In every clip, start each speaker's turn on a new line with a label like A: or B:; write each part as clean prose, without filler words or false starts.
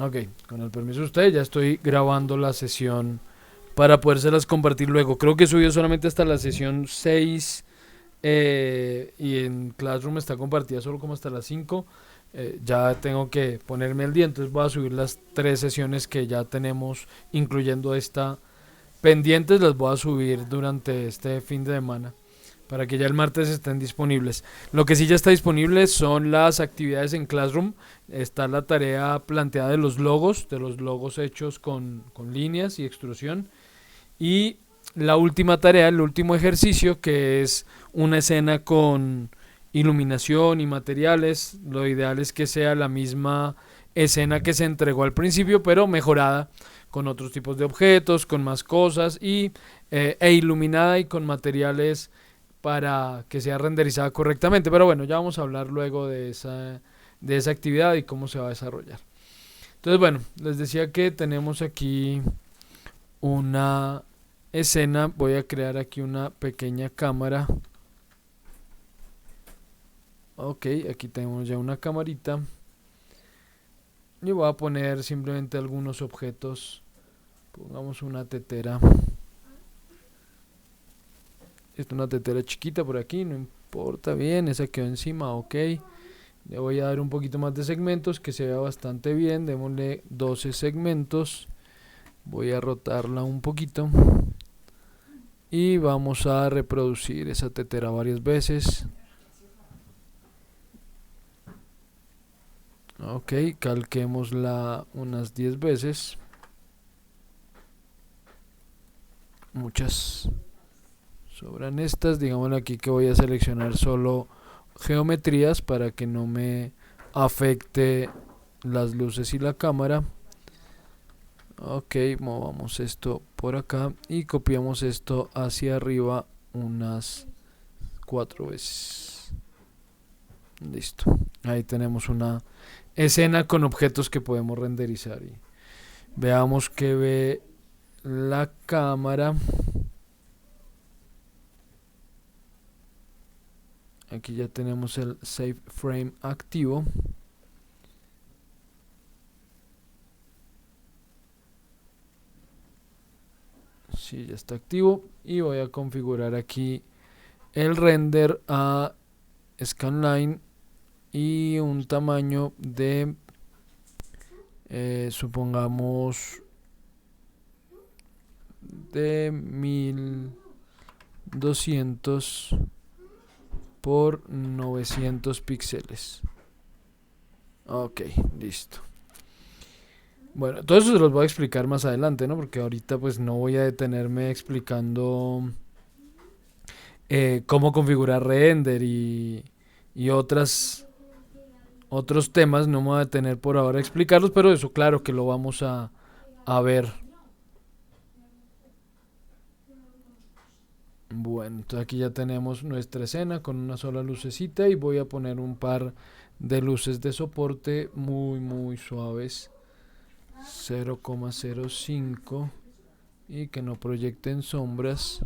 A: Ok, con el permiso de usted, ya estoy grabando la sesión para podérselas compartir luego. Creo que subió solamente hasta la sesión 6 y en Classroom está compartida solo como hasta las 5. Ya tengo que ponerme al día, entonces voy a subir las 3 sesiones que ya tenemos, incluyendo esta pendientes, las voy a subir durante este fin de semana para que ya el martes estén disponibles. Lo que sí ya está disponible son las actividades en Classroom. Está la tarea planteada de los logos hechos con líneas y extrusión. Y la última tarea, el último ejercicio, que es una escena con iluminación y materiales. Lo ideal es que sea la misma escena que se entregó al principio, pero mejorada con otros tipos de objetos, con más cosas e iluminada y con materiales para que sea renderizada correctamente. Pero bueno, ya vamos a hablar luego de esa actividad y cómo se va a desarrollar. Entonces, bueno, les decía que tenemos aquí una escena. Voy a crear aquí una pequeña cámara. Ok, aquí tenemos ya una camarita. Y voy a poner simplemente algunos objetos. Pongamos una tetera. Esta es una tetera chiquita por aquí, no importa, bien, esa quedó encima, ok. Le voy a dar un poquito más de segmentos que se vea bastante bien. Démosle 12 segmentos. Voy a rotarla un poquito. Y vamos a reproducir esa tetera varias veces. Ok, calquémosla unas 10 veces. Muchas. Sobran estas. Digámosle aquí que voy a seleccionar solo geometrías para que no me afecte las luces y la cámara. Ok, movamos esto por acá y copiamos esto hacia arriba unas 4 veces. Listo. Ahí tenemos una escena con objetos que podemos renderizar. Y veamos que ve la cámara. Aquí ya tenemos el Save Frame activo. Sí, ya está activo. Y voy a configurar aquí el render a scanline y un tamaño de supongamos de 1200 por 900 píxeles. Ok, listo. Bueno, todo eso se los voy a explicar más adelante, ¿no? Porque ahorita pues no voy a detenerme explicando cómo configurar render y otros temas. No me voy a detener por ahora a explicarlos, pero eso claro que lo vamos a ver. Bueno, entonces aquí ya tenemos nuestra escena con una sola lucecita y voy a poner un par de luces de soporte muy suaves, 0,05, y que no proyecten sombras.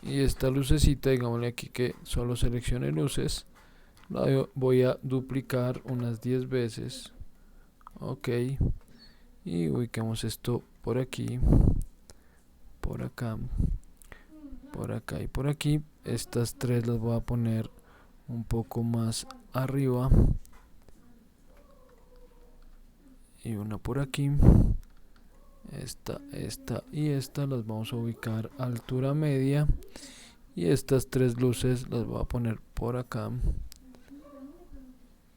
A: Y esta lucecita, digámosle aquí que solo seleccione luces, la voy a duplicar unas 10 veces. Ok, y ubiquemos esto por aquí, por acá, por acá y por aquí. Estas tres las voy a poner un poco más arriba y una por aquí. Esta y esta las vamos a ubicar a altura media, y estas tres luces las voy a poner por acá,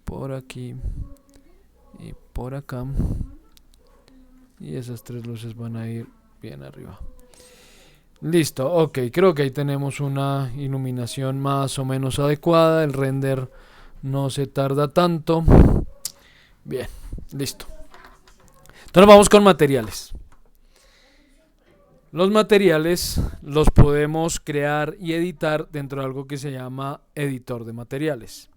A: por aquí y por acá, y esas tres luces van a ir bien arriba. Listo, ok, creo que ahí tenemos una iluminación más o menos adecuada. El render no se tarda tanto. Bien, listo. Entonces vamos con materiales. Los materiales los podemos crear y editar dentro de algo que se llama editor de materiales.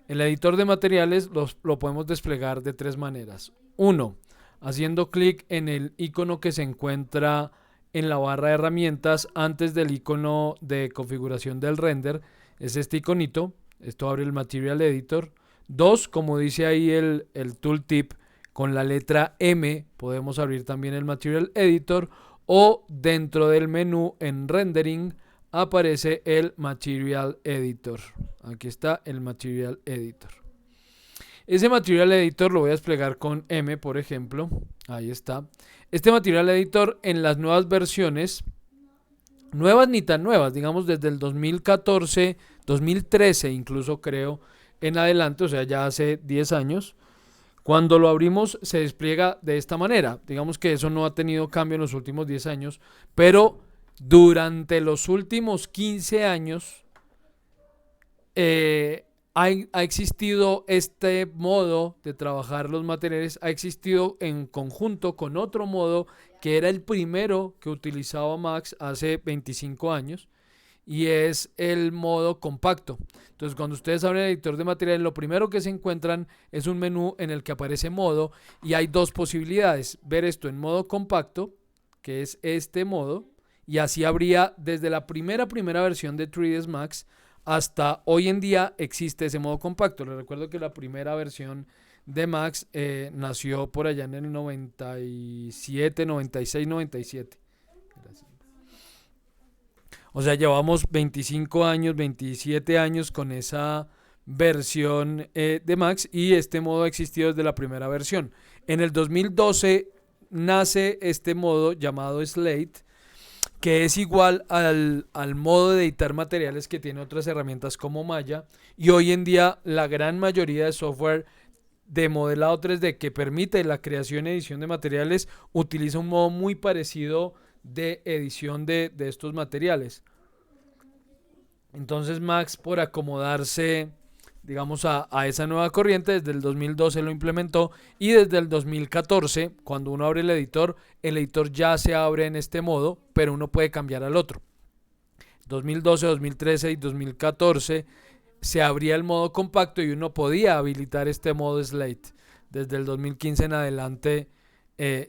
A: El editor de materiales lo podemos desplegar de tres maneras. Uno, haciendo clic en el icono que se encuentra en la barra de herramientas antes del icono de configuración del render. Es este iconito. Esto abre el Material Editor. Dos, como dice ahí el tooltip, Con la letra M podemos abrir también el Material Editor, o dentro del menú en Rendering aparece el Material Editor. Aquí está el Material Editor. Ese Material Editor lo voy a desplegar con M, por ejemplo. Ahí está. Este Material Editor en las nuevas versiones, nuevas ni tan nuevas, digamos desde el 2014, 2013 incluso creo, en adelante, o sea, ya hace 10 años, cuando lo abrimos se despliega de esta manera. Digamos que eso no ha tenido cambio en los últimos 10 años, pero durante los últimos 15 años ha existido este modo de trabajar los materiales, ha existido en conjunto con otro modo que era el primero que utilizaba Max hace 25 años, y es el modo compacto. Entonces, cuando ustedes abren el editor de materiales, lo primero que se encuentran es un menú en el que aparece modo, y hay dos posibilidades: ver esto en modo compacto, que es este modo, y así habría desde la primera versión de 3ds Max hasta hoy en día existe ese modo compacto. Les recuerdo que la primera versión de Max nació por allá en el 97, 96, 97. Gracias. O sea, llevamos 25 años, 27 años con esa versión de Max, y este modo ha existido desde la primera versión. En el 2012 nace este modo llamado Slate, que es igual al modo de editar materiales que tiene otras herramientas como Maya, y hoy en día la gran mayoría de software de modelado 3D que permite la creación y edición de materiales utiliza un modo muy parecido de edición de estos materiales. Entonces Max, por acomodarse, digamos, a esa nueva corriente, desde el 2012 lo implementó, y desde el 2014, cuando uno abre el editor ya se abre en este modo, pero uno puede cambiar al otro. 2012, 2013 y 2014 se abría el modo compacto y uno podía habilitar este modo Slate. Desde el 2015 en adelante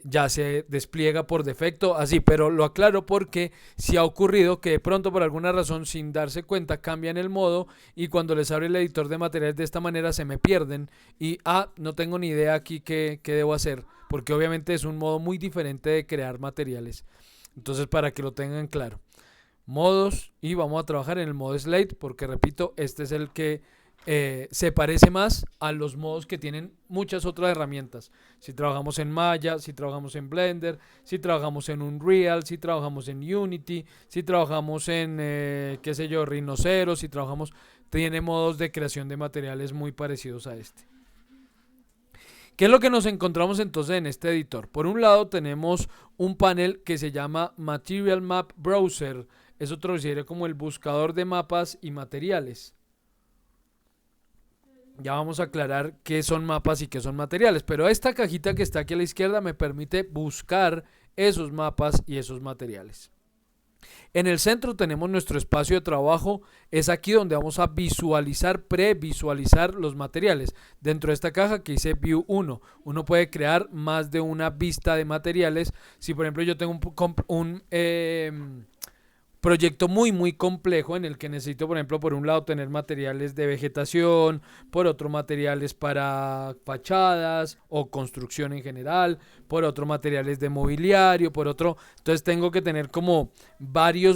A: ya se despliega por defecto así, pero lo aclaro porque si ha ocurrido que de pronto por alguna razón sin darse cuenta cambian el modo, y cuando les abre el editor de materiales de esta manera se me pierden y no tengo ni idea aquí qué debo hacer, porque obviamente es un modo muy diferente de crear materiales. Entonces, para que lo tengan claro, modos, y vamos a trabajar en el modo Slate porque, repito, este es el que se parece más a los modos que tienen muchas otras herramientas. Si trabajamos en Maya, si trabajamos en Blender, si trabajamos en Unreal, si trabajamos en Unity, si trabajamos en, qué sé yo, Rhinoceros, si trabajamos, tiene modos de creación de materiales muy parecidos a este. ¿Qué es lo que nos encontramos entonces en este editor? Por un lado tenemos un panel que se llama Material Map Browser. Eso traduciría como el buscador de mapas y materiales. Ya vamos a aclarar qué son mapas y qué son materiales, pero esta cajita que está aquí a la izquierda me permite buscar esos mapas y esos materiales. En el centro tenemos nuestro espacio de trabajo, es aquí donde vamos a visualizar, previsualizar los materiales. Dentro de esta caja que dice View 1, uno puede crear más de una vista de materiales. Si por ejemplo yo tengo un proyecto muy complejo en el que necesito, por ejemplo, por un lado tener materiales de vegetación, por otro materiales para fachadas o construcción en general, por otro materiales de mobiliario, por otro, entonces tengo que tener como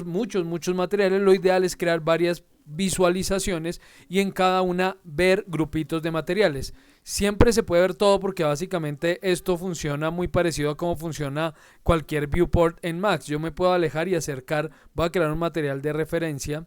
A: muchos materiales. Lo ideal es crear varias visualizaciones y en cada una ver grupitos de materiales. Siempre se puede ver todo porque básicamente esto funciona muy parecido a cómo funciona cualquier viewport en Max. Yo me puedo alejar y acercar. Voy a crear un material de referencia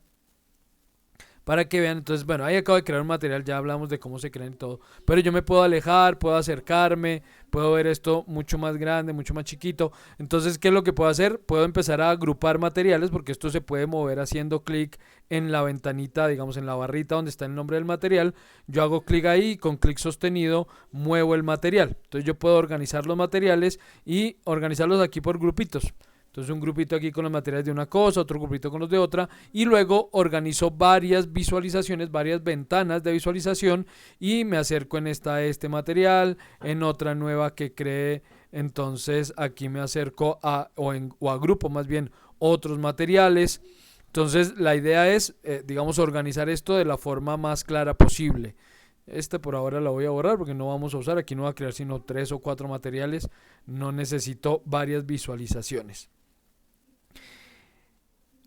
A: para que vean. Entonces, bueno, ahí acabo de crear un material, ya hablamos de cómo se crean todo, pero yo me puedo alejar, puedo acercarme, puedo ver esto mucho más grande, mucho más chiquito. Entonces, ¿qué es lo que puedo hacer? Puedo empezar a agrupar materiales, porque esto se puede mover haciendo clic en la ventanita, digamos en la barrita donde está el nombre del material. Yo hago clic ahí y con clic sostenido muevo el material. Entonces yo puedo organizar los materiales y organizarlos aquí por grupitos. Entonces un grupito aquí con los materiales de una cosa, otro grupito con los de otra, y luego organizo varias visualizaciones, varias ventanas de visualización, y me acerco en esta a este material, en otra nueva que cree. Entonces aquí me acerco o agrupo más bien otros materiales. Entonces la idea es, digamos, organizar esto de la forma más clara posible. Este por ahora la voy a borrar porque no vamos a usar. Aquí no voy a crear sino 3 o 4 materiales. No necesito varias visualizaciones.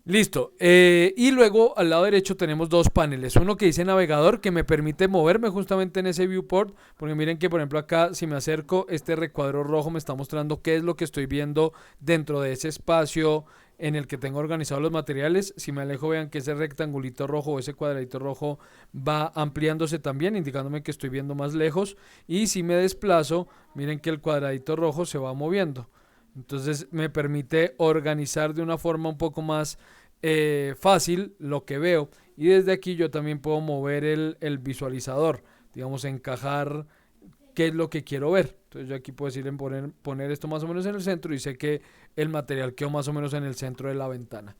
A: Listo. Y luego al lado derecho tenemos dos paneles. Uno que dice navegador que me permite moverme justamente en ese viewport. Porque miren que por ejemplo acá si me acerco este recuadro rojo me está mostrando qué es lo que estoy viendo dentro de ese espacio en el que tengo organizados los materiales. Si me alejo vean que ese rectangulito rojo o ese cuadradito rojo va ampliándose también indicándome que estoy viendo más lejos. Y si me desplazo miren que el cuadradito rojo se va moviendo. Entonces me permite organizar de una forma un poco más fácil lo que veo. Y desde aquí yo también puedo mover el visualizador. Digamos, encajar qué es lo que quiero ver. Entonces yo aquí puedo decirle poner esto más o menos en el centro y sé que el material quedó más o menos en el centro de la ventana.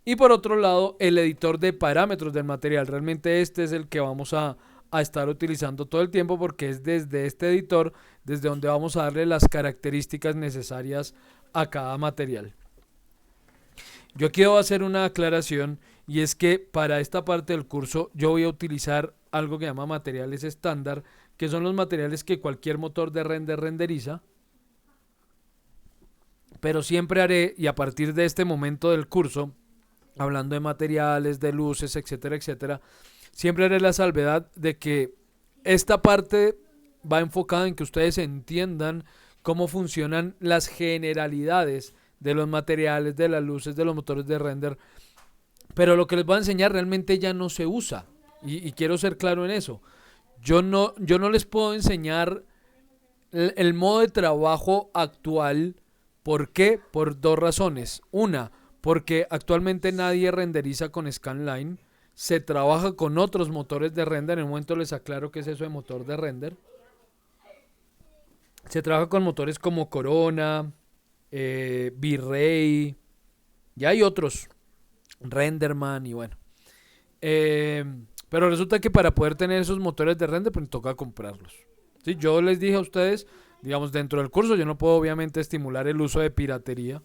A: Y por otro lado, el editor de parámetros del material. Realmente este es el que vamos a estar utilizando todo el tiempo porque es desde este editor desde donde vamos a darle las características necesarias a cada material. Yo quiero hacer una aclaración y es que para esta parte del curso yo voy a utilizar algo que llama materiales estándar, que son los materiales que cualquier motor de render renderiza, pero siempre haré, y a partir de este momento del curso, hablando de materiales, de luces, etcétera, etcétera, siempre haré la salvedad de que esta parte va enfocada en que ustedes entiendan cómo funcionan las generalidades de los materiales, de las luces, de los motores de render, pero lo que les voy a enseñar realmente ya no se usa y quiero ser claro en eso. Yo no les puedo enseñar el modo de trabajo actual. ¿Por qué? Por dos razones. Una, porque actualmente nadie renderiza con Scanline. Se trabaja con otros motores de render. En un momento les aclaro qué es eso de motor de render. Se trabaja con motores como Corona, V-Ray, y hay otros, Renderman y bueno. Pero resulta que para poder tener esos motores de render, pues toca comprarlos. ¿Sí? Yo les dije a ustedes, digamos, dentro del curso, yo no puedo obviamente estimular el uso de piratería.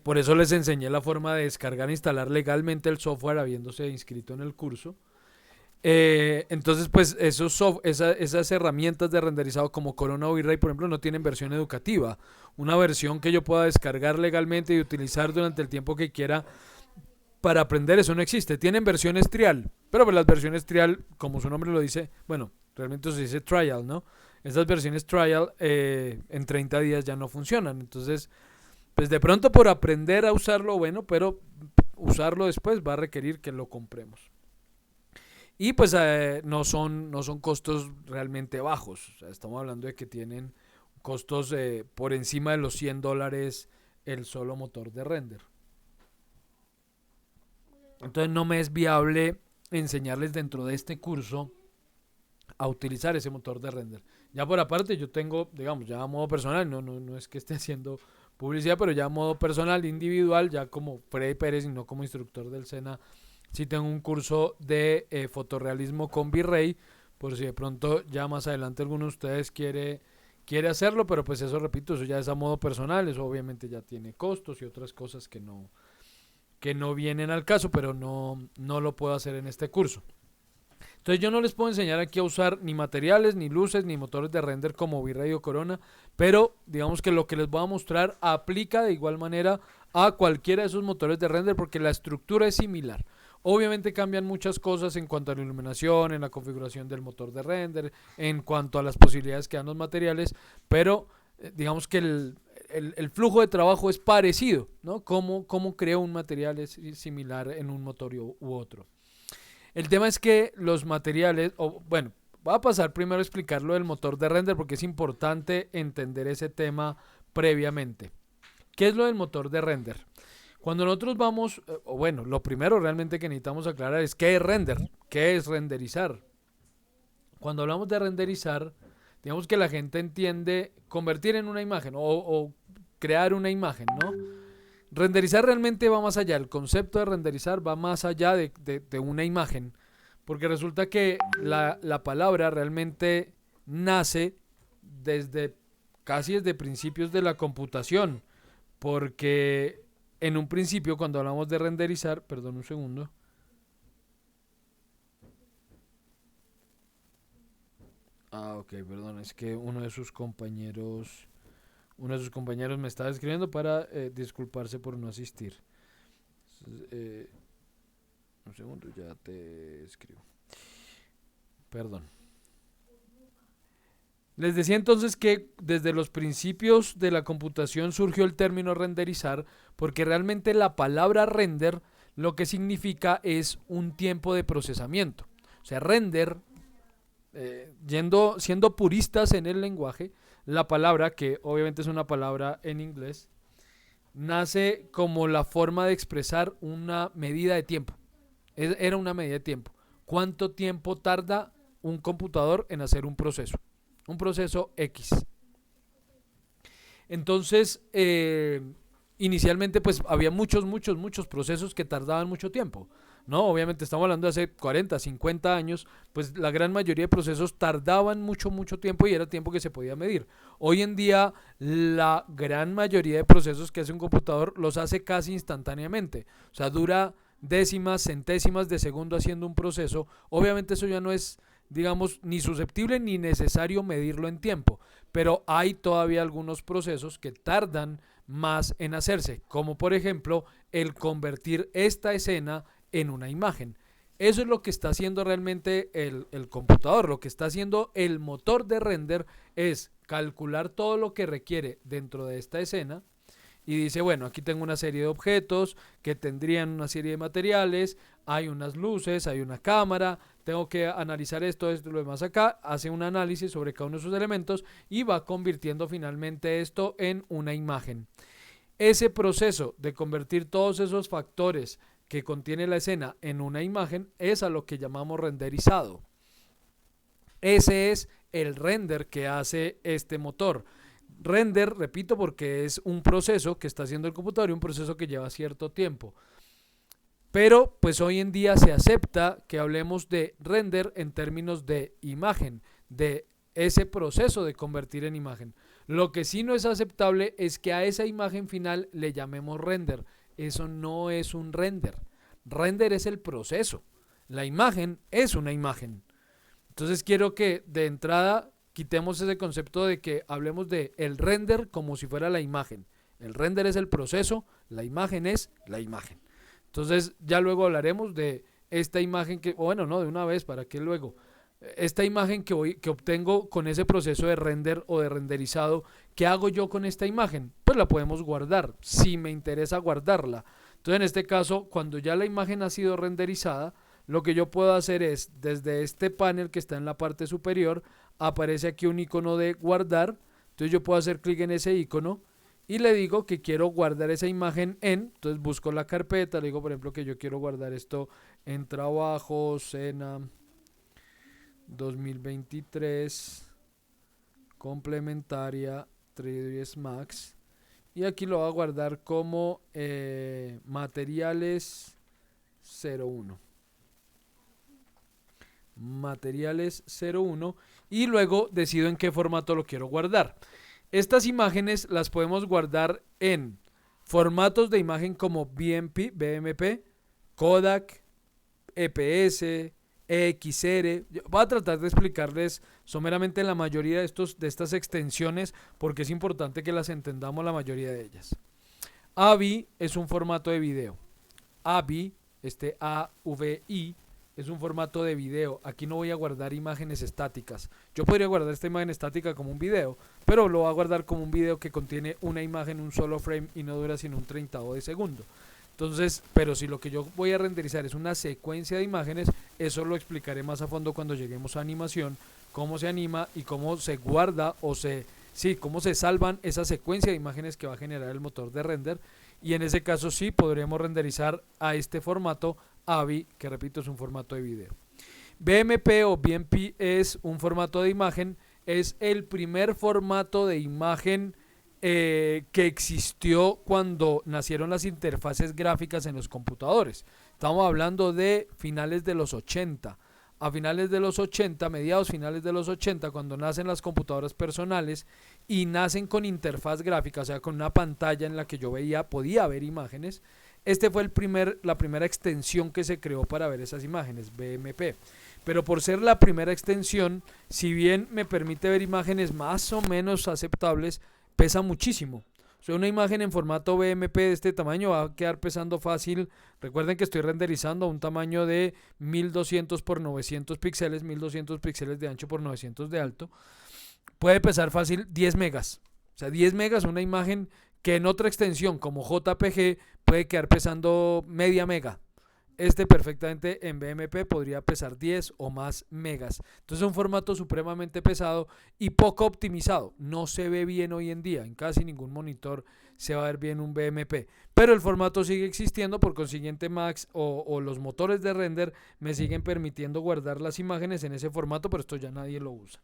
A: Por eso les enseñé la forma de descargar e instalar legalmente el software habiéndose inscrito en el curso. Entonces, pues esas herramientas de renderizado como Corona o V-Ray, por ejemplo, no tienen versión educativa. Una versión que yo pueda descargar legalmente y utilizar durante el tiempo que quiera para aprender, eso no existe. Tienen versiones trial, pero pues las versiones trial, como su nombre lo dice, bueno, realmente se dice trial, ¿no? Esas versiones trial en 30 días ya no funcionan. Entonces, pues de pronto por aprender a usarlo, bueno, pero usarlo después va a requerir que lo compremos. Y pues no son costos realmente bajos. O sea, estamos hablando de que tienen costos por encima de los $100 el solo motor de render. Entonces no me es viable enseñarles dentro de este curso a utilizar ese motor de render. Ya por aparte yo tengo, digamos, ya a modo personal, no es que esté haciendo publicidad, pero ya a modo personal, individual, ya como Freddy Pérez y no como instructor del SENA, sí tengo un curso de fotorrealismo con V-Ray, por si de pronto ya más adelante alguno de ustedes quiere hacerlo, pero pues eso repito, eso ya es a modo personal, eso obviamente ya tiene costos y otras cosas que no vienen al caso, pero no lo puedo hacer en este curso. Entonces yo no les puedo enseñar aquí a usar ni materiales, ni luces, ni motores de render como V-Ray o Corona, pero digamos que lo que les voy a mostrar aplica de igual manera a cualquiera de esos motores de render porque la estructura es similar. Obviamente cambian muchas cosas en cuanto a la iluminación, en la configuración del motor de render, en cuanto a las posibilidades que dan los materiales, pero digamos que el flujo de trabajo es parecido, ¿no? Cómo creo un material es similar en un motor u otro. El tema es que los materiales, bueno, voy a pasar primero a explicar lo del motor de render porque es importante entender ese tema previamente. ¿Qué es lo del motor de render? Cuando nosotros vamos, o bueno, lo primero realmente que necesitamos aclarar es qué es render, qué es renderizar. Cuando hablamos de renderizar, digamos que la gente entiende convertir en una imagen o crear una imagen, ¿no? Renderizar realmente va más allá, el concepto de renderizar va más allá de una imagen, porque resulta que la palabra realmente nace desde casi desde principios de la computación, porque en un principio cuando hablamos de renderizar, perdón un segundo, Ah, ok, perdón, es que uno de sus compañeros me estaba escribiendo para disculparse por no asistir. Entonces, un segundo, ya te escribo. Perdón. Les decía entonces que desde los principios de la computación surgió el término renderizar, porque realmente la palabra render lo que significa es un tiempo de procesamiento. O sea, render, siendo puristas en el lenguaje, la palabra, que obviamente es una palabra en inglés, nace como la forma de expresar una medida de tiempo. Era una medida de tiempo. ¿Cuánto tiempo tarda un computador en hacer un proceso? Un proceso X. Entonces, inicialmente pues había muchos procesos que tardaban mucho tiempo, ¿no? Obviamente estamos hablando de hace 40, 50 años, pues la gran mayoría de procesos tardaban mucho tiempo y era tiempo que se podía medir. Hoy en día la gran mayoría de procesos que hace un computador los hace casi instantáneamente, o sea, dura décimas, centésimas de segundo haciendo un proceso. Obviamente eso ya no es, digamos, ni susceptible ni necesario medirlo en tiempo, pero hay todavía algunos procesos que tardan más en hacerse, como por ejemplo el convertir esta escena en una imagen. Eso es lo que está haciendo realmente el computador, lo que está haciendo el motor de render es calcular todo lo que requiere dentro de esta escena y dice, bueno, aquí tengo una serie de objetos que tendrían una serie de materiales, hay unas luces, hay una cámara, tengo que analizar esto y lo demás acá, hace un análisis sobre cada uno de sus elementos y va convirtiendo finalmente esto en una imagen. Ese proceso de convertir todos esos factores que contiene la escena en una imagen es a lo que llamamos renderizado. Ese es el render que hace este motor. Render, repito, porque es un proceso que está haciendo el computador y un proceso que lleva cierto tiempo. Pero pues hoy en día se acepta que hablemos de render en términos de imagen, de ese proceso de convertir en imagen. Lo que sí no es aceptable es que a esa imagen final le llamemos render. Eso no es un render. Render es el proceso. La imagen es una imagen. Entonces quiero que de entrada quitemos ese concepto de que hablemos de el render como si fuera la imagen. El render es el proceso, la imagen es la imagen. Entonces ya luego hablaremos de esta imagen que, bueno, no, de una vez, ¿para qué luego? Esta imagen que obtengo con ese proceso de render o de renderizado, ¿qué hago yo con esta imagen? Pues la podemos guardar, si me interesa guardarla. Entonces en este caso, cuando ya la imagen ha sido renderizada, lo que yo puedo hacer es, desde este panel que está en la parte superior, aparece aquí un icono de guardar, entonces yo puedo hacer clic en ese icono y le digo que quiero guardar esa imagen entonces busco la carpeta, le digo por ejemplo que yo quiero guardar esto en trabajo, cena 2023, complementaria 3ds Max, y aquí lo voy a guardar como materiales 01. Materiales 01 y luego decido en qué formato lo quiero guardar. Estas imágenes las podemos guardar en formatos de imagen como BMP, Kodak, EPS, EXR. Voy a tratar de explicarles someramente la mayoría de estas extensiones porque es importante que las entendamos la mayoría de ellas. AVI es un formato de video. AVI, AVI, es un formato de video. Aquí no voy a guardar imágenes estáticas. Yo podría guardar esta imagen estática como un video, pero lo voy a guardar como un video que contiene una imagen, un solo frame y no dura sino un 30avo de segundo. Entonces, pero si lo que yo voy a renderizar es una secuencia de imágenes, eso lo explicaré más a fondo cuando lleguemos a animación, cómo se anima y cómo se guarda cómo se salvan esa secuencia de imágenes que va a generar el motor de render. Y en ese caso sí podremos renderizar a este formato AVI, que repito es un formato de video. BMP o BMP es un formato de imagen, es el primer formato de imagen que existió cuando nacieron las interfaces gráficas en los computadores. Estamos hablando de finales de los 80. A finales de los 80, mediados finales de los 80, cuando nacen las computadoras personales y nacen con interfaz gráfica, o sea, con una pantalla en la que yo podía ver imágenes. Este fue la primera extensión que se creó para ver esas imágenes, BMP. pero por ser la primera extensión, si bien me permite ver imágenes más o menos aceptables, pesa muchísimo. O sea, una imagen en formato BMP de este tamaño va a quedar pesando fácil. Recuerden que estoy renderizando a un tamaño de 1200 por 900 píxeles, 1200 píxeles de ancho por 900 de alto. Puede pesar fácil 10 megas. O sea, 10 megas, una imagen que en otra extensión como JPG puede quedar pesando media mega. Este perfectamente en BMP podría pesar 10 o más megas. Entonces es un formato supremamente pesado y poco optimizado. No se ve bien hoy en día. En casi ningún monitor se va a ver bien un BMP. Pero el formato sigue existiendo, por consiguiente Max o los motores de render me siguen permitiendo guardar las imágenes en ese formato, pero esto ya nadie lo usa.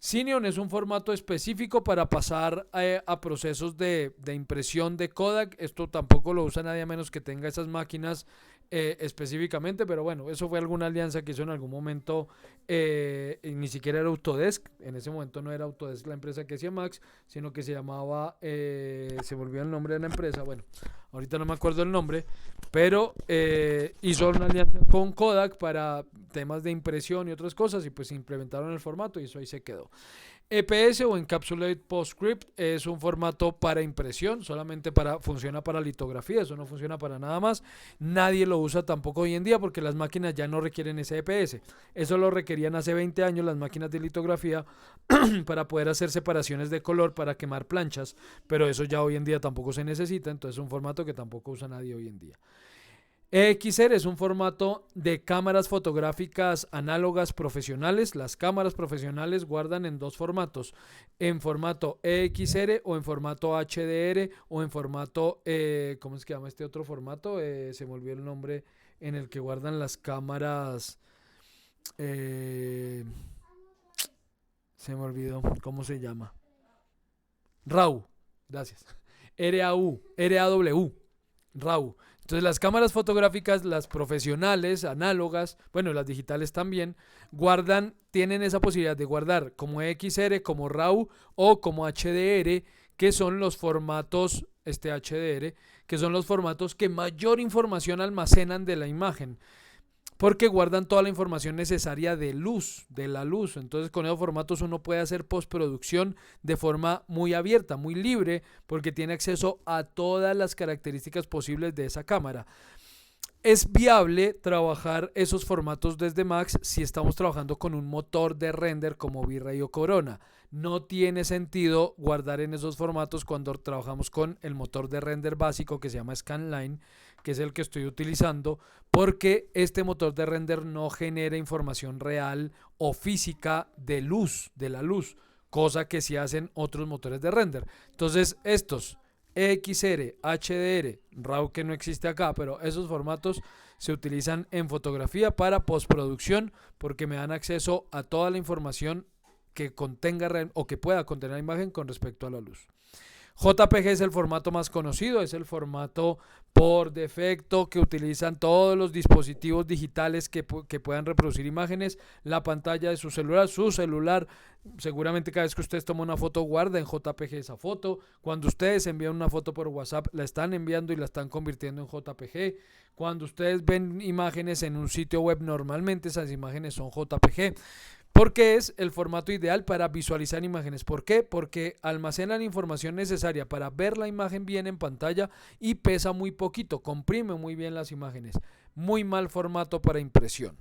A: Cineon es un formato específico para pasar a procesos de impresión de Kodak. Esto tampoco lo usa nadie a menos que tenga esas máquinas específicamente, pero bueno, eso fue alguna alianza que hizo en algún momento, ni siquiera era Autodesk, en ese momento no era Autodesk la empresa que hacía Max, sino que se llamaba, se volvió el nombre de la empresa, bueno, ahorita no me acuerdo el nombre, pero hizo una alianza con Kodak para temas de impresión y otras cosas y pues implementaron el formato y eso ahí se quedó. EPS o Encapsulated PostScript es un formato para impresión, solamente funciona para litografía, eso no funciona para nada más. Nadie lo usa tampoco hoy en día porque las máquinas ya no requieren ese EPS. Eso lo requerían hace 20 años las máquinas de litografía para poder hacer separaciones de color para quemar planchas, pero eso ya hoy en día tampoco se necesita, entonces es un formato que tampoco usa nadie hoy en día. EXR es un formato de cámaras fotográficas análogas profesionales. Las cámaras profesionales guardan en dos formatos, en formato EXR o en formato HDR o en formato, ¿cómo es que llama este otro formato? Se me olvidó el nombre en el que guardan las cámaras. Se me olvidó, ¿cómo se llama? RAW, gracias. RAW, RAW. Entonces las cámaras fotográficas, las profesionales, análogas, bueno, las digitales también, tienen esa posibilidad de guardar como XR, como RAW o como HDR, que son los formatos, HDR, que son los formatos que mayor información almacenan de la imagen, porque guardan toda la información necesaria de la luz. Entonces con esos formatos uno puede hacer postproducción de forma muy abierta, muy libre, porque tiene acceso a todas las características posibles de esa cámara. Es viable trabajar esos formatos desde Max si estamos trabajando con un motor de render como V-Ray o Corona. No tiene sentido guardar en esos formatos cuando trabajamos con el motor de render básico que se llama Scanline, que es el que estoy utilizando, porque este motor de render no genera información real o física de la luz, cosa que sí hacen otros motores de render. Entonces estos XR, HDR, RAW que no existe acá, pero esos formatos se utilizan en fotografía para postproducción porque me dan acceso a toda la información que contenga o que pueda contener la imagen con respecto a la luz. JPG es el formato más conocido, es el formato por defecto que utilizan todos los dispositivos digitales que puedan reproducir imágenes, la pantalla de su celular, seguramente cada vez que ustedes toman una foto guarda en JPG esa foto, cuando ustedes envían una foto por WhatsApp la están enviando y la están convirtiendo en JPG, cuando ustedes ven imágenes en un sitio web normalmente esas imágenes son JPG. Porque es el formato ideal para visualizar imágenes. ¿Por qué? Porque almacena la información necesaria para ver la imagen bien en pantalla y pesa muy poquito, comprime muy bien las imágenes. Muy mal formato para impresión.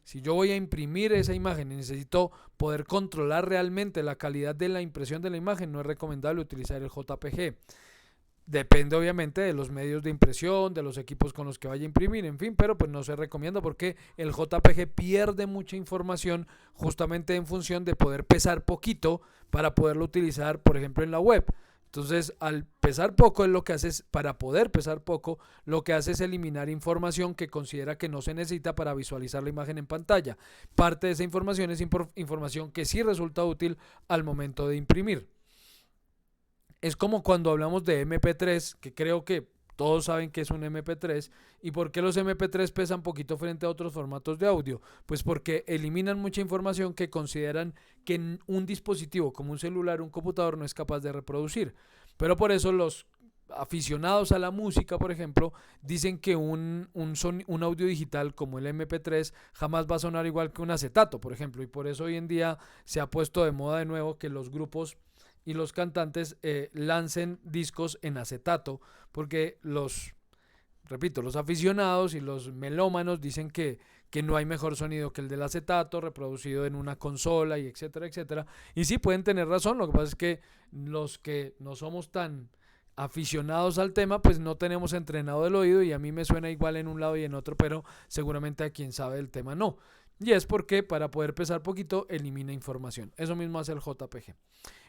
A: Si yo voy a imprimir esa imagen y necesito poder controlar realmente la calidad de la impresión de la imagen, no es recomendable utilizar el JPG. Depende obviamente de los medios de impresión, de los equipos con los que vaya a imprimir, en fin, pero pues no se recomienda porque el JPG pierde mucha información justamente en función de poder pesar poquito para poderlo utilizar, por ejemplo, en la web. Entonces, al pesar poco, para poder pesar poco, lo que hace es eliminar información que considera que no se necesita para visualizar la imagen en pantalla. Parte de esa información es información que sí resulta útil al momento de imprimir. Es como cuando hablamos de MP3, que creo que todos saben que es un MP3. ¿Y por qué los MP3 pesan poquito frente a otros formatos de audio? Pues porque eliminan mucha información que consideran que un dispositivo como un celular o un computador no es capaz de reproducir. Pero por eso aficionados a la música, por ejemplo, dicen que un audio digital como el MP3 jamás va a sonar igual que un acetato, por ejemplo, y por eso hoy en día se ha puesto de moda de nuevo que los grupos y los cantantes lancen discos en acetato, porque repito, los aficionados y los melómanos dicen que no hay mejor sonido que el del acetato reproducido en una consola y etcétera, etcétera. Y sí pueden tener razón, lo que pasa es que los que no somos tan aficionados al tema, pues no tenemos entrenado el oído y a mí me suena igual en un lado y en otro, pero seguramente a quien sabe del tema no. Y es porque para poder pesar poquito elimina información. Eso mismo hace el JPG.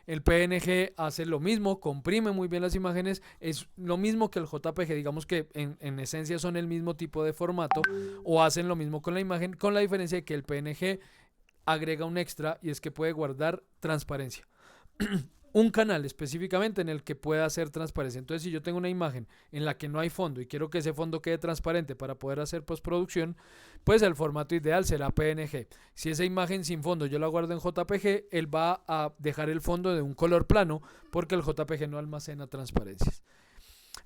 A: El PNG hace lo mismo, comprime muy bien las imágenes, es lo mismo que el JPG, digamos que en esencia son el mismo tipo de formato o hacen lo mismo con la imagen, con la diferencia de que el PNG agrega un extra y es que puede guardar transparencia. Un canal específicamente en el que pueda hacer transparencia. Entonces, si yo tengo una imagen en la que no hay fondo y quiero que ese fondo quede transparente para poder hacer postproducción, pues el formato ideal será PNG. Si esa imagen sin fondo yo la guardo en JPG, él va a dejar el fondo de un color plano porque el JPG no almacena transparencias.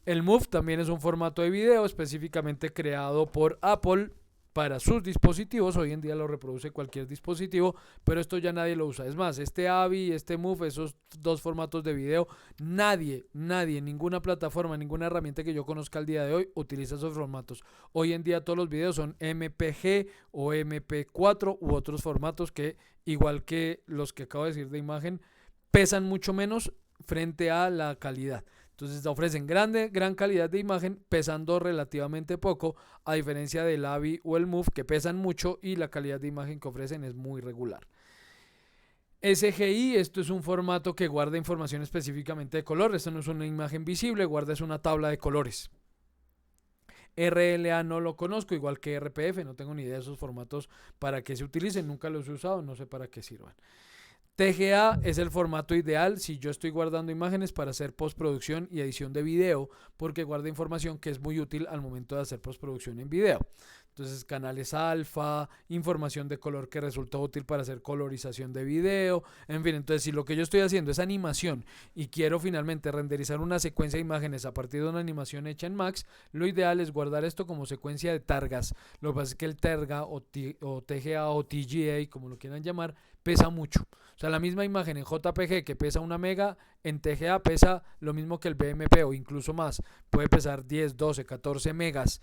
A: El MOV también es un formato de video específicamente creado por Apple para sus dispositivos. Hoy en día lo reproduce cualquier dispositivo, pero esto ya nadie lo usa. Es más, este AVI, este MOV, esos dos formatos de video, nadie, ninguna plataforma, ninguna herramienta que yo conozca al día de hoy utiliza esos formatos. Hoy en día todos los videos son MPG o MP4 u otros formatos que, igual que los que acabo de decir de imagen, pesan mucho menos frente a la calidad. Entonces ofrecen gran calidad de imagen pesando relativamente poco, a diferencia del AVI o el MOV que pesan mucho y la calidad de imagen que ofrecen es muy regular. SGI, esto es un formato que guarda información específicamente de color. Esto no es una imagen visible, guarda es una tabla de colores. RLA no lo conozco, igual que RPF, no tengo ni idea de esos formatos para qué se utilicen, nunca los he usado, no sé para qué sirvan. TGA es el formato ideal si yo estoy guardando imágenes para hacer postproducción y edición de video, porque guarda información que es muy útil al momento de hacer postproducción en video. Entonces, canales alfa, información de color que resulta útil para hacer colorización de video, en fin, entonces si lo que yo estoy haciendo es animación y quiero finalmente renderizar una secuencia de imágenes a partir de una animación hecha en Max, lo ideal es guardar esto como secuencia de targas. Lo que pasa es que el targa o TGA o TGA, como lo quieran llamar, pesa mucho. O sea, la misma imagen en JPG que pesa 1 mega, en TGA pesa lo mismo que el BMP o incluso más. Puede pesar 10, 12, 14 megas,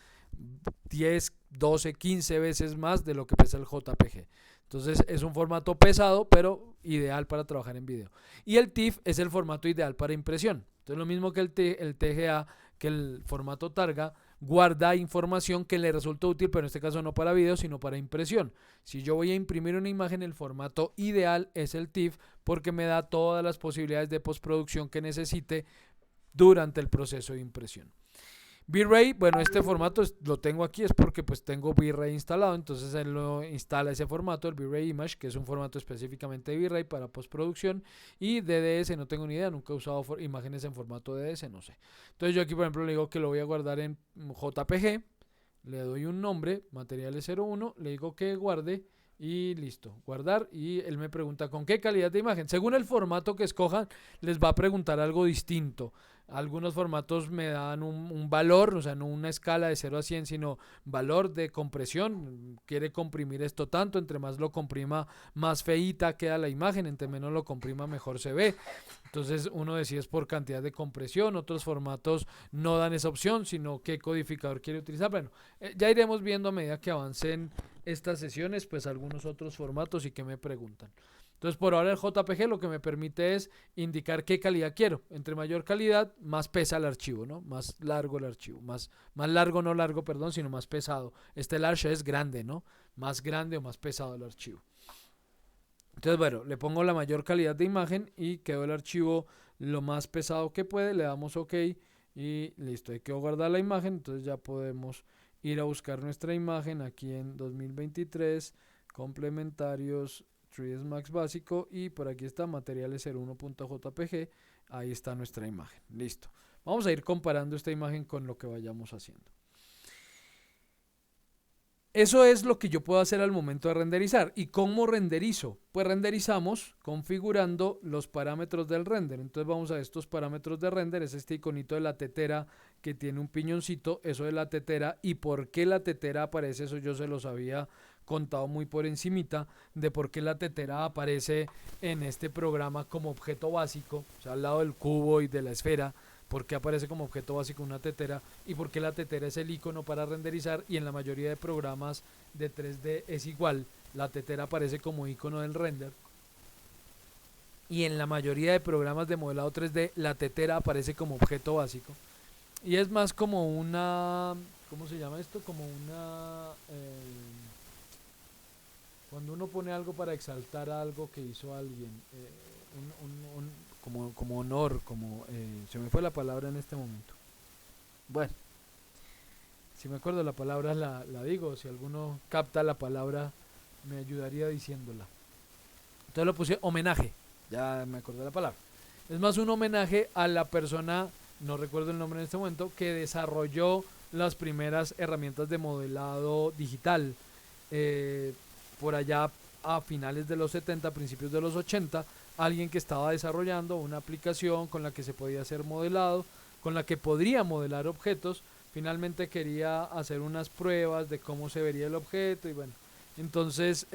A: 10, 12, 15 veces más de lo que pesa el JPG. Entonces es un formato pesado, pero ideal para trabajar en video. Y el TIFF es el formato ideal para impresión. Entonces lo mismo que el TGA, que el formato targa, guarda información que le resulta útil, pero en este caso no para video, sino para impresión. Si yo voy a imprimir una imagen, el formato ideal es el TIFF porque me da todas las posibilidades de postproducción que necesite durante el proceso de impresión. V-Ray, bueno, este formato lo tengo aquí es porque pues tengo V-Ray instalado, entonces él lo instala ese formato, el V-Ray Image, que es un formato específicamente de V-Ray para postproducción, y DDS no tengo ni idea, nunca he usado imágenes en formato DDS, no sé. Entonces yo aquí por ejemplo le digo que lo voy a guardar en JPG, le doy un nombre, materiales 01, le digo que guarde y listo, guardar, y él me pregunta con qué calidad de imagen. Según el formato que escojan, les va a preguntar algo distinto. Algunos formatos me dan un valor, o sea, no una escala de 0 a 100, sino valor de compresión. Quiere comprimir esto tanto, entre más lo comprima, más feíta queda la imagen, entre menos lo comprima, mejor se ve. Entonces uno decide es por cantidad de compresión, otros formatos no dan esa opción, sino qué codificador quiere utilizar. Bueno, ya iremos viendo a medida que avancen estas sesiones, pues algunos otros formatos y que me preguntan. Entonces por ahora el JPG lo que me permite es indicar qué calidad quiero. Entre mayor calidad, más pesa el archivo, ¿no? Más largo el archivo. Más largo, no largo, perdón, sino más pesado. Este large es grande, ¿no? Más grande o más pesado el archivo. Entonces, bueno, le pongo la mayor calidad de imagen y quedó el archivo lo más pesado que puede. Le damos OK y listo. Hay que guardar la imagen. Entonces ya podemos ir a buscar nuestra imagen aquí en 2023, complementarios, 3ds Max básico, y por aquí está materiales 01.jpg, ahí está nuestra imagen, listo. Vamos a ir comparando esta imagen con lo que vayamos haciendo. Eso es lo que yo puedo hacer al momento de renderizar. ¿Y cómo renderizo? Pues renderizamos configurando los parámetros del render. Entonces vamos a estos parámetros de render. Es este iconito de la tetera que tiene un piñoncito. Eso de la tetera. ¿Y por qué la tetera aparece? Eso yo se los había contado muy por encimita. De por qué la tetera aparece en este programa como objeto básico. O sea, al lado del cubo y de la esfera. ¿Por qué aparece como objeto básico una tetera? Y por qué la tetera es el icono para renderizar, y en la mayoría de programas de 3D es igual. La tetera aparece como icono del render. Y en la mayoría de programas de modelado 3D la tetera aparece como objeto básico. Y es más como una... ¿Cómo se llama esto? Como una... cuando uno pone algo para exaltar algo que hizo alguien. Como honor, como... se me fue la palabra en este momento. Bueno, si me acuerdo la palabra la digo. Si alguno capta la palabra, me ayudaría diciéndola. Entonces lo puse homenaje. Ya me acordé de la palabra. Es más un homenaje a la persona, no recuerdo el nombre en este momento, que desarrolló las primeras herramientas de modelado digital. Por allá a finales de los 70, principios de los 80, alguien que estaba desarrollando una aplicación con la que se podía hacer modelado, con la que podría modelar objetos. Finalmente quería hacer unas pruebas de cómo se vería el objeto y bueno, entonces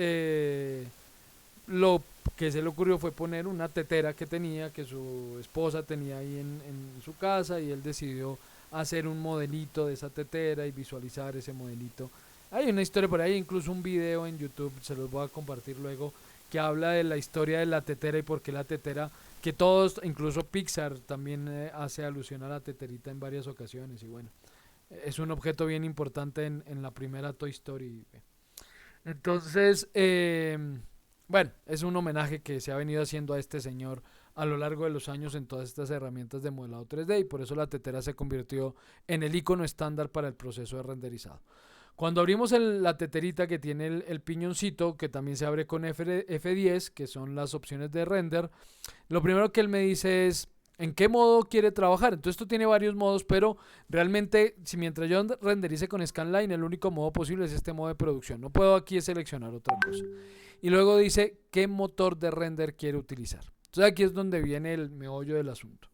A: lo que se le ocurrió fue poner una tetera que tenía, que su esposa tenía ahí en su casa, y él decidió hacer un modelito de esa tetera y visualizar ese modelito. Hay una historia por ahí, incluso un video en YouTube, se los voy a compartir luego, que habla de la historia de la tetera y por qué la tetera, que todos, incluso Pixar también hace alusión a la teterita en varias ocasiones, y bueno, es un objeto bien importante en la primera Toy Story. Entonces, bueno, es un homenaje que se ha venido haciendo a este señor a lo largo de los años en todas estas herramientas de modelado 3D, y por eso la tetera se convirtió en el icono estándar para el proceso de renderizado. Cuando abrimos la teterita que tiene el piñoncito, que también se abre con F10, que son las opciones de render, lo primero que él me dice es en qué modo quiere trabajar. Entonces esto tiene varios modos, pero realmente si mientras yo renderice con Scanline, el único modo posible es este modo de producción. No puedo aquí seleccionar otra cosa. Y luego dice qué motor de render quiere utilizar. Entonces aquí es donde viene el meollo del asunto.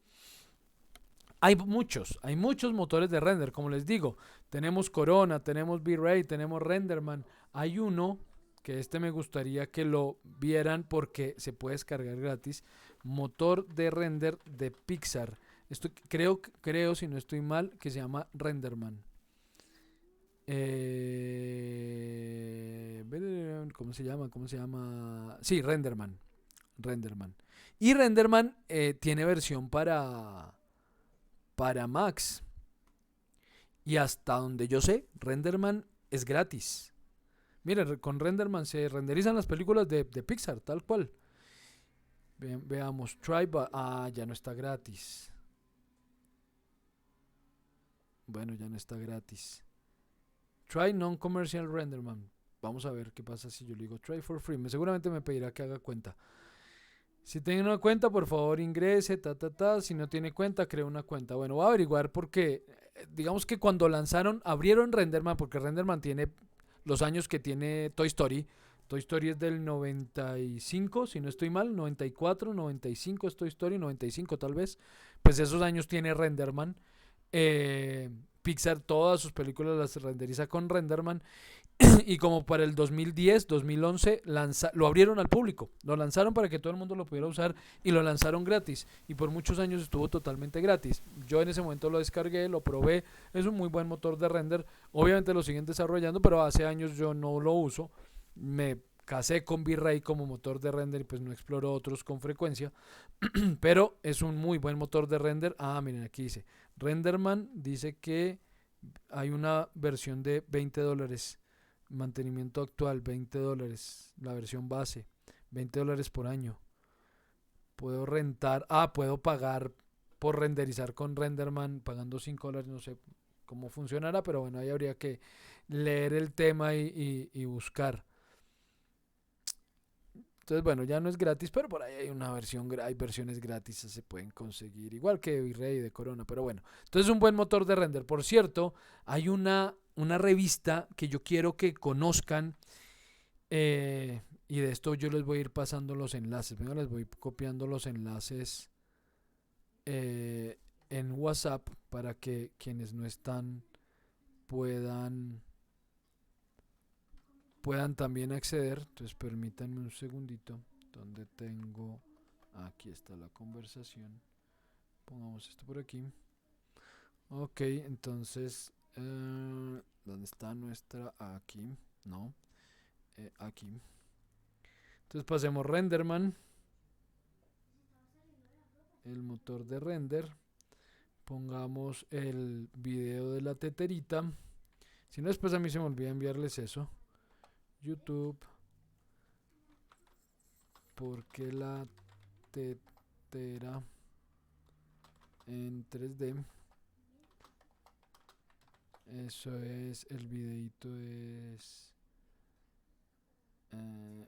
A: Hay muchos motores de render, como les digo. Tenemos Corona, tenemos V-Ray, tenemos Renderman. Hay uno que me gustaría que lo vieran porque se puede descargar gratis. Motor de render de Pixar. Esto creo, si no estoy mal, que se llama Renderman. ¿Cómo se llama? ¿Cómo se llama? Sí, Renderman. Renderman. Y Renderman tiene versión para Max. Y hasta donde yo sé, Renderman es gratis. Mira, con Renderman se renderizan las películas de Pixar, tal cual. Veamos, Tribe. Ah, ya no está gratis. Bueno, ya no está gratis. Try non-commercial Renderman. Vamos a ver qué pasa si yo le digo try for free. Seguramente me pedirá que haga cuenta. Si tiene una cuenta, por favor ingrese, Si no tiene cuenta, cree una cuenta. Bueno, voy a averiguar porque, digamos que cuando abrieron Renderman, porque Renderman tiene los años que tiene Toy Story. Toy Story es del 95, si no estoy mal, 94, 95 es Toy Story, 95 tal vez. Pues esos años tiene Renderman. Pixar todas sus películas las renderiza con Renderman. Y como para el 2010, 2011 lo abrieron al público, lo lanzaron para que todo el mundo lo pudiera usar y lo lanzaron gratis, y por muchos años estuvo totalmente gratis. Yo en ese momento lo descargué, lo probé, es un muy buen motor de render. Obviamente lo siguen desarrollando, pero hace años yo no lo uso. Me casé con V-Ray como motor de render y pues no exploro otros con frecuencia. Pero es un muy buen motor de render. Ah, miren, aquí dice Renderman, dice que hay una versión de $20. Mantenimiento actual, $20. La versión base, $20 por año. Puedo rentar, puedo pagar por renderizar con Renderman pagando $5. No sé cómo funcionará, pero bueno, ahí habría que leer el tema y buscar. Entonces, bueno, ya no es gratis, pero por ahí hay una versión, hay versiones gratis que se pueden conseguir, igual que V-Ray de Corona, pero bueno. Entonces, un buen motor de render. Por cierto, hay una una revista que yo quiero que conozcan, y de esto yo les voy a ir pasando los enlaces. Venga, les voy copiando los enlaces en WhatsApp para que quienes no están puedan también acceder. Entonces permítanme un segundito. Donde tengo, aquí está la conversación. Pongamos esto por aquí. Ok, entonces ¿dónde está nuestra? Aquí, no, aquí. Entonces pasemos Renderman, el motor de render. Pongamos el video de la teterita. Si no, después a mí se me olvida enviarles eso. YouTube. ¿Por qué la tetera en 3D? Eso es, el videito es...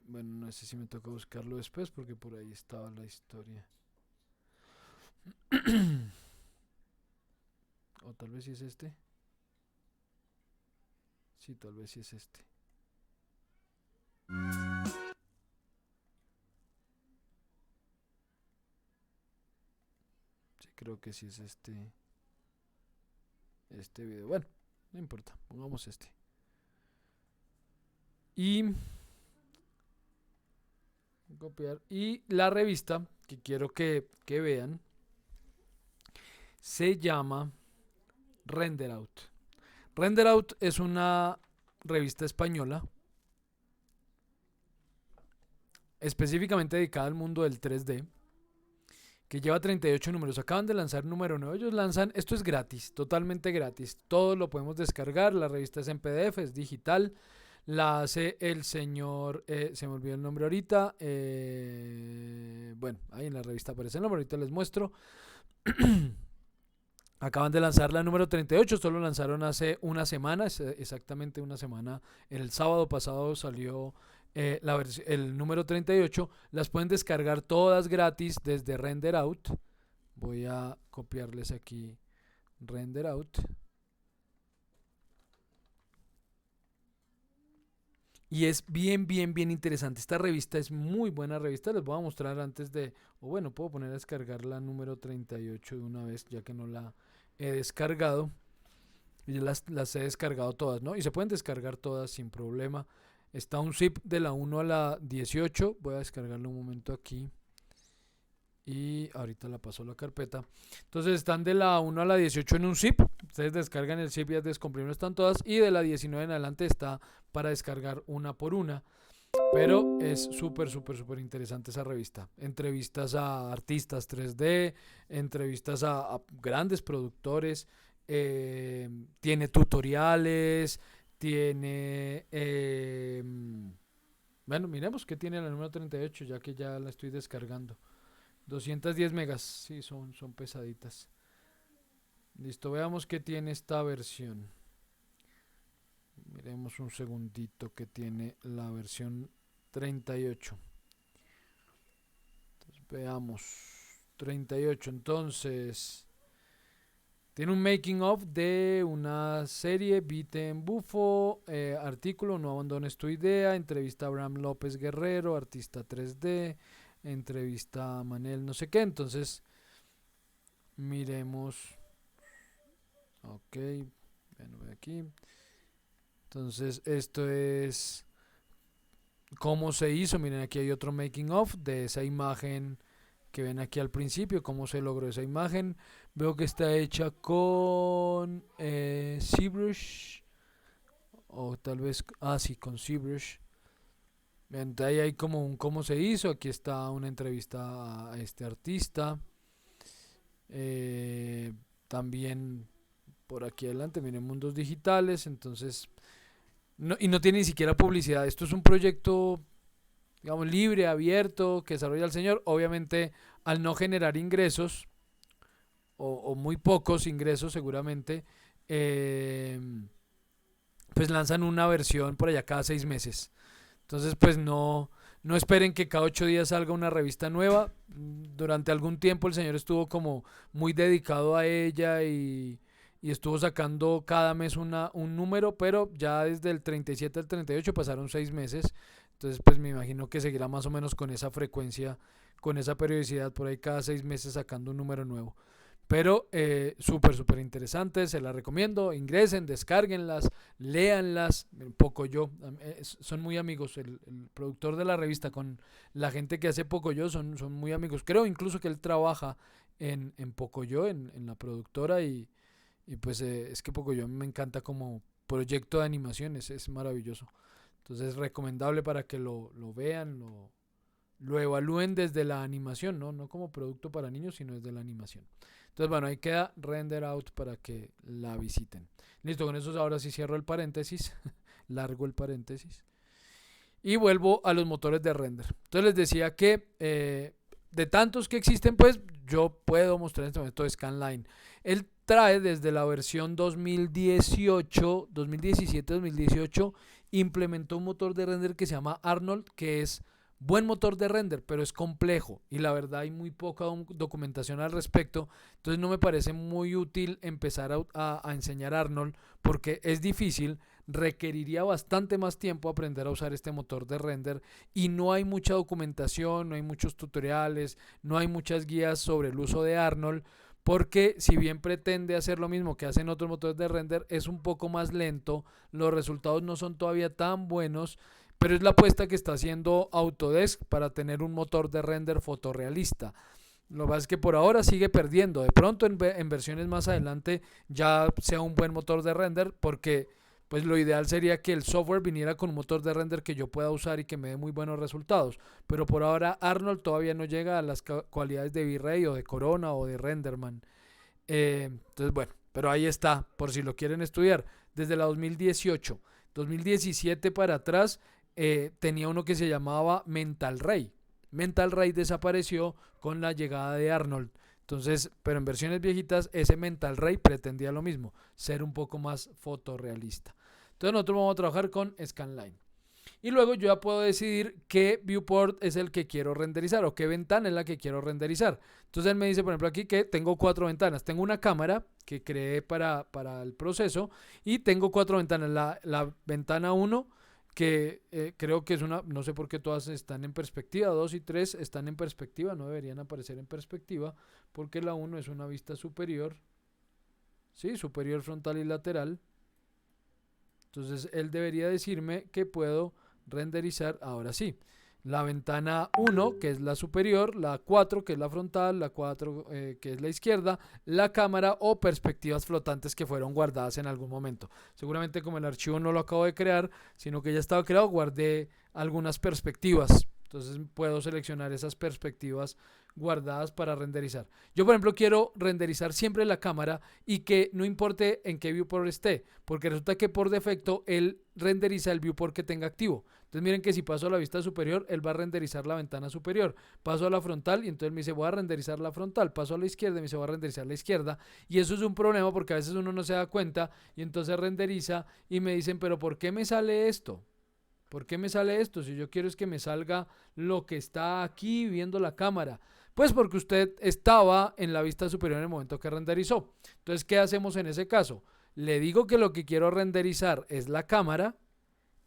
A: bueno, no sé si me toca buscarlo después porque por ahí estaba la historia. O tal vez si es este. Sí, tal vez si es este. Sí, creo que sí es este. Este video. Bueno, no importa. Pongamos este. Y copiar. Y la revista que quiero que vean se llama Render Out. Render Out es una revista española específicamente dedicada al mundo del 3D, que lleva 38 números. Acaban de lanzar número 9. Ellos lanzan, esto es gratis, totalmente gratis. Todo lo podemos descargar. La revista es en PDF, es digital. La hace el señor, se me olvidó el nombre ahorita. Bueno, ahí en la revista aparece el nombre, ahorita les muestro. Acaban de lanzar la número 38, solo lanzaron hace una semana, exactamente una semana. El sábado pasado salió el número 38. Las pueden descargar todas gratis desde Render Out. Voy a copiarles aquí Render Out. Y es bien, bien, bien interesante. Esta revista es muy buena revista. Les voy a mostrar antes de... O bueno, puedo poner a descargar la número 38 de una vez, ya que no la he descargado. Y ya las he descargado todas, ¿no? Y se pueden descargar todas sin problema. Está un zip de la 1 a la 18. Voy a descargarlo un momento aquí. Y ahorita la paso a la carpeta. Entonces están de la 1 a la 18 en un zip. Ustedes descargan el zip y descomprimen, están todas. Y de la 19 en adelante está para descargar una por una. Pero es súper, súper, súper interesante esa revista. Entrevistas a artistas 3D, entrevistas a grandes productores. Tiene tutoriales, tiene... bueno, miremos qué tiene la número 38, ya que ya la estoy descargando. 210 megas, sí, son pesaditas. Listo, veamos qué tiene esta versión. Miremos un segundito que tiene la versión 38. Entonces, veamos. 38, entonces... Tiene un making of de una serie, Vite en Bufo, artículo, no abandones tu idea, entrevista a Abraham López Guerrero, artista 3D, entrevista a Manel no sé qué. Entonces miremos, ok, bueno, aquí. Entonces esto es cómo se hizo. Miren, aquí hay otro making of de esa imagen que ven aquí al principio, cómo se logró esa imagen. Veo que está hecha con ZBrush, o tal vez, sí, con ZBrush. Ahí hay como un cómo se hizo. Aquí está una entrevista a este artista. También por aquí adelante, miren, mundos digitales. Entonces, y no tiene ni siquiera publicidad. Esto es un proyecto, digamos, libre, abierto, que desarrolla el señor. Obviamente, al no generar ingresos, o muy pocos ingresos seguramente, pues lanzan una versión por allá cada 6 meses. Entonces, pues no esperen que cada 8 días salga una revista nueva. Durante algún tiempo el señor estuvo como muy dedicado a ella y y estuvo sacando cada mes un número, pero ya desde el 37 al 38 pasaron 6 meses. Entonces, pues me imagino que seguirá más o menos con esa frecuencia, con esa periodicidad, por ahí cada 6 meses sacando un número nuevo. Pero súper, súper interesante, se las recomiendo. Ingresen, descárguenlas, léanlas. Pocoyo, son muy amigos. El productor de la revista con la gente que hace Pocoyo son muy amigos. Creo incluso que él trabaja en Pocoyo, en la productora. Y pues es que Pocoyo me encanta como proyecto de animación, es maravilloso. Entonces, recomendable para que lo vean, lo evalúen desde la animación, ¿no? No como producto para niños, sino desde la animación. Entonces, bueno, ahí queda Render Out para que la visiten. Listo, con eso ahora sí cierro el paréntesis, largo el paréntesis. Y vuelvo a los motores de render. Entonces les decía que de tantos que existen, pues yo puedo mostrar en este momento Scanline. Él trae desde la versión 2018, 2017, 2018, implementó un motor de render que se llama Arnold, que es buen motor de render, pero es complejo y la verdad hay muy poca documentación al respecto. Entonces no me parece muy útil empezar a enseñar Arnold porque es difícil, requeriría bastante más tiempo aprender a usar este motor de render y no hay mucha documentación, no hay muchos tutoriales, no hay muchas guías sobre el uso de Arnold. Porque si bien pretende hacer lo mismo que hacen otros motores de render, es un poco más lento, los resultados no son todavía tan buenos, pero es la apuesta que está haciendo Autodesk para tener un motor de render fotorrealista. Lo que pasa es que por ahora sigue perdiendo. De pronto en versiones más adelante ya sea un buen motor de render, porque pues lo ideal sería que el software viniera con un motor de render que yo pueda usar y que me dé muy buenos resultados. Pero por ahora Arnold todavía no llega a las cualidades de V-Ray o de Corona o de Renderman. Entonces bueno, pero ahí está, por si lo quieren estudiar. Desde la 2018, 2017 para atrás tenía uno que se llamaba Mental Ray. Mental Ray desapareció con la llegada de Arnold. Entonces, pero en versiones viejitas, ese Mental Ray pretendía lo mismo, ser un poco más fotorrealista. Entonces nosotros vamos a trabajar con Scanline. Y luego yo ya puedo decidir qué viewport es el que quiero renderizar o qué ventana es la que quiero renderizar. Entonces él me dice, por ejemplo, aquí que tengo 4 ventanas. Tengo una cámara que creé para el proceso y tengo 4 ventanas. La ventana 1 que creo que es una, no sé por qué todas están en perspectiva, 2 y 3 están en perspectiva, no deberían aparecer en perspectiva, porque la 1 es una vista superior, ¿sí? Superior, frontal y lateral. Entonces él debería decirme que puedo renderizar ahora sí. La ventana 1, que es la superior, la 4, que es la frontal, la 4, que es la izquierda, la cámara o perspectivas flotantes que fueron guardadas en algún momento. Seguramente como el archivo no lo acabo de crear, sino que ya estaba creado, guardé algunas perspectivas. Entonces puedo seleccionar esas perspectivas guardadas para renderizar. Yo, por ejemplo, quiero renderizar siempre la cámara y que no importe en qué viewport esté, porque resulta que por defecto él renderiza el viewport que tenga activo. Entonces miren que si paso a la vista superior, él va a renderizar la ventana superior. Paso a la frontal y entonces me dice voy a renderizar la frontal. Paso a la izquierda y me dice voy a renderizar la izquierda. Y eso es un problema porque a veces uno no se da cuenta y entonces renderiza y me dicen, pero ¿por qué me sale esto? ¿Por qué me sale esto? Si yo quiero es que me salga lo que está aquí viendo la cámara. Pues porque usted estaba en la vista superior en el momento que renderizó. Entonces, ¿qué hacemos en ese caso? Le digo que lo que quiero renderizar es la cámara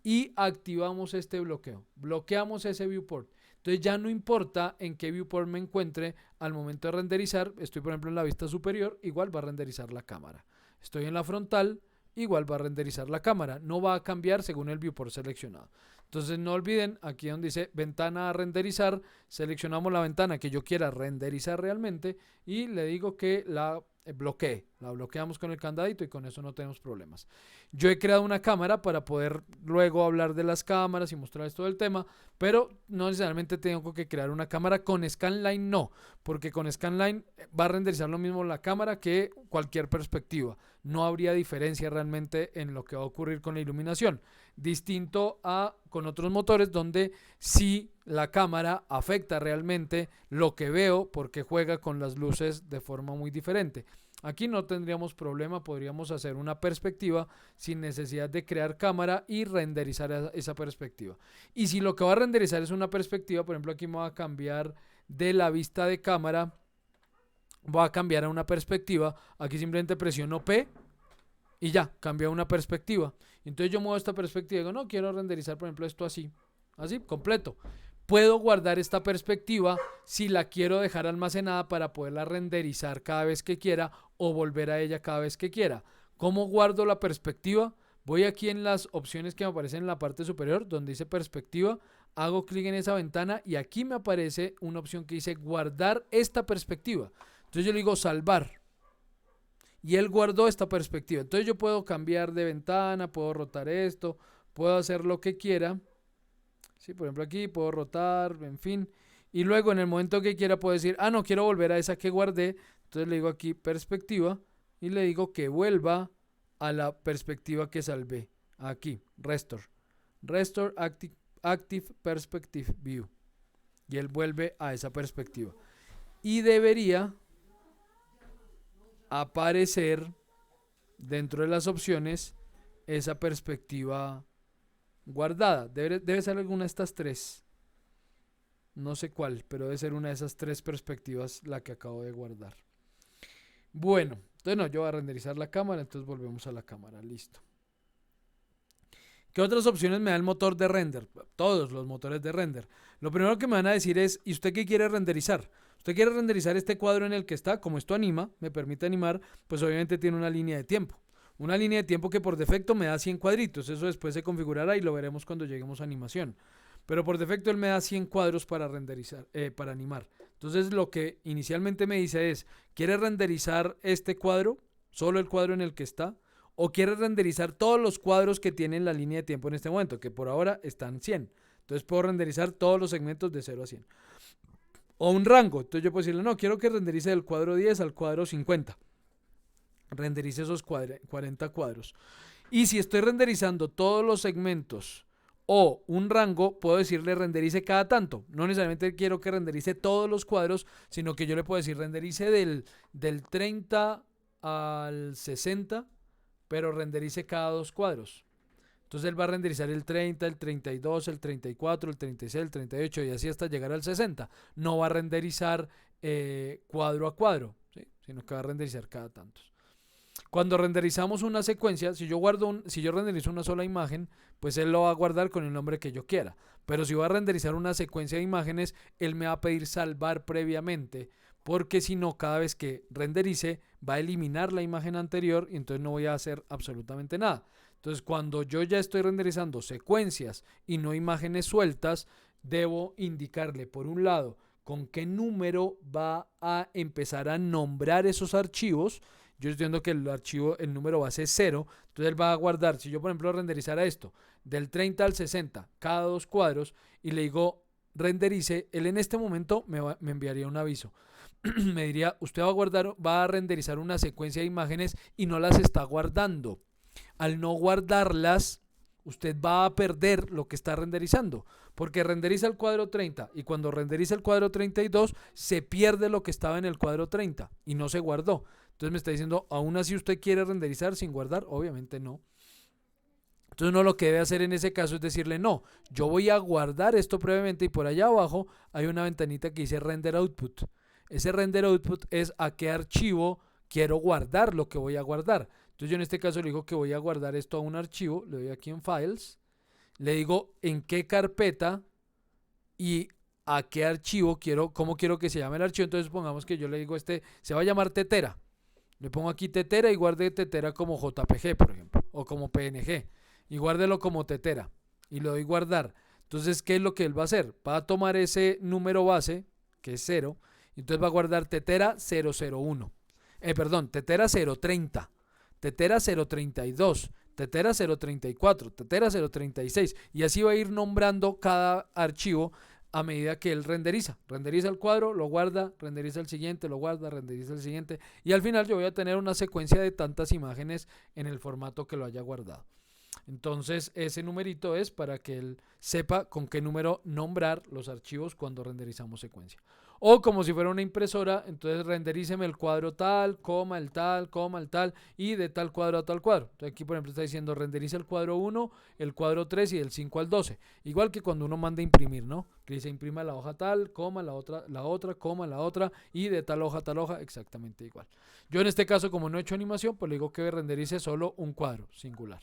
A: y activamos este bloqueo. Bloqueamos ese viewport. Entonces ya no importa en qué viewport me encuentre al momento de renderizar. Estoy, por ejemplo, en la vista superior, igual va a renderizar la cámara. Estoy en la frontal, igual va a renderizar la cámara, no va a cambiar según el viewport seleccionado. Entonces no olviden, aquí donde dice ventana a renderizar, seleccionamos la ventana que yo quiera renderizar realmente y le digo que la bloquee, la bloqueamos con el candadito y con eso no tenemos problemas. Yo he creado una cámara para poder luego hablar de las cámaras y mostrarles todo el tema, pero no necesariamente tengo que crear una cámara con Scanline, no, porque con Scanline va a renderizar lo mismo la cámara que cualquier perspectiva, no habría diferencia realmente en lo que va a ocurrir con la iluminación, distinto a con otros motores donde sí la cámara afecta realmente lo que veo porque juega con las luces de forma muy diferente. Aquí no tendríamos problema, podríamos hacer una perspectiva sin necesidad de crear cámara y renderizar esa perspectiva. Y si lo que va a renderizar es una perspectiva, por ejemplo aquí me va a cambiar de la vista de cámara, voy a cambiar a una perspectiva, aquí simplemente presiono P y ya, cambia una perspectiva. Entonces yo muevo esta perspectiva y digo, no, quiero renderizar, por ejemplo, esto así, así, completo. Puedo guardar esta perspectiva si la quiero dejar almacenada para poderla renderizar cada vez que quiera o volver a ella cada vez que quiera. ¿Cómo guardo la perspectiva? Voy aquí en las opciones que me aparecen en la parte superior donde dice perspectiva, hago clic en esa ventana y aquí me aparece una opción que dice guardar esta perspectiva. Entonces yo le digo salvar y él guardó esta perspectiva. Entonces yo puedo cambiar de ventana, puedo rotar esto, puedo hacer lo que quiera. Sí, por ejemplo aquí puedo rotar, en fin. Y luego en el momento que quiera puedo decir, no, quiero volver a esa que guardé. Entonces le digo aquí perspectiva y le digo que vuelva a la perspectiva que salvé. Aquí, Restore. Restore Active Perspective View. Y él vuelve a esa perspectiva. Y debería aparecer dentro de las opciones esa perspectiva guardada. Debe ser alguna de estas tres. No sé cuál, pero debe ser una de esas tres perspectivas la que acabo de guardar. Bueno, entonces no, yo voy a renderizar la cámara, entonces volvemos a la cámara, listo. ¿Qué otras opciones me da el motor de render? Todos los motores de render. Lo primero que me van a decir es, ¿y usted qué quiere renderizar? Usted quiere renderizar este cuadro en el que está, como esto anima, me permite animar, pues obviamente tiene una línea de tiempo. Una línea de tiempo que por defecto me da 100 cuadritos, eso después se configurará y lo veremos cuando lleguemos a animación. Pero por defecto él me da 100 cuadros para renderizar, para animar. Entonces lo que inicialmente me dice es, ¿quiere renderizar este cuadro? Solo el cuadro en el que está. ¿O quiere renderizar todos los cuadros que tienen la línea de tiempo en este momento? Que por ahora están 100. Entonces puedo renderizar todos los segmentos de 0 a 100. O un rango. Entonces yo puedo decirle, no, quiero que renderice del cuadro 10 al cuadro 50. Renderice esos 40 cuadros. Y si estoy renderizando todos los segmentos o un rango, puedo decirle renderice cada tanto. No necesariamente quiero que renderice todos los cuadros, sino que yo le puedo decir renderice del 30 al 60, pero renderice cada dos cuadros. Entonces él va a renderizar el 30, el 32, el 34, el 36, el 38 y así hasta llegar al 60. No va a renderizar cuadro a cuadro, ¿sí? Sino que va a renderizar cada tantos. Cuando renderizamos una secuencia, si yo renderizo una sola imagen, pues él lo va a guardar con el nombre que yo quiera. Pero si voy a renderizar una secuencia de imágenes, él me va a pedir salvar previamente, porque si no, cada vez que renderice, va a eliminar la imagen anterior y entonces no voy a hacer absolutamente nada. Entonces, cuando yo ya estoy renderizando secuencias y no imágenes sueltas, debo indicarle, por un lado, con qué número va a empezar a nombrar esos archivos. Yo entiendo que el número base es 0, entonces él va a guardar, si yo por ejemplo renderizara esto, del 30 al 60, cada dos cuadros, y le digo renderice, él en este momento me enviaría un aviso. Me diría, usted va a renderizar una secuencia de imágenes y no las está guardando. Al no guardarlas, usted va a perder lo que está renderizando, porque renderiza el cuadro 30 y cuando renderiza el cuadro 32 se pierde lo que estaba en el cuadro 30 y no se guardó. Entonces me está diciendo, aún así usted quiere renderizar sin guardar, obviamente no. Entonces uno lo que debe hacer en ese caso es decirle, no, yo voy a guardar esto previamente y por allá abajo hay una ventanita que dice render output. Ese render output es a qué archivo quiero guardar lo que voy a guardar. Entonces yo en este caso le digo que voy a guardar esto a un archivo, le doy aquí en Files, le digo en qué carpeta y a qué archivo cómo quiero que se llame el archivo. Entonces pongamos que yo le digo se va a llamar tetera. Le pongo aquí tetera y guarde tetera como JPG, por ejemplo, o como PNG. Y guárdelo como tetera. Y le doy guardar. Entonces, ¿qué es lo que él va a hacer? Va a tomar ese número base, que es 0, y entonces va a guardar tetera 001. Tetera 030, tetera 032, tetera 034, tetera 036. Y así va a ir nombrando cada archivo a medida que él renderiza. Renderiza el cuadro, lo guarda, renderiza el siguiente, lo guarda, renderiza el siguiente. Y al final yo voy a tener una secuencia de tantas imágenes en el formato que lo haya guardado. Entonces ese numerito es para que él sepa con qué número nombrar los archivos cuando renderizamos secuencia. O como si fuera una impresora, entonces renderíceme el cuadro tal, coma, el tal, coma, el tal, y de tal cuadro a tal cuadro. Entonces aquí, por ejemplo, está diciendo renderiza el cuadro 1, el cuadro 3 y del 5 al 12. Igual que cuando uno manda a imprimir, ¿no? Que dice imprima la hoja tal, coma, la otra, coma, la otra, y de tal hoja a tal hoja, exactamente igual. Yo en este caso, como no he hecho animación, pues le digo que renderice solo un cuadro singular.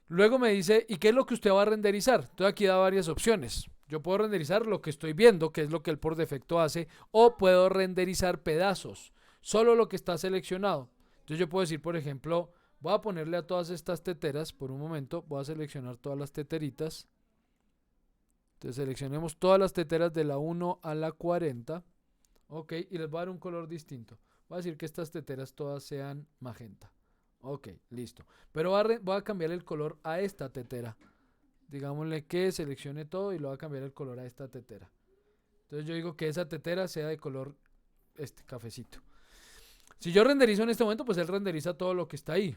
A: Luego me dice, ¿y qué es lo que usted va a renderizar? Entonces aquí da varias opciones. Yo puedo renderizar lo que estoy viendo, que es lo que él por defecto hace, o puedo renderizar pedazos, solo lo que está seleccionado. Entonces yo puedo decir, por ejemplo, voy a ponerle a todas estas teteras, por un momento, voy a seleccionar todas las teteritas. Entonces seleccionemos todas las teteras de la 1 a la 40. Ok, y les voy a dar un color distinto. Voy a decir que estas teteras todas sean magenta. Ok, listo. Pero voy a cambiar el color a esta tetera. Digámosle que seleccione todo y le voy a cambiar el color a esta tetera. Entonces yo digo que esa tetera sea de color cafecito. Si yo renderizo en este momento, pues él renderiza todo lo que está ahí.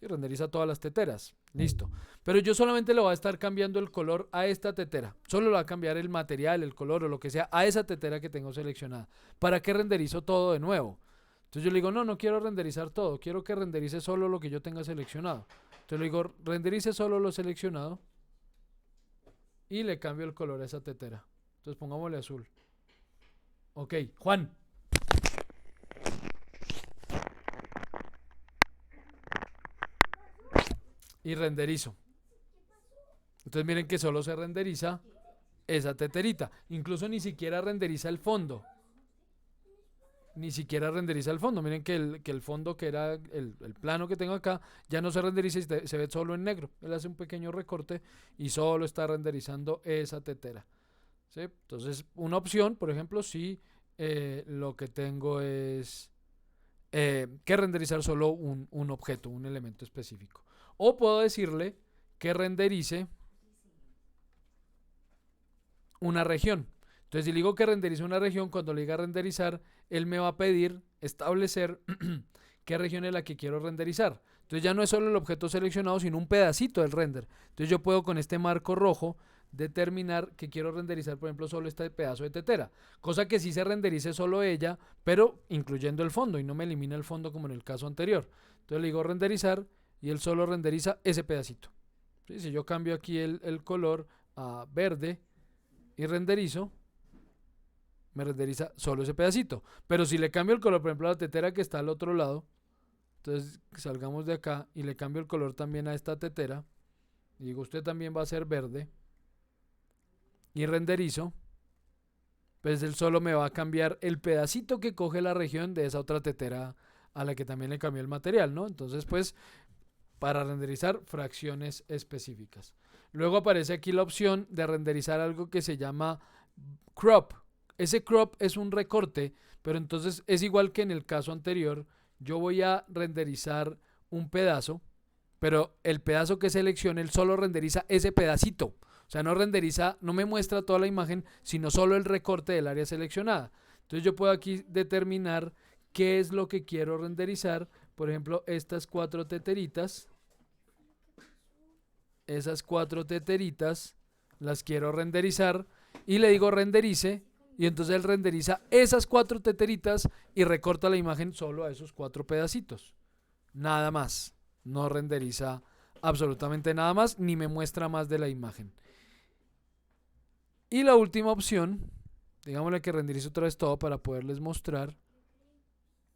A: Y renderiza todas las teteras. Listo. Pero yo solamente le voy a estar cambiando el color a esta tetera. Solo le voy a cambiar el material, el color o lo que sea a esa tetera que tengo seleccionada. ¿Para qué renderizo todo de nuevo? Entonces yo le digo, no quiero renderizar todo. Quiero que renderice solo lo que yo tenga seleccionado. Entonces le digo, renderice solo lo seleccionado. Y le cambio el color a esa tetera. Entonces pongámosle azul. Ok, Juan. Y renderizo. Entonces miren que solo se renderiza esa teterita. Incluso ni siquiera renderiza el fondo. Ni siquiera renderiza el fondo. Miren que el fondo que era el plano que tengo acá ya no se renderiza y se ve solo en negro. Él hace un pequeño recorte y solo está renderizando esa tetera. ¿Sí? Entonces una opción, por ejemplo, si lo que tengo es que renderizar solo un objeto, un elemento específico. O puedo decirle que renderice una región. Entonces, si le digo que renderice una región, cuando le diga renderizar, él me va a pedir establecer qué región es la que quiero renderizar. Entonces ya no es solo el objeto seleccionado, sino un pedacito del render. Entonces yo puedo con este marco rojo determinar que quiero renderizar, por ejemplo, solo este pedazo de tetera. Cosa que sí se renderice solo ella, pero incluyendo el fondo y no me elimina el fondo como en el caso anterior. Entonces le digo renderizar y él solo renderiza ese pedacito. ¿Sí? Si yo cambio aquí el color a verde y renderizo, me renderiza solo ese pedacito. Pero si le cambio el color, por ejemplo, a la tetera que está al otro lado, entonces salgamos de acá y le cambio el color también a esta tetera, y digo, usted también va a ser verde, y renderizo, pues él solo me va a cambiar el pedacito que coge la región de esa otra tetera a la que también le cambió el material, ¿no? Entonces, pues, para renderizar fracciones específicas. Luego aparece aquí la opción de renderizar algo que se llama crop. Ese crop es un recorte, pero entonces es igual que en el caso anterior. Yo voy a renderizar un pedazo, pero el pedazo que seleccione, él solo renderiza ese pedacito. O sea, no renderiza, no me muestra toda la imagen, sino solo el recorte del área seleccionada. Entonces yo puedo aquí determinar qué es lo que quiero renderizar. Por ejemplo, estas cuatro teteritas. Esas cuatro teteritas las quiero renderizar y le digo renderice y entonces él renderiza esas cuatro teteritas y recorta la imagen solo a esos cuatro pedacitos. Nada más. No renderiza absolutamente nada más ni me muestra más de la imagen. Y la última opción, digámosle que renderice otra vez todo para poderles mostrar.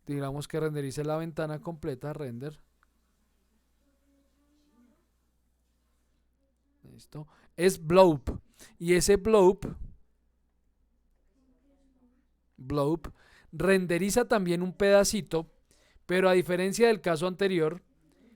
A: Digamos que renderice la ventana completa, render. Listo. Es blob. Y ese blob renderiza también un pedacito, pero a diferencia del caso anterior,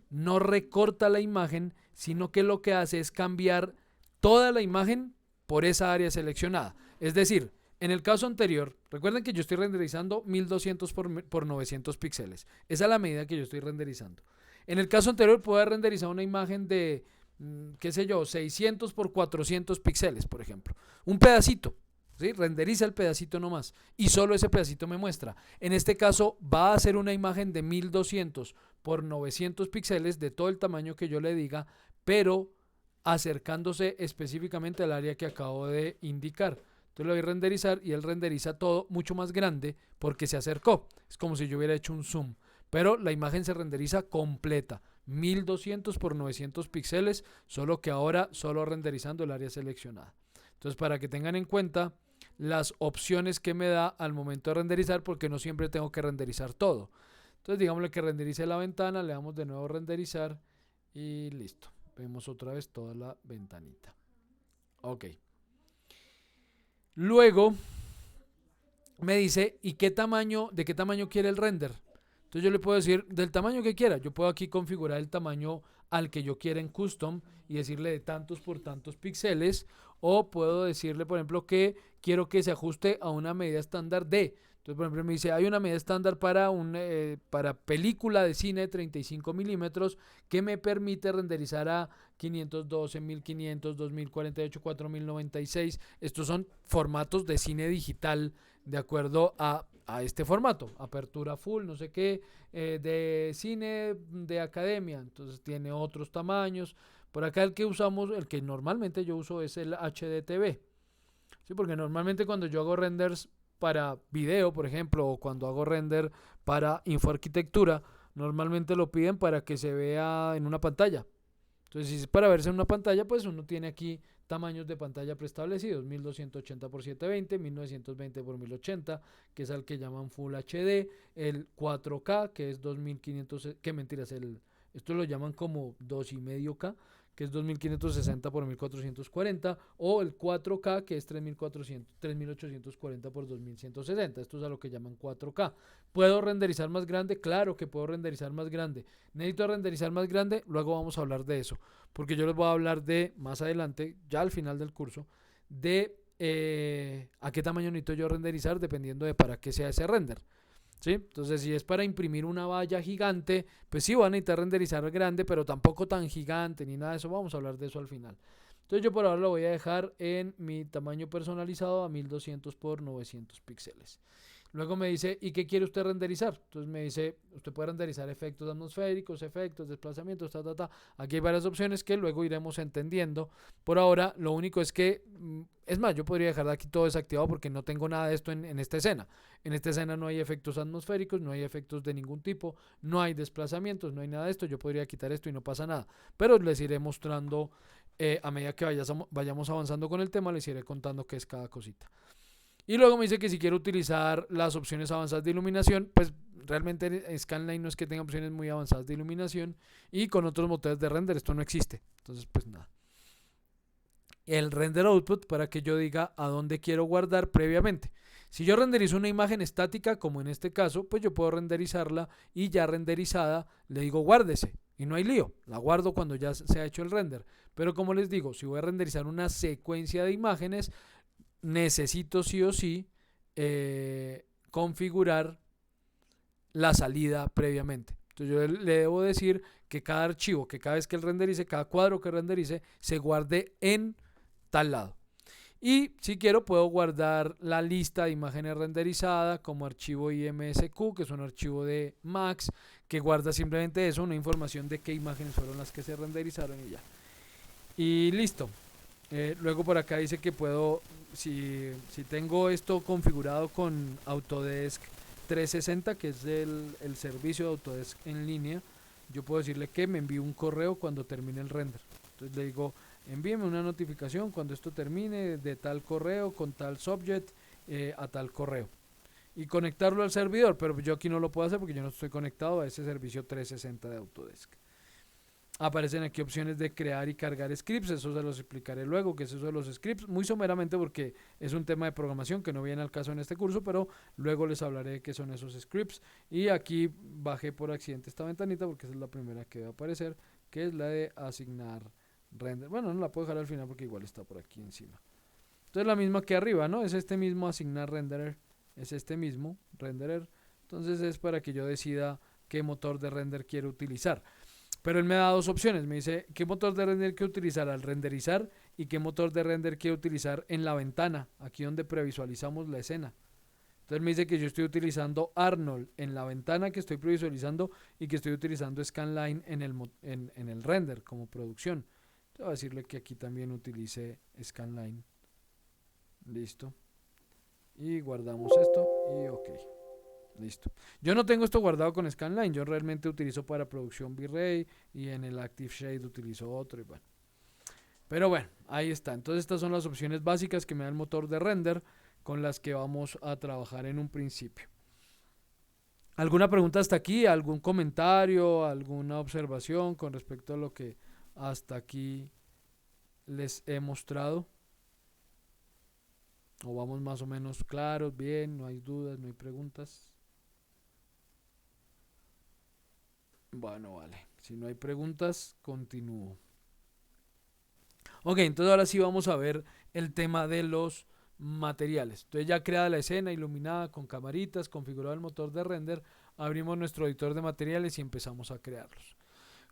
A: no recorta la imagen, sino que lo que hace es cambiar toda la imagen por esa área seleccionada. Es decir, en el caso anterior, recuerden que yo estoy renderizando 1200 por 900 píxeles. Esa es la medida que yo estoy renderizando. En el caso anterior puedo renderizar una imagen de, qué sé yo, 600 por 400 píxeles, por ejemplo. Un pedacito. ¿Sí? Renderiza el pedacito nomás y solo ese pedacito me muestra. En este caso va a ser una imagen de 1200 por 900 píxeles de todo el tamaño que yo le diga, pero acercándose específicamente al área que acabo de indicar. Entonces le doy renderizar y él renderiza todo mucho más grande porque se acercó. Es como si yo hubiera hecho un zoom. Pero la imagen se renderiza completa, 1200 por 900 píxeles, solo que ahora solo renderizando el área seleccionada. Entonces, para que tengan en cuenta las opciones que me da al momento de renderizar, porque no siempre tengo que renderizar todo. Entonces, digámosle que renderice la ventana, le damos de nuevo renderizar y listo. Vemos otra vez toda la ventanita. Ok. Luego me dice, ¿y qué tamaño, de qué tamaño quiere el render? Entonces yo le puedo decir del tamaño que quiera. Yo puedo aquí configurar el tamaño al que yo quiera en custom y decirle de tantos por tantos píxeles. O puedo decirle, por ejemplo, que quiero que se ajuste a una medida estándar de. Entonces, por ejemplo, me dice, hay una medida estándar para película de cine de 35 milímetros que me permite renderizar a 512, 1500, 2048, 4096. Estos son formatos de cine digital de acuerdo a este formato, apertura full, no sé qué, de cine de academia, entonces tiene otros tamaños. Por acá el que usamos, el que normalmente yo uso es el HDTV, ¿sí? Porque normalmente cuando yo hago renders para video, por ejemplo, o cuando hago render para infoarquitectura, normalmente lo piden para que se vea en una pantalla. Entonces, si es para verse en una pantalla, pues uno tiene aquí tamaños de pantalla preestablecidos: 1280 por 720, 1920 por 1080, que es al que llaman Full HD, el 4K, que es 2500, que mentiras, esto lo llaman como 2,5K, que es 2560 por 1440, o el 4K, que es 3840 por 2160. Esto es a lo que llaman 4K. ¿Puedo renderizar más grande? Claro que puedo renderizar más grande. ¿Necesito renderizar más grande? Luego vamos a hablar de eso, porque yo les voy a hablar de, más adelante, ya al final del curso, de a qué tamaño necesito yo renderizar dependiendo de para qué sea ese render. ¿Sí? Entonces, si es para imprimir una valla gigante, pues sí, van a necesitar renderizar grande, pero tampoco tan gigante ni nada de eso. Vamos a hablar de eso al final. Entonces, yo por ahora lo voy a dejar en mi tamaño personalizado a 1200 por 900 píxeles. Luego me dice, ¿y qué quiere usted renderizar? Entonces me dice, usted puede renderizar efectos atmosféricos, efectos, desplazamientos, ta. Aquí hay varias opciones que luego iremos entendiendo. Por ahora, lo único es que, es más, yo podría dejar de aquí todo desactivado porque no tengo nada de esto en esta escena. En esta escena no hay efectos atmosféricos, no hay efectos de ningún tipo, no hay desplazamientos, no hay nada de esto. Yo podría quitar esto y no pasa nada. Pero les iré mostrando a medida que vayamos avanzando con el tema, les iré contando qué es cada cosita. Y luego me dice que si quiero utilizar las opciones avanzadas de iluminación, pues realmente Scanline no es que tenga opciones muy avanzadas de iluminación, y con otros motores de render esto no existe. Entonces, pues nada. El render output para que yo diga a dónde quiero guardar previamente. Si yo renderizo una imagen estática, como en este caso, pues yo puedo renderizarla y ya renderizada le digo guárdese. Y no hay lío, la guardo cuando ya se ha hecho el render. Pero como les digo, si voy a renderizar una secuencia de imágenes, necesito sí o sí configurar la salida previamente. Entonces yo le debo decir que cada archivo, que cada vez que él renderice, cada cuadro que renderice, se guarde en tal lado. Y si quiero puedo guardar la lista de imágenes renderizadas como archivo IMSQ, que es un archivo de Max, que guarda simplemente eso, una información de qué imágenes fueron las que se renderizaron y ya. Y listo. Luego por acá dice que puedo, si tengo esto configurado con Autodesk 360, que es el servicio de Autodesk en línea, yo puedo decirle que me envíe un correo cuando termine el render. Entonces le digo, envíeme una notificación cuando esto termine de tal correo, con tal subject, a tal correo. Y conectarlo al servidor, pero yo aquí no lo puedo hacer porque yo no estoy conectado a ese servicio 360 de Autodesk. Aparecen aquí opciones de crear y cargar scripts, eso se los explicaré luego, que es eso de los scripts, muy someramente porque es un tema de programación que no viene al caso en este curso, pero luego les hablaré de qué son esos scripts. Y aquí bajé por accidente esta ventanita porque esa es la primera que va a aparecer, que es la de asignar render. Bueno, no la puedo dejar al final porque igual está por aquí encima. Entonces la misma que arriba, ¿no? Es este mismo asignar renderer, es este mismo renderer. Entonces es para que yo decida qué motor de render quiero utilizar. Pero él me da dos opciones, me dice qué motor de render quiero utilizar al renderizar y qué motor de render quiero utilizar en la ventana, aquí donde previsualizamos la escena. Entonces me dice que yo estoy utilizando Arnold en la ventana que estoy previsualizando y que estoy utilizando Scanline en el render como producción. Entonces voy a decirle que aquí también utilice Scanline. Listo. y guardamos esto y ok. Listo. Yo no tengo esto guardado con Scanline, yo realmente utilizo para producción V-Ray y en el Active Shade utilizo otro y bueno. Pero bueno, ahí está. Entonces estas son las opciones básicas que me da el motor de render con las que vamos a trabajar en un principio. ¿Alguna pregunta hasta aquí? ¿Algún comentario? ¿Alguna observación con respecto a lo que hasta aquí les he mostrado? ¿O vamos más o menos claros? Bien, no hay dudas, no hay preguntas. Bueno, vale. Si no hay preguntas, continúo. Ok, entonces ahora sí vamos a ver el tema de los materiales. Entonces ya creada la escena, iluminada con camaritas, configurado el motor de render, abrimos nuestro editor de materiales y empezamos a crearlos.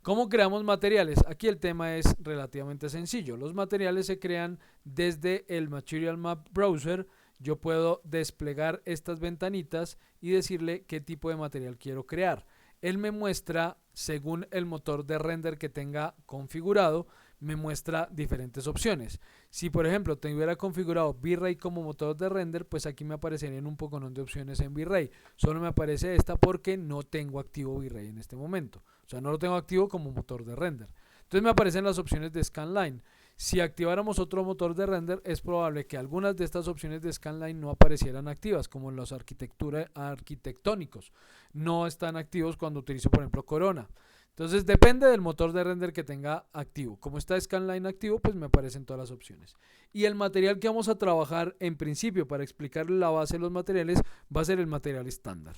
A: ¿Cómo creamos materiales? Aquí el tema es relativamente sencillo. Los materiales se crean desde el Material Map Browser. Yo puedo desplegar estas ventanitas y decirle qué tipo de material quiero crear. Él me muestra, según el motor de render que tenga configurado, me muestra diferentes opciones. Si por ejemplo tuviera configurado V-Ray como motor de render, pues aquí me aparecerían un poco de opciones en V-Ray. Solo me aparece esta porque no tengo activo V-Ray en este momento. O sea, no lo tengo activo como motor de render. Entonces me aparecen las opciones de Scanline. Si activáramos otro motor de render, es probable que algunas de estas opciones de Scanline no aparecieran activas, como en los arquitectónicos. No están activos cuando utilizo, por ejemplo, Corona. Entonces depende del motor de render que tenga activo. Como está Scanline activo, pues me aparecen todas las opciones. Y el material que vamos a trabajar en principio para explicarle la base de los materiales va a ser el material estándar.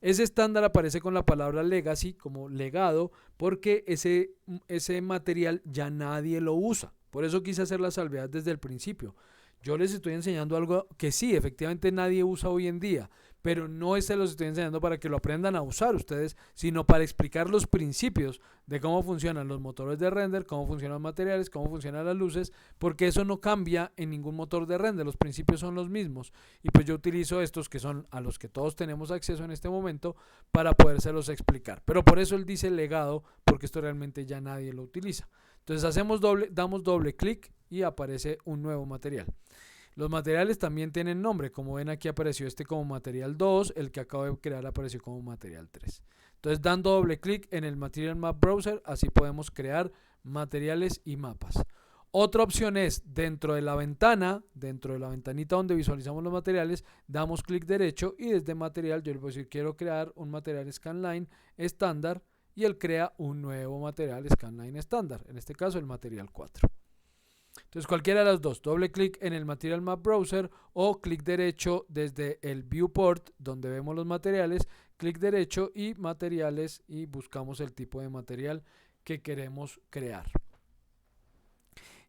A: Ese estándar aparece con la palabra legacy como legado porque ese material ya nadie lo usa. Por eso quise hacer la salvedad desde el principio. Yo les estoy enseñando algo que sí, efectivamente nadie usa hoy en día, pero no se los estoy enseñando para que lo aprendan a usar ustedes, sino para explicar los principios de cómo funcionan los motores de render, cómo funcionan los materiales, cómo funcionan las luces, porque eso no cambia en ningún motor de render, los principios son los mismos. Y pues yo utilizo estos que son a los que todos tenemos acceso en este momento para podérselos explicar. Pero por eso él dice legado, porque esto realmente ya nadie lo utiliza. Entonces damos doble clic y aparece un nuevo material. Los materiales también tienen nombre, como ven aquí apareció este como material 2, el que acabo de crear apareció como material 3. Entonces dando doble clic en el Material Map Browser, así podemos crear materiales y mapas. Otra opción es dentro de la ventana, dentro de la ventanita donde visualizamos los materiales, damos clic derecho y desde material yo le puedo decir quiero crear un material Scanline estándar y él crea un nuevo material Scanline estándar, en este caso el material 4. Entonces cualquiera de las dos, doble clic en el Material Map Browser o clic derecho desde el Viewport donde vemos los materiales, clic derecho y materiales y buscamos el tipo de material que queremos crear.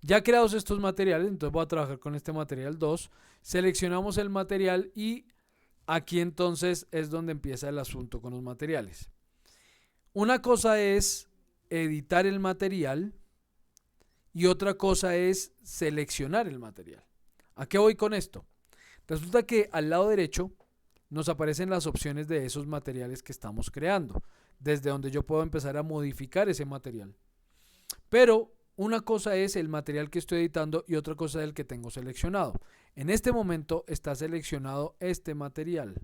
A: Ya creados estos materiales, entonces voy a trabajar con este material 2, seleccionamos el material y aquí entonces es donde empieza el asunto con los materiales. Una cosa es editar el material y otra cosa es seleccionar el material. ¿A qué voy con esto? Resulta que al lado derecho nos aparecen las opciones de esos materiales que estamos creando, desde donde yo puedo empezar a modificar ese material. Pero una cosa es el material que estoy editando y otra cosa es el que tengo seleccionado. En este momento está seleccionado este material.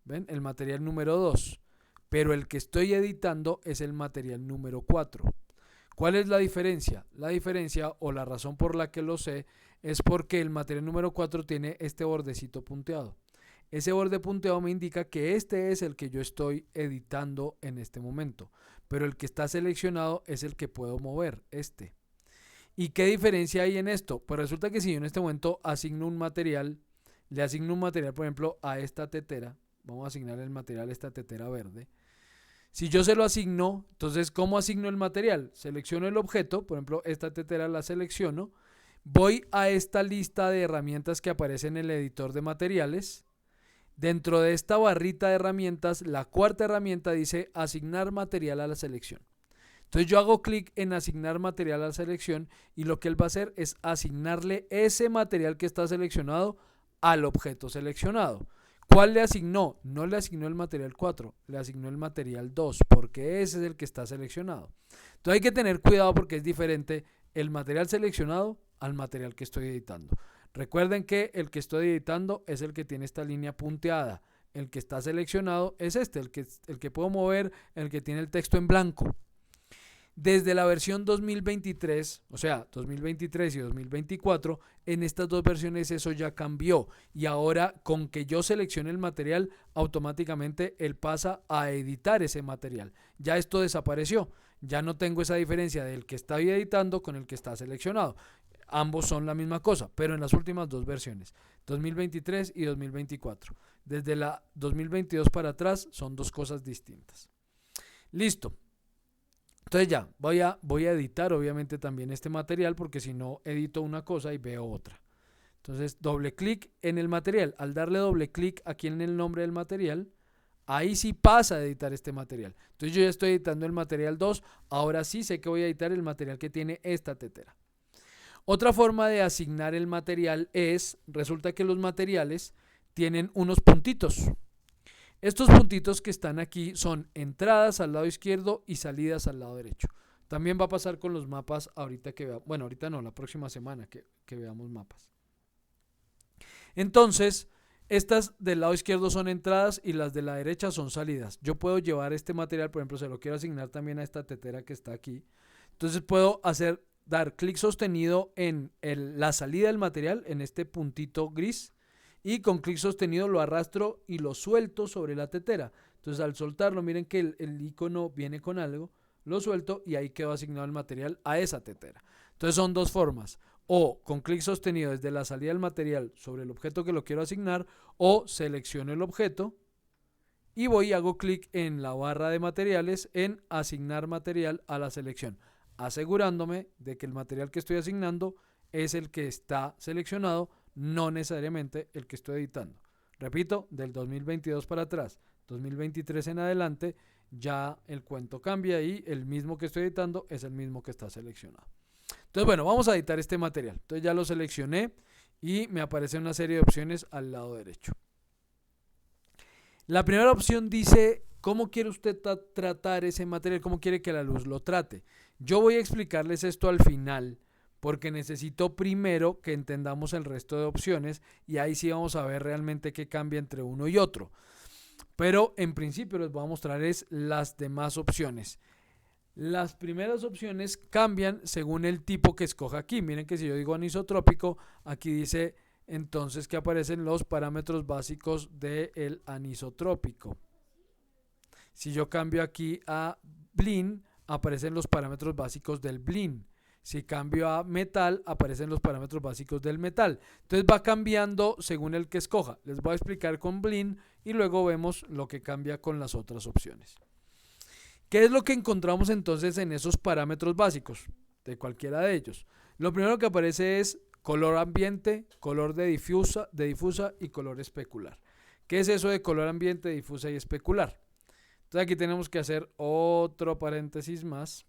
A: ¿Ven? El material número 2. Pero el que estoy editando es el material número 4. ¿Cuál es la diferencia? La diferencia o la razón por la que lo sé es porque el material número 4 tiene este bordecito punteado. Ese borde punteado me indica que este es el que yo estoy editando en este momento, pero el que está seleccionado es el que puedo mover, este. ¿Y qué diferencia hay en esto? Pues resulta que si yo en este momento asigno un material, le asigno un material, por ejemplo, a esta tetera, vamos a asignar el material a esta tetera verde. Si yo se lo asigno, entonces, ¿cómo asigno el material? Selecciono el objeto, por ejemplo, esta tetera la selecciono, voy a esta lista de herramientas que aparece en el editor de materiales. Dentro de esta barrita de herramientas, la cuarta herramienta dice asignar material a la selección. Entonces yo hago clic en asignar material a la selección y lo que él va a hacer es asignarle ese material que está seleccionado al objeto seleccionado. ¿Cuál le asignó? No le asignó el material 4, le asignó el material 2, porque ese es el que está seleccionado. Entonces hay que tener cuidado porque es diferente el material seleccionado al material que estoy editando. Recuerden que el que estoy editando es el que tiene esta línea punteada. El que está seleccionado es este, el que puedo mover, el que tiene el texto en blanco. Desde la versión 2023, o sea, 2023 y 2024, en estas dos versiones eso ya cambió. Y ahora con que yo seleccione el material, automáticamente él pasa a editar ese material. Ya esto desapareció. Ya no tengo esa diferencia del que está editando con el que está seleccionado. Ambos son la misma cosa, pero en las últimas dos versiones, 2023 y 2024. Desde la 2022 para atrás son dos cosas distintas. Listo. Entonces ya, voy a editar obviamente también este material porque si no edito una cosa y veo otra. Entonces doble clic en el material. Al darle doble clic aquí en el nombre del material, ahí sí pasa a editar este material. Entonces yo ya estoy editando el material 2, ahora sí sé que voy a editar el material que tiene esta tetera. Otra forma de asignar el material es, resulta que los materiales tienen unos puntitos. Estos puntitos que están aquí son entradas al lado izquierdo y salidas al lado derecho. También va a pasar con los mapas ahorita que veamos, bueno, ahorita no, la próxima semana que veamos mapas. Entonces, estas del lado izquierdo son entradas y las de la derecha son salidas. Yo puedo llevar este material, por ejemplo, se lo quiero asignar también a esta tetera que está aquí. Entonces puedo dar clic sostenido en la salida del material, en este puntito gris, y con clic sostenido lo arrastro y lo suelto sobre la tetera. Entonces al soltarlo, miren que el icono viene con algo, lo suelto y ahí quedó asignado el material a esa tetera. Entonces son dos formas, o con clic sostenido desde la salida del material sobre el objeto que lo quiero asignar, o selecciono el objeto y voy y hago clic en la barra de materiales en asignar material a la selección, asegurándome de que el material que estoy asignando es el que está seleccionado, no necesariamente el que estoy editando. Repito, del 2022 para atrás, 2023 en adelante, ya el cuento cambia y el mismo que estoy editando es el mismo que está seleccionado. Entonces, bueno, vamos a editar este material. Entonces ya lo seleccioné y me aparece una serie de opciones al lado derecho. La primera opción dice, ¿cómo quiere usted tratar ese material? ¿Cómo quiere que la luz lo trate? Yo voy a explicarles esto al final, porque necesito primero que entendamos el resto de opciones y ahí sí vamos a ver realmente qué cambia entre uno y otro. Pero en principio les voy a mostrar las demás opciones. Las primeras opciones cambian según el tipo que escoja aquí. Miren que si yo digo anisotrópico, aquí dice entonces que aparecen los parámetros básicos del anisotrópico. Si yo cambio aquí a Blinn, aparecen los parámetros básicos del Blinn. Si cambio a metal, aparecen los parámetros básicos del metal. Entonces va cambiando según el que escoja. Les voy a explicar con Blinn y luego vemos lo que cambia con las otras opciones. ¿Qué es lo que encontramos entonces en esos parámetros básicos de cualquiera de ellos? Lo primero que aparece es color ambiente, color de difusa y color especular. ¿Qué es eso de color ambiente, difusa y especular? Entonces aquí tenemos que hacer otro paréntesis más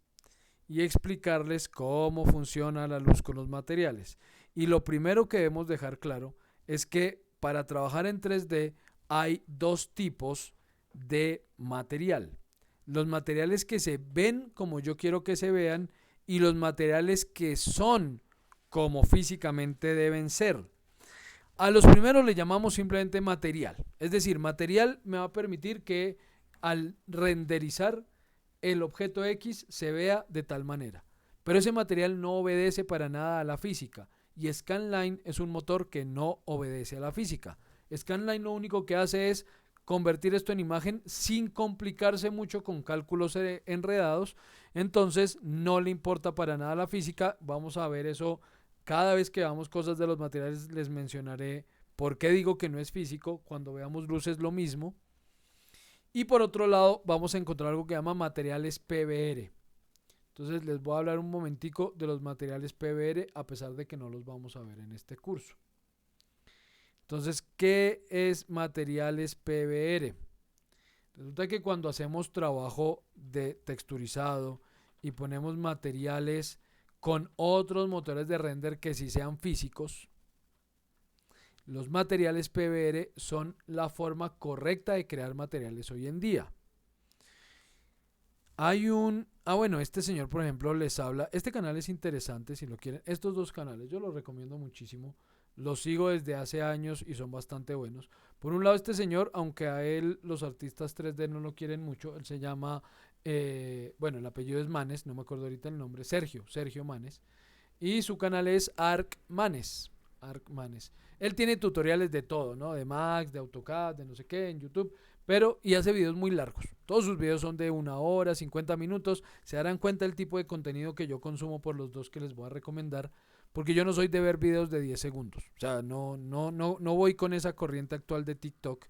A: y explicarles cómo funciona la luz con los materiales. Y lo primero que debemos dejar claro es que para trabajar en 3D hay dos tipos de material. Los materiales que se ven como yo quiero que se vean y los materiales que son como físicamente deben ser. A los primeros le llamamos simplemente material. Es decir, material me va a permitir que al renderizar el objeto X se vea de tal manera. Pero ese material no obedece para nada a la física. Y Scanline es un motor que no obedece a la física. Scanline lo único que hace es convertir esto en imagen sin complicarse mucho con cálculos enredados. Entonces no le importa para nada la física. Vamos a ver eso cada vez que veamos cosas de los materiales. Les mencionaré por qué digo que no es físico. Cuando veamos luces lo mismo. Y por otro lado vamos a encontrar algo que llama materiales PBR. Entonces les voy a hablar un momentico de los materiales PBR a pesar de que no los vamos a ver en este curso. Entonces, ¿qué es materiales PBR? Resulta que cuando hacemos trabajo de texturizado y ponemos materiales con otros motores de render que sí sean físicos, los materiales PBR son la forma correcta de crear materiales hoy en día. Bueno, este señor por ejemplo les habla, este canal es interesante si lo quieren, estos dos canales yo los recomiendo muchísimo Los sigo desde hace años y son bastante buenos. Por un lado, este señor, aunque a él los artistas 3D no lo quieren mucho, él se llama, bueno, el apellido es Manes, no me acuerdo ahorita el nombre, Sergio Manes. Y su canal es Arc Manes. Arc Manes. Él tiene tutoriales de todo, ¿no? De Max, de AutoCAD, de no sé qué, en YouTube. Pero, y hace videos muy largos. Todos sus videos son de 1 hora, 50 minutos. Se darán cuenta del tipo de contenido que yo consumo por los dos que les voy a recomendar. Porque yo no soy de ver videos de 10 segundos. O sea, no voy con esa corriente actual de TikTok.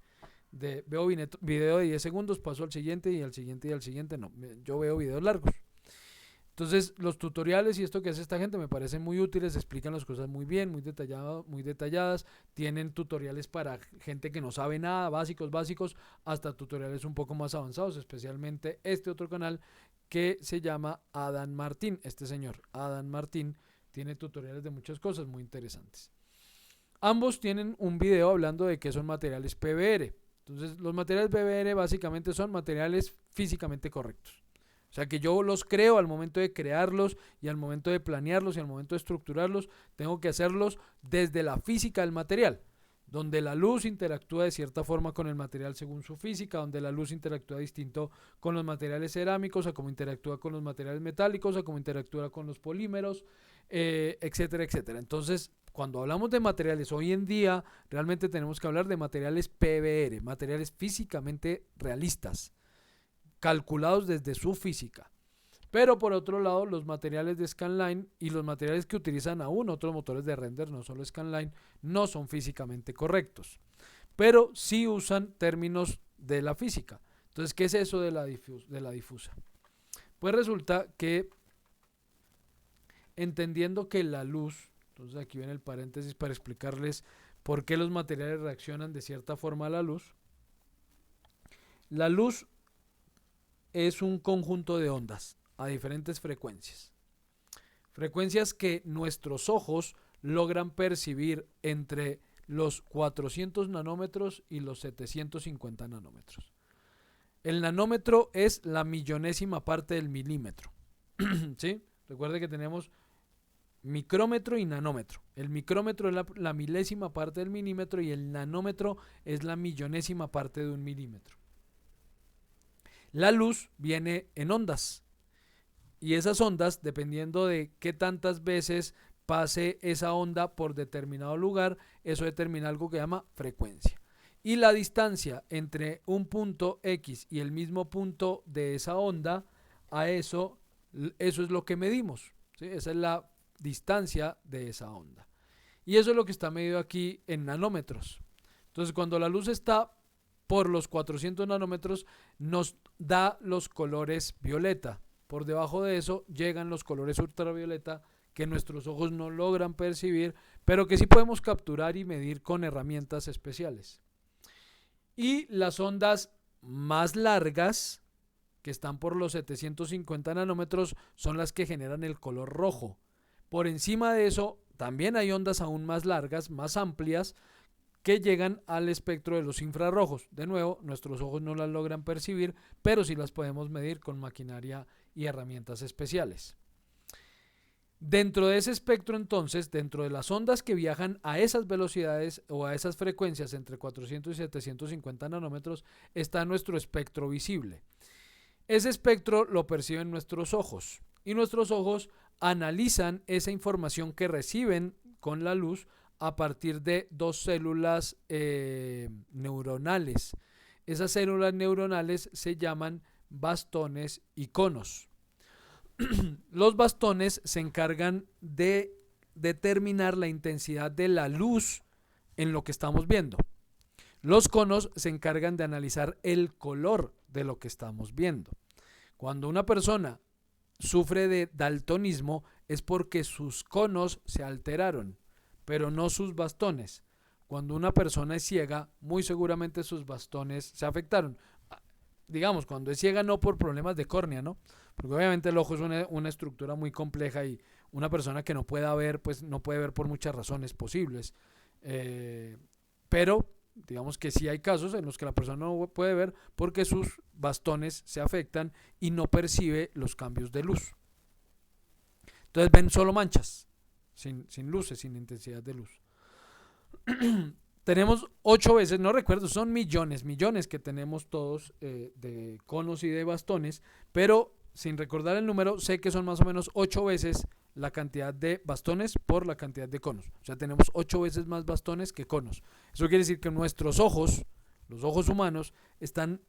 A: Veo video de 10 segundos, paso al siguiente y al siguiente y al siguiente. No, yo veo videos largos. Entonces, los tutoriales y esto que hace esta gente me parecen muy útiles, explican las cosas muy bien, muy detalladas, tienen tutoriales para gente que no sabe nada, básicos, hasta tutoriales un poco más avanzados, especialmente este otro canal que se llama Adam Martín, este señor, Adam Martín, tiene tutoriales de muchas cosas muy interesantes. Ambos tienen un video hablando de qué son materiales PBR. Entonces, los materiales PBR básicamente son materiales físicamente correctos. O sea que yo los creo al momento de crearlos y al momento de planearlos y al momento de estructurarlos, tengo que hacerlos desde la física del material, donde la luz interactúa de cierta forma con el material según su física, donde la luz interactúa distinto con los materiales cerámicos, a cómo interactúa con los materiales metálicos, a cómo interactúa con los polímeros, etcétera, etcétera. Entonces, cuando hablamos de materiales hoy en día, realmente tenemos que hablar de materiales PBR, materiales físicamente realistas, calculados desde su física. Pero por otro lado, los materiales de Scanline y los materiales que utilizan aún otros motores de render, no solo Scanline, no son físicamente correctos. Pero sí usan términos de la física. Entonces, ¿qué es eso de la difusa? Pues resulta que entendiendo que la luz, entonces aquí viene el paréntesis para explicarles por qué los materiales reaccionan de cierta forma a la luz. La luz es un conjunto de ondas a diferentes frecuencias. Frecuencias que nuestros ojos logran percibir entre los 400 nanómetros y los 750 nanómetros. El nanómetro es la millonésima parte del milímetro. ¿Sí? Recuerde que tenemos micrómetro y nanómetro. El micrómetro es la milésima parte del milímetro y el nanómetro es la millonésima parte de un milímetro. La luz viene en ondas y esas ondas, dependiendo de qué tantas veces pase esa onda por determinado lugar, eso determina algo que se llama frecuencia. Y la distancia entre un punto X y el mismo punto de esa onda, a eso es lo que medimos, ¿sí? Esa es la distancia de esa onda. Y eso es lo que está medido aquí en nanómetros. Entonces, cuando la luz está por los 400 nanómetros, nos da los colores violeta. Por debajo de eso llegan los colores ultravioleta que nuestros ojos no logran percibir, pero que sí podemos capturar y medir con herramientas especiales. Y las ondas más largas, que están por los 750 nanómetros, son las que generan el color rojo. Por encima de eso, también hay ondas aún más largas, más amplias, que llegan al espectro de los infrarrojos. De nuevo, nuestros ojos no las logran percibir, pero sí las podemos medir con maquinaria y herramientas especiales. Dentro de ese espectro, entonces, dentro de las ondas que viajan a esas velocidades o a esas frecuencias entre 400 y 750 nanómetros, está nuestro espectro visible. Ese espectro lo perciben nuestros ojos y nuestros ojos analizan esa información que reciben con la luz a partir de dos células neuronales. Esas células neuronales se llaman bastones y conos. Los bastones se encargan de determinar la intensidad de la luz en lo que estamos viendo. Los conos se encargan de analizar el color de lo que estamos viendo. Cuando una persona sufre de daltonismo es porque sus conos se alteraron, pero no sus bastones. Cuando una persona es ciega, muy seguramente sus bastones se afectaron. Digamos, cuando es ciega no por problemas de córnea, ¿no? Porque obviamente el ojo es una estructura muy compleja y una persona que no pueda ver, pues no puede ver por muchas razones posibles. Pero digamos que sí hay casos en los que la persona no puede ver porque sus bastones se afectan y no percibe los cambios de luz. Entonces ven solo manchas, sin luces, sin intensidad de luz. tenemos 8 veces, no recuerdo, son millones, millones que tenemos todos de conos y de bastones, pero sin recordar el número, sé que son más o menos 8 veces la cantidad de bastones por la cantidad de conos. O sea, tenemos 8 veces más bastones que conos. Eso quiere decir que nuestros ojos, los ojos humanos, están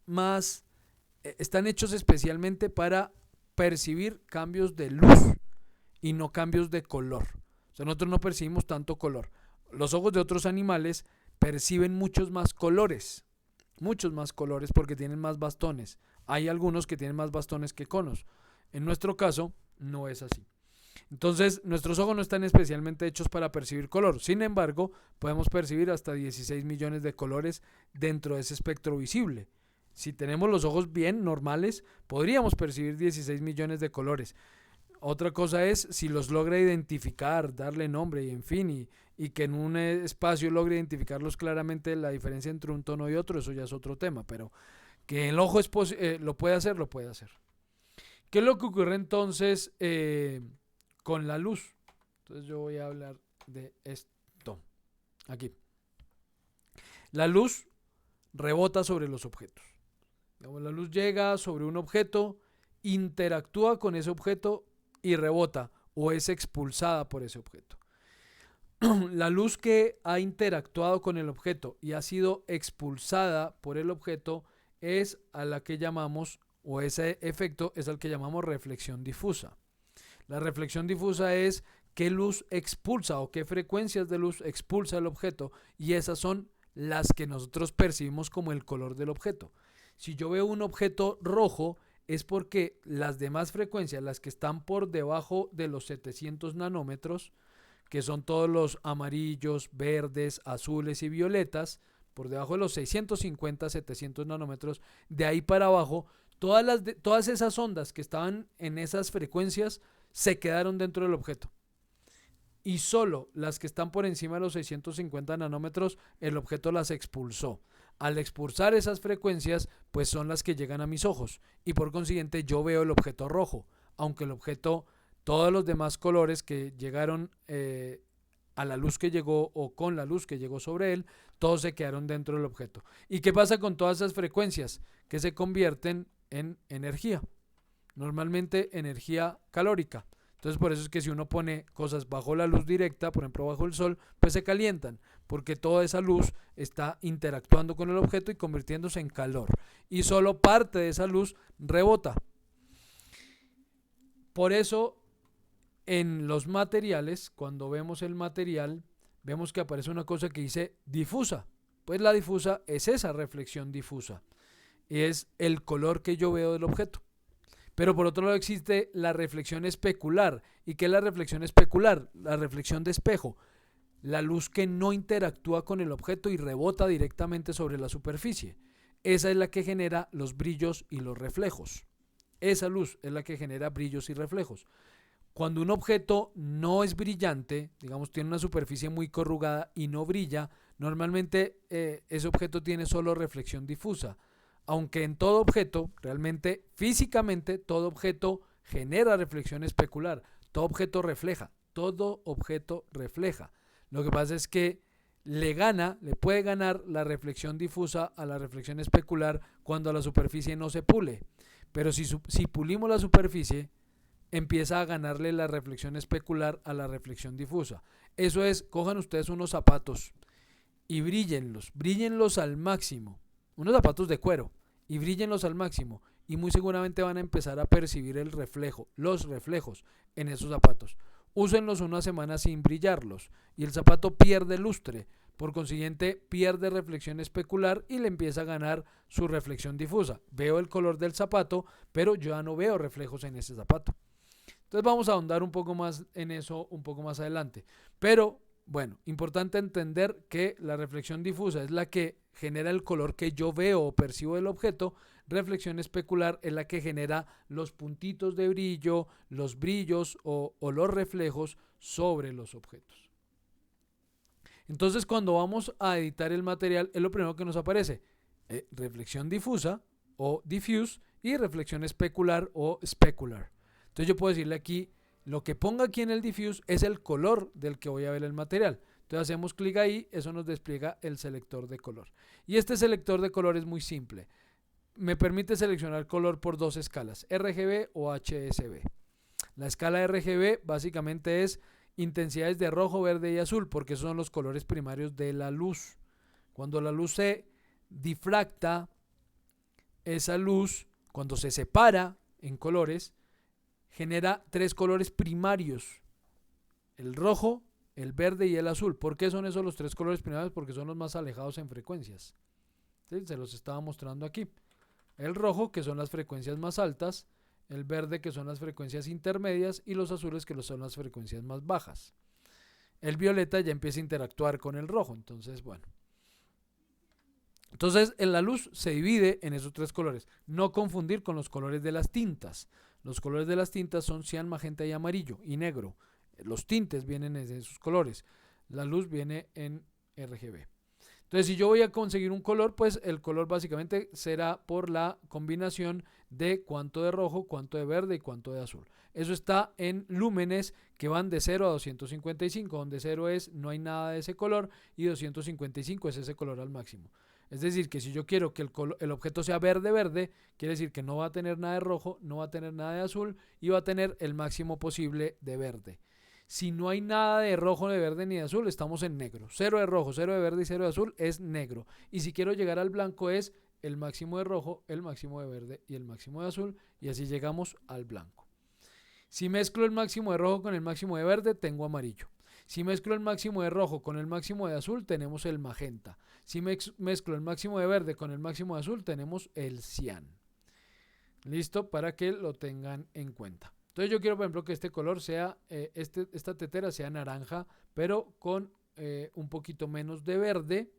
A: hechos especialmente para percibir cambios de luz y no cambios de color. O sea, nosotros no percibimos tanto color. Los ojos de otros animales perciben muchos más colores porque tienen más bastones. Hay algunos que tienen más bastones que conos. En nuestro caso, no es así. Entonces, nuestros ojos no están especialmente hechos para percibir color. Sin embargo, podemos percibir hasta 16 millones de colores dentro de ese espectro visible. Si tenemos los ojos bien, normales, podríamos percibir 16 millones de colores. Otra cosa es si los logra identificar, darle nombre y en fin, y que en un espacio logre identificarlos claramente, la diferencia entre un tono y otro, eso ya es otro tema, pero que el ojo lo puede hacer, lo puede hacer. ¿Qué es lo que ocurre entonces con la luz? Entonces yo voy a hablar de esto. Aquí. La luz rebota sobre los objetos. Digamos, la luz llega sobre un objeto, interactúa con ese objeto y rebota o es expulsada por ese objeto. La luz que ha interactuado con el objeto y ha sido expulsada por el objeto es a la que llamamos, o ese efecto es al que llamamos reflexión difusa. La reflexión difusa es qué luz expulsa o qué frecuencias de luz expulsa el objeto, y esas son las que nosotros percibimos como el color del objeto. Si yo veo un objeto rojo, es porque las demás frecuencias, las que están por debajo de los 700 nanómetros, que son todos los amarillos, verdes, azules y violetas, por debajo de los 650, 700 nanómetros, de ahí para abajo, todas esas ondas que estaban en esas frecuencias se quedaron dentro del objeto. Y solo las que están por encima de los 650 nanómetros, el objeto las expulsó. Al expulsar esas frecuencias, pues son las que llegan a mis ojos. Y por consiguiente yo veo el objeto rojo, aunque el objeto, todos los demás colores que llegaron a la luz que llegó o con la luz que llegó sobre él, todos se quedaron dentro del objeto. ¿Y qué pasa con todas esas frecuencias? Que se convierten en energía. Normalmente energía calórica. Entonces por eso es que si uno pone cosas bajo la luz directa, por ejemplo bajo el sol, pues se calientan, porque toda esa luz está interactuando con el objeto y convirtiéndose en calor. Y solo parte de esa luz rebota. Por eso en los materiales, cuando vemos el material, vemos que aparece una cosa que dice difusa. Pues la difusa es esa reflexión difusa. Es el color que yo veo del objeto. Pero por otro lado existe la reflexión especular. ¿Y qué es la reflexión especular? La reflexión de espejo. La luz que no interactúa con el objeto y rebota directamente sobre la superficie. Esa es la que genera los brillos y los reflejos. Esa luz es la que genera brillos y reflejos. Cuando un objeto no es brillante, digamos tiene una superficie muy corrugada y no brilla, normalmente ese objeto tiene solo reflexión difusa. Aunque en todo objeto, realmente físicamente, todo objeto genera reflexión especular, todo objeto refleja, todo objeto refleja. Lo que pasa es que le puede ganar la reflexión difusa a la reflexión especular cuando la superficie no se pule. Pero si pulimos la superficie, empieza a ganarle la reflexión especular a la reflexión difusa. Eso es, cojan ustedes unos zapatos y bríllenlos al máximo. Unos zapatos de cuero, y bríllenlos al máximo y muy seguramente van a empezar a percibir los reflejos en esos zapatos. Úsenlos una semana sin brillarlos y el zapato pierde lustre, por consiguiente pierde reflexión especular y le empieza a ganar su reflexión difusa. Veo el color del zapato, pero yo ya no veo reflejos en ese zapato. Entonces vamos a ahondar un poco más en eso un poco más adelante, pero bueno, importante entender que la reflexión difusa es la que genera el color que yo veo o percibo del objeto. Reflexión especular es la que genera los puntitos de brillo, los brillos o los reflejos sobre los objetos. Entonces cuando vamos a editar el material es lo primero que nos aparece. Reflexión difusa o diffuse y reflexión especular o specular. Entonces yo puedo decirle aquí, lo que ponga aquí en el diffuse es el color del que voy a ver el material. Entonces hacemos clic ahí, eso nos despliega el selector de color. Y este selector de color es muy simple. Me permite seleccionar color por dos escalas, RGB o HSB. La escala RGB básicamente es intensidades de rojo, verde y azul, porque esos son los colores primarios de la luz. Cuando la luz se difracta, esa luz, cuando se separa en colores, genera tres colores primarios: el rojo, el verde y el azul. ¿Por qué son esos los tres colores primarios? Porque son los más alejados en frecuencias. ¿Sí? Se los estaba mostrando aquí. El rojo, que son las frecuencias más altas, el verde, que son las frecuencias intermedias, y los azules, que son las frecuencias más bajas. El violeta ya empieza a interactuar con el rojo, entonces, bueno. Entonces, en la luz se divide en esos tres colores. No confundir con los colores de las tintas. Los colores de las tintas son cian, magenta y amarillo y negro. Los tintes vienen en esos colores. La luz viene en RGB. Entonces, si yo voy a conseguir un color, pues el color básicamente será por la combinación de cuánto de rojo, cuánto de verde y cuánto de azul. Eso está en lúmenes que van de 0 a 255, donde 0 es no hay nada de ese color y 255 es ese color al máximo. Es decir, que si yo quiero que el objeto sea verde, quiere decir que no va a tener nada de rojo, no va a tener nada de azul y va a tener el máximo posible de verde. Si no hay nada de rojo, de verde ni de azul, estamos en negro. 0 de rojo, 0 de verde y 0 de azul es negro. Y si quiero llegar al blanco es el máximo de rojo, el máximo de verde y el máximo de azul. Y así llegamos al blanco. Si mezclo el máximo de rojo con el máximo de verde, tengo amarillo. Si mezclo el máximo de rojo con el máximo de azul, tenemos el magenta. Si mezclo el máximo de verde con el máximo de azul, tenemos el cian. Listo, para que lo tengan en cuenta. Entonces yo quiero, por ejemplo, que este color sea, esta tetera sea naranja, pero con un poquito menos de verde.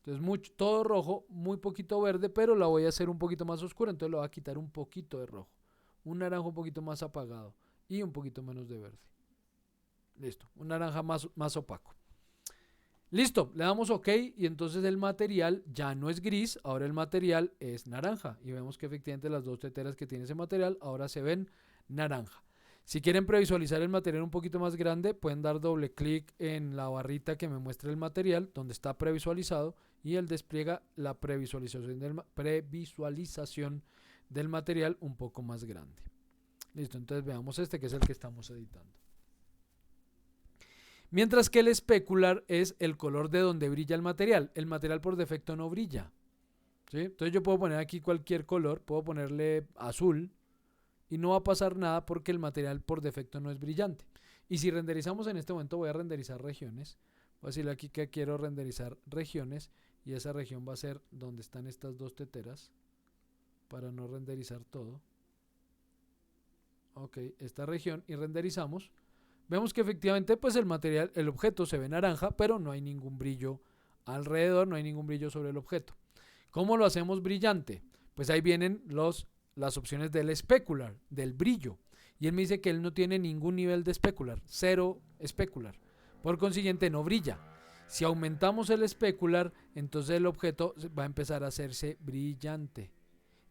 A: Entonces todo rojo, muy poquito verde, pero la voy a hacer un poquito más oscura, entonces le voy a quitar un poquito de rojo. Un naranja un poquito más apagado y un poquito menos de verde. Listo, un naranja más opaco. Listo, le damos OK y entonces el material ya no es gris, ahora el material es naranja. Y vemos que efectivamente las dos teteras que tiene ese material ahora se ven naranja. Si quieren previsualizar el material un poquito más grande, pueden dar doble clic en la barrita que me muestra el material, donde está previsualizado, y él despliega la previsualización del material un poco más grande. Listo, entonces veamos este que es el que estamos editando. Mientras que el especular es el color de donde brilla el material. El material por defecto no brilla, ¿sí? Entonces yo puedo poner aquí cualquier color, puedo ponerle azul y no va a pasar nada porque el material por defecto no es brillante. Y si renderizamos en este momento, voy a renderizar regiones. Voy a decirle aquí que quiero renderizar regiones y esa región va a ser donde están estas dos teteras para no renderizar todo. Ok, esta región y renderizamos. Vemos que efectivamente pues el objeto se ve naranja, pero no hay ningún brillo alrededor, no hay ningún brillo sobre el objeto. ¿Cómo lo hacemos brillante? Pues ahí vienen las opciones del specular, del brillo. Y él me dice que él no tiene ningún nivel de specular, 0 specular. Por consiguiente no brilla. Si aumentamos el specular, entonces el objeto va a empezar a hacerse brillante.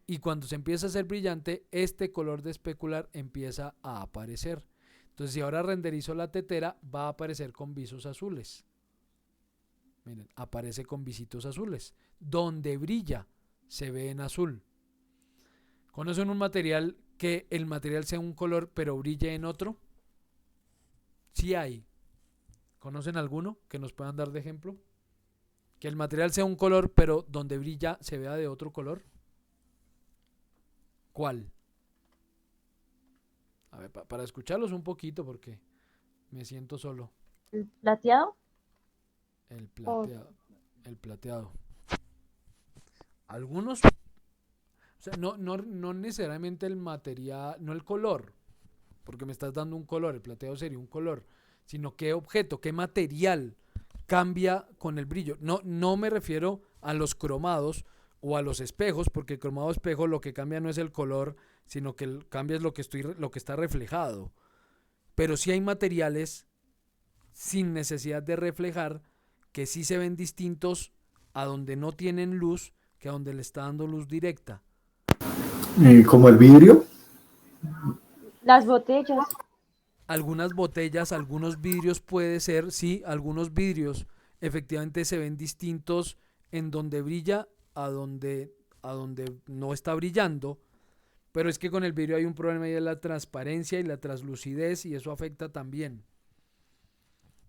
A: Y cuando se empieza a hacer brillante, este color de specular empieza a aparecer. Entonces, si ahora renderizo la tetera, va a aparecer con visos azules. Miren, aparece con visitos azules. Donde brilla, se ve en azul. ¿Conocen un material que el material sea un color, pero brille en otro? Sí hay. ¿Conocen alguno que nos puedan dar de ejemplo? Que el material sea un color, pero donde brilla, se vea de otro color. ¿Cuál? A ver, para escucharlos un poquito porque me siento solo.
B: ¿El plateado?
A: El
B: O
A: plateado. El plateado. Algunos, o sea, no necesariamente el material, no el color, porque me estás dando un color, el plateado sería un color, sino qué objeto, qué material cambia con el brillo. No me refiero a los cromados o a los espejos, porque el cromado espejo lo que cambia no es el color, sino que cambia es lo que está reflejado. Pero sí hay materiales sin necesidad de reflejar que sí se ven distintos a donde no tienen luz que a donde le está dando luz directa.
C: Como el vidrio.
B: las botellas.
A: Algunas botellas, algunos vidrios puede ser, sí, algunos vidrios efectivamente se ven distintos en donde brilla a donde no está brillando, pero es que con el vidrio hay un problema y es la transparencia y la translucidez y eso afecta también.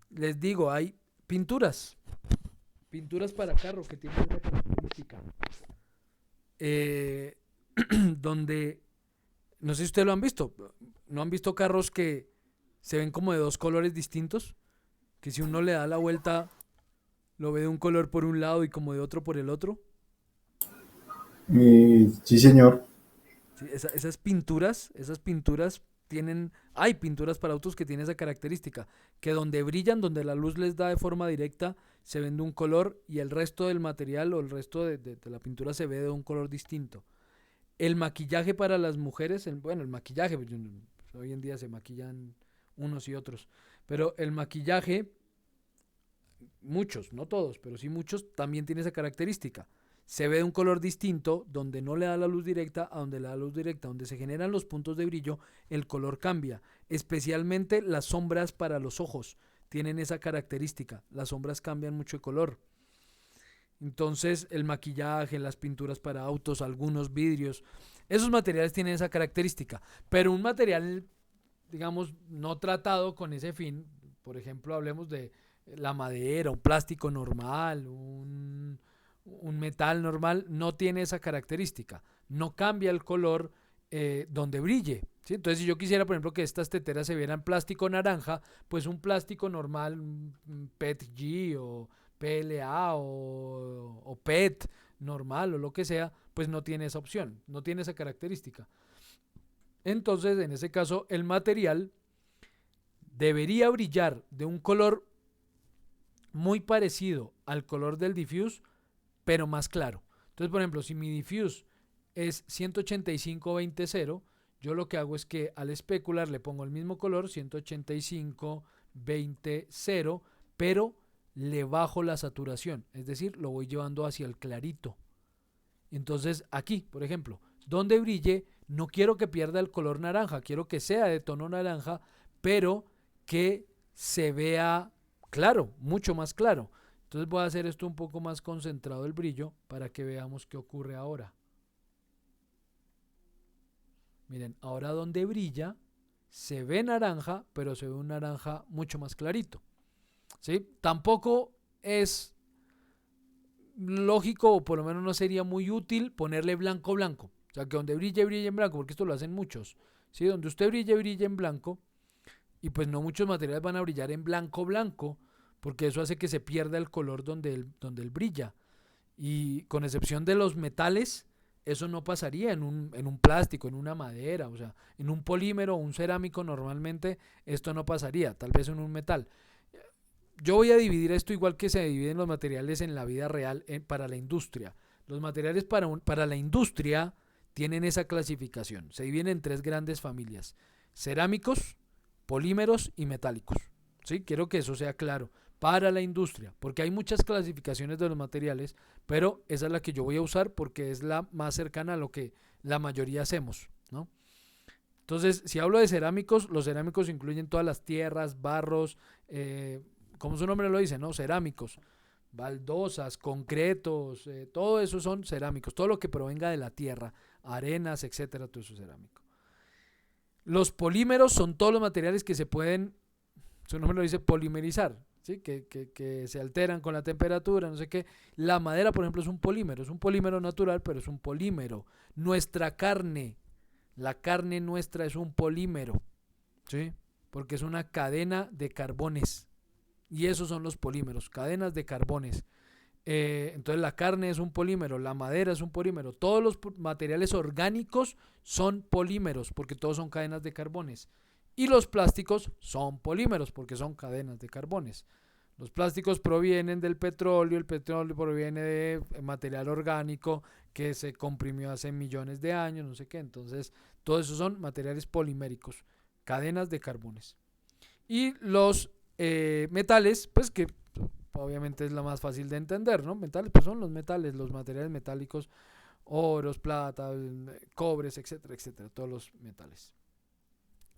A: Les digo, hay pinturas, pinturas para carro que tienen esa característica. Eh, donde, no sé si ustedes lo han visto, ¿no han visto carros que se ven como de dos colores distintos? Que si uno le da la vuelta, lo ve de un color por un lado y como de otro por el otro.
B: Sí, señor.
A: Sí, esas pinturas tienen, hay pinturas para autos que tienen esa característica, que donde brillan, donde la luz les da de forma directa, se ven de un color y el resto del material o el resto de la pintura se ve de un color distinto. El maquillaje para las mujeres, bueno, el maquillaje, pues, hoy en día se maquillan unos y otros, pero el maquillaje, muchos, no todos, pero sí muchos, también tiene esa característica. Se ve de un color distinto, donde no le da la luz directa, a donde le da la luz directa, donde se generan los puntos de brillo, el color cambia. Especialmente las sombras para los ojos tienen esa característica. Las sombras cambian mucho de color. Entonces, el maquillaje, las pinturas para autos, algunos vidrios, esos materiales tienen esa característica. Pero un material, digamos, no tratado con ese fin, por ejemplo, hablemos de la madera, un plástico normal, un metal normal, no tiene esa característica. No cambia el color donde brille. ¿Sí? Entonces, si yo quisiera, por ejemplo, que estas teteras se vieran plástico naranja, pues un plástico normal, un PETG o PLA o PET normal o lo que sea, pues no tiene esa opción, no tiene esa característica. Entonces, en ese caso, el material debería brillar de un color muy parecido al color del diffuse, pero más claro. Entonces, por ejemplo, si mi diffuse es 185-20-0, yo lo que hago es que al especular le pongo el mismo color, 185-20-0, pero le bajo la saturación, es decir, lo voy llevando hacia el clarito. Entonces, aquí, por ejemplo, donde brille, no quiero que pierda el color naranja, quiero que sea de tono naranja, pero que se vea claro, mucho más claro. Entonces voy a hacer esto un poco más concentrado el brillo para que veamos qué ocurre ahora. Miren, ahora donde brilla se ve naranja, pero se ve un naranja mucho más clarito. ¿Sí? Tampoco es lógico, o por lo menos no sería muy útil ponerle blanco blanco. O sea, que donde brille, brille en blanco, porque esto lo hacen muchos. ¿Sí? Donde usted brille, brille en blanco. Y pues no muchos materiales van a brillar en blanco blanco, porque eso hace que se pierda el color donde él brilla. Y con excepción de los metales, eso no pasaría en un plástico, en una madera, o sea, en un polímero o un cerámico normalmente esto no pasaría, tal vez en un metal. Yo voy a dividir esto igual que se dividen los materiales en la vida real para la industria. Los materiales para la industria tienen esa clasificación. Se dividen en tres grandes familias: cerámicos, polímeros y metálicos. ¿Sí? Quiero que eso sea claro para la industria, porque hay muchas clasificaciones de los materiales, pero esa es la que yo voy a usar porque es la más cercana a lo que la mayoría hacemos, ¿no? Entonces, si hablo de cerámicos, los cerámicos incluyen todas las tierras, barros, como su nombre lo dice, ¿no? Cerámicos, baldosas, concretos, todo eso son cerámicos, todo lo que provenga de la tierra, arenas, etcétera, todo eso es cerámico. Los polímeros son todos los materiales que se pueden, su nombre lo dice, polimerizar, ¿sí? Que se alteran con la temperatura, no sé qué. La madera, por ejemplo, es un polímero natural, pero es un polímero. Nuestra carne, la carne nuestra es un polímero, ¿sí? Porque es una cadena de carbones. Y esos son los polímeros, cadenas de carbones. Entonces la carne es un polímero, la madera es un polímero, todos los materiales orgánicos son polímeros porque todos son cadenas de carbones. Y los plásticos son polímeros porque son cadenas de carbones. Los plásticos provienen del petróleo, el petróleo proviene de material orgánico que se comprimió hace millones de años, no sé qué. Entonces, todos esos son materiales poliméricos, cadenas de carbones. Y los metales, pues que obviamente es la más fácil de entender, ¿no? Metales, pues son los metales, los materiales metálicos, oros, plata, cobres, etcétera, etcétera, todos los metales.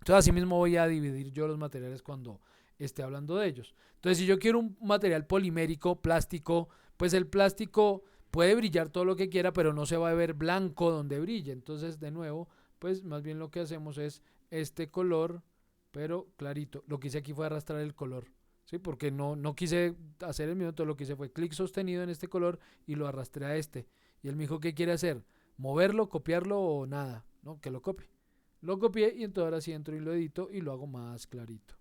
A: Entonces así mismo voy a dividir yo los materiales cuando esté hablando de ellos. Entonces si yo quiero un material polimérico, plástico, pues el plástico puede brillar todo lo que quiera, pero no se va a ver blanco donde brille. Entonces de nuevo, pues más bien lo que hacemos es este color, pero clarito. Lo que hice aquí fue arrastrar el color. ¿Sí? Porque no quise hacer el mismo, entonces lo que hice fue clic sostenido en este color y lo arrastré a este. Y él me dijo, ¿qué quiere hacer? ¿Moverlo, copiarlo o nada? No, que lo copie. Lo copié y entonces ahora sí entro y lo edito y lo hago más clarito.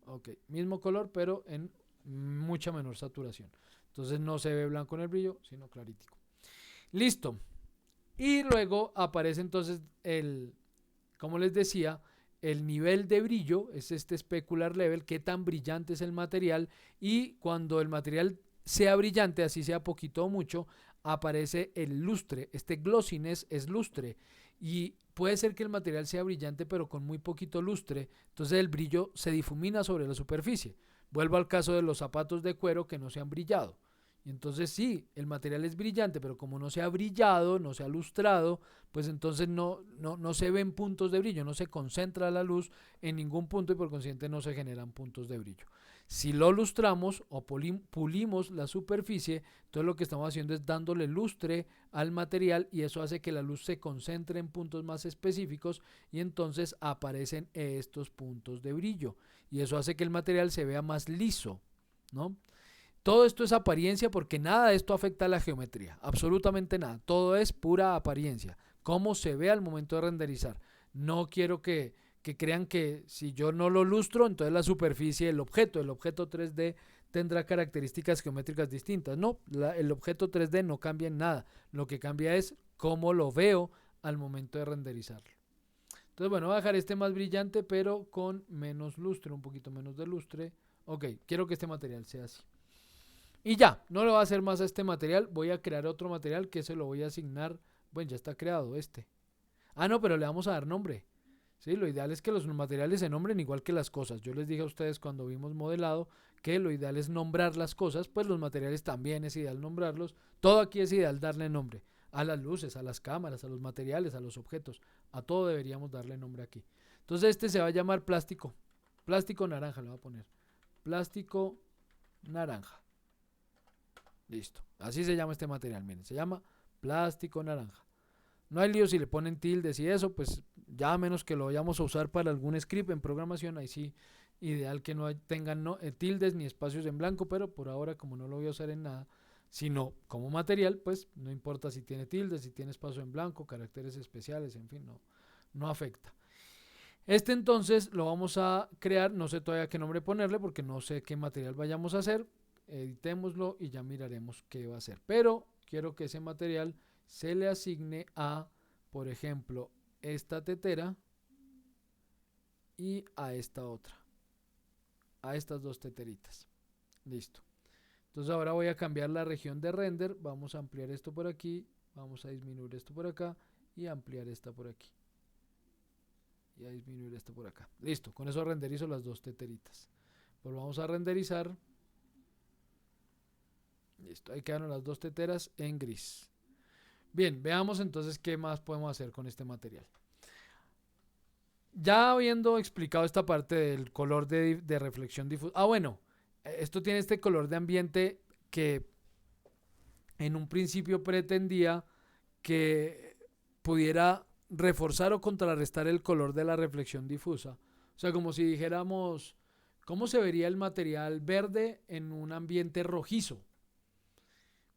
A: Ok, mismo color pero en mucha menor saturación. Entonces no se ve blanco en el brillo, sino claritico. Listo. Y luego aparece entonces como les decía, el nivel de brillo, es este specular level, qué tan brillante es el material, y cuando el material sea brillante, así sea poquito o mucho, aparece el lustre. Este glossiness es lustre y puede ser que el material sea brillante pero con muy poquito lustre, entonces el brillo se difumina sobre la superficie. Vuelvo al caso de los zapatos de cuero que no se han brillado. Y entonces sí, el material es brillante, pero como no se ha brillado, no se ha lustrado, pues entonces no se ven puntos de brillo, no se concentra la luz en ningún punto y por consiguiente no se generan puntos de brillo. Si lo lustramos o pulimos la superficie, entonces lo que estamos haciendo es dándole lustre al material y eso hace que la luz se concentre en puntos más específicos y entonces aparecen estos puntos de brillo. Y eso hace que el material se vea más liso, ¿no? Todo esto es apariencia porque nada de esto afecta a la geometría, absolutamente nada. Todo es pura apariencia, cómo se ve al momento de renderizar. No quiero que crean que si yo no lo lustro, entonces la superficie, el objeto 3D tendrá características geométricas distintas. No, el objeto 3D no cambia en nada. Lo que cambia es cómo lo veo al momento de renderizarlo. Entonces, bueno, voy a dejar este más brillante, pero con menos lustre, un poquito menos de lustre. Ok, quiero que este material sea así. Y ya, no le voy a hacer más a este material, voy a crear otro material que se lo voy a asignar, bueno, ya está creado este. Ah, no, pero le vamos a dar nombre. Sí, lo ideal es que los materiales se nombren igual que las cosas. Yo les dije a ustedes cuando vimos modelado que lo ideal es nombrar las cosas, pues los materiales también es ideal nombrarlos. Todo aquí es ideal darle nombre. A las luces, a las cámaras, a los materiales, a los objetos. A todo deberíamos darle nombre aquí. Entonces este se va a llamar plástico. Plástico naranja le voy a poner. Plástico naranja. Listo. Así se llama este material, miren. Se llama plástico naranja. No hay lío si le ponen tildes y eso, pues ya a menos que lo vayamos a usar para algún script en programación, ahí sí, ideal que no tengan tildes ni espacios en blanco, pero por ahora como no lo voy a usar en nada, sino como material, pues no importa si tiene tildes, si tiene espacio en blanco, caracteres especiales, en fin, no afecta. Este entonces lo vamos a crear, no sé todavía qué nombre ponerle porque no sé qué material vayamos a hacer, editémoslo y ya miraremos qué va a ser. Pero quiero que ese material se le asigne a, por ejemplo, esta tetera y a esta otra, a estas dos teteritas. Listo. Entonces ahora voy a cambiar la región de render, vamos a ampliar esto por aquí, vamos a disminuir esto por acá y ampliar esta por aquí. Y a disminuir esto por acá. Listo, con eso renderizo las dos teteritas. Volvamos a renderizar. Listo, ahí quedaron las dos teteras en gris. Bien, veamos entonces qué más podemos hacer con este material. Ya habiendo explicado esta parte del color de reflexión difusa. Ah, bueno, esto tiene este color de ambiente que en un principio pretendía que pudiera reforzar o contrarrestar el color de la reflexión difusa. O sea, como si dijéramos, ¿cómo se vería el material verde en un ambiente rojizo?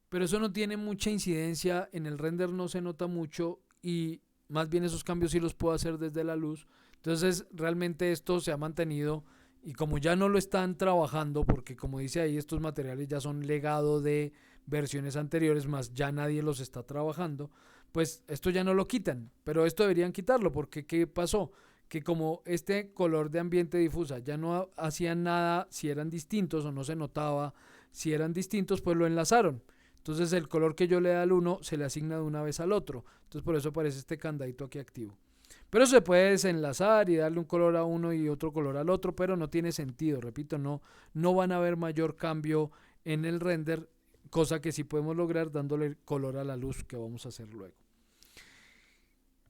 A: Pero eso no tiene mucha incidencia, en el render no se nota mucho y más bien esos cambios sí los puedo hacer desde la luz. Entonces realmente esto se ha mantenido y como ya no lo están trabajando, porque como dice ahí, estos materiales ya son legado de versiones anteriores, más ya nadie los está trabajando, pues esto ya no lo quitan, pero esto deberían quitarlo, porque ¿qué pasó? Que como este color de ambiente difusa ya no hacían nada si eran distintos o no se notaba si eran distintos, pues lo enlazaron. Entonces el color que yo le da al uno se le asigna de una vez al otro. Entonces por eso aparece este candadito aquí activo. Pero se puede desenlazar y darle un color a uno y otro color al otro, pero no tiene sentido. Repito, no van a haber mayor cambio en el render, cosa que sí podemos lograr dándole color a la luz que vamos a hacer luego.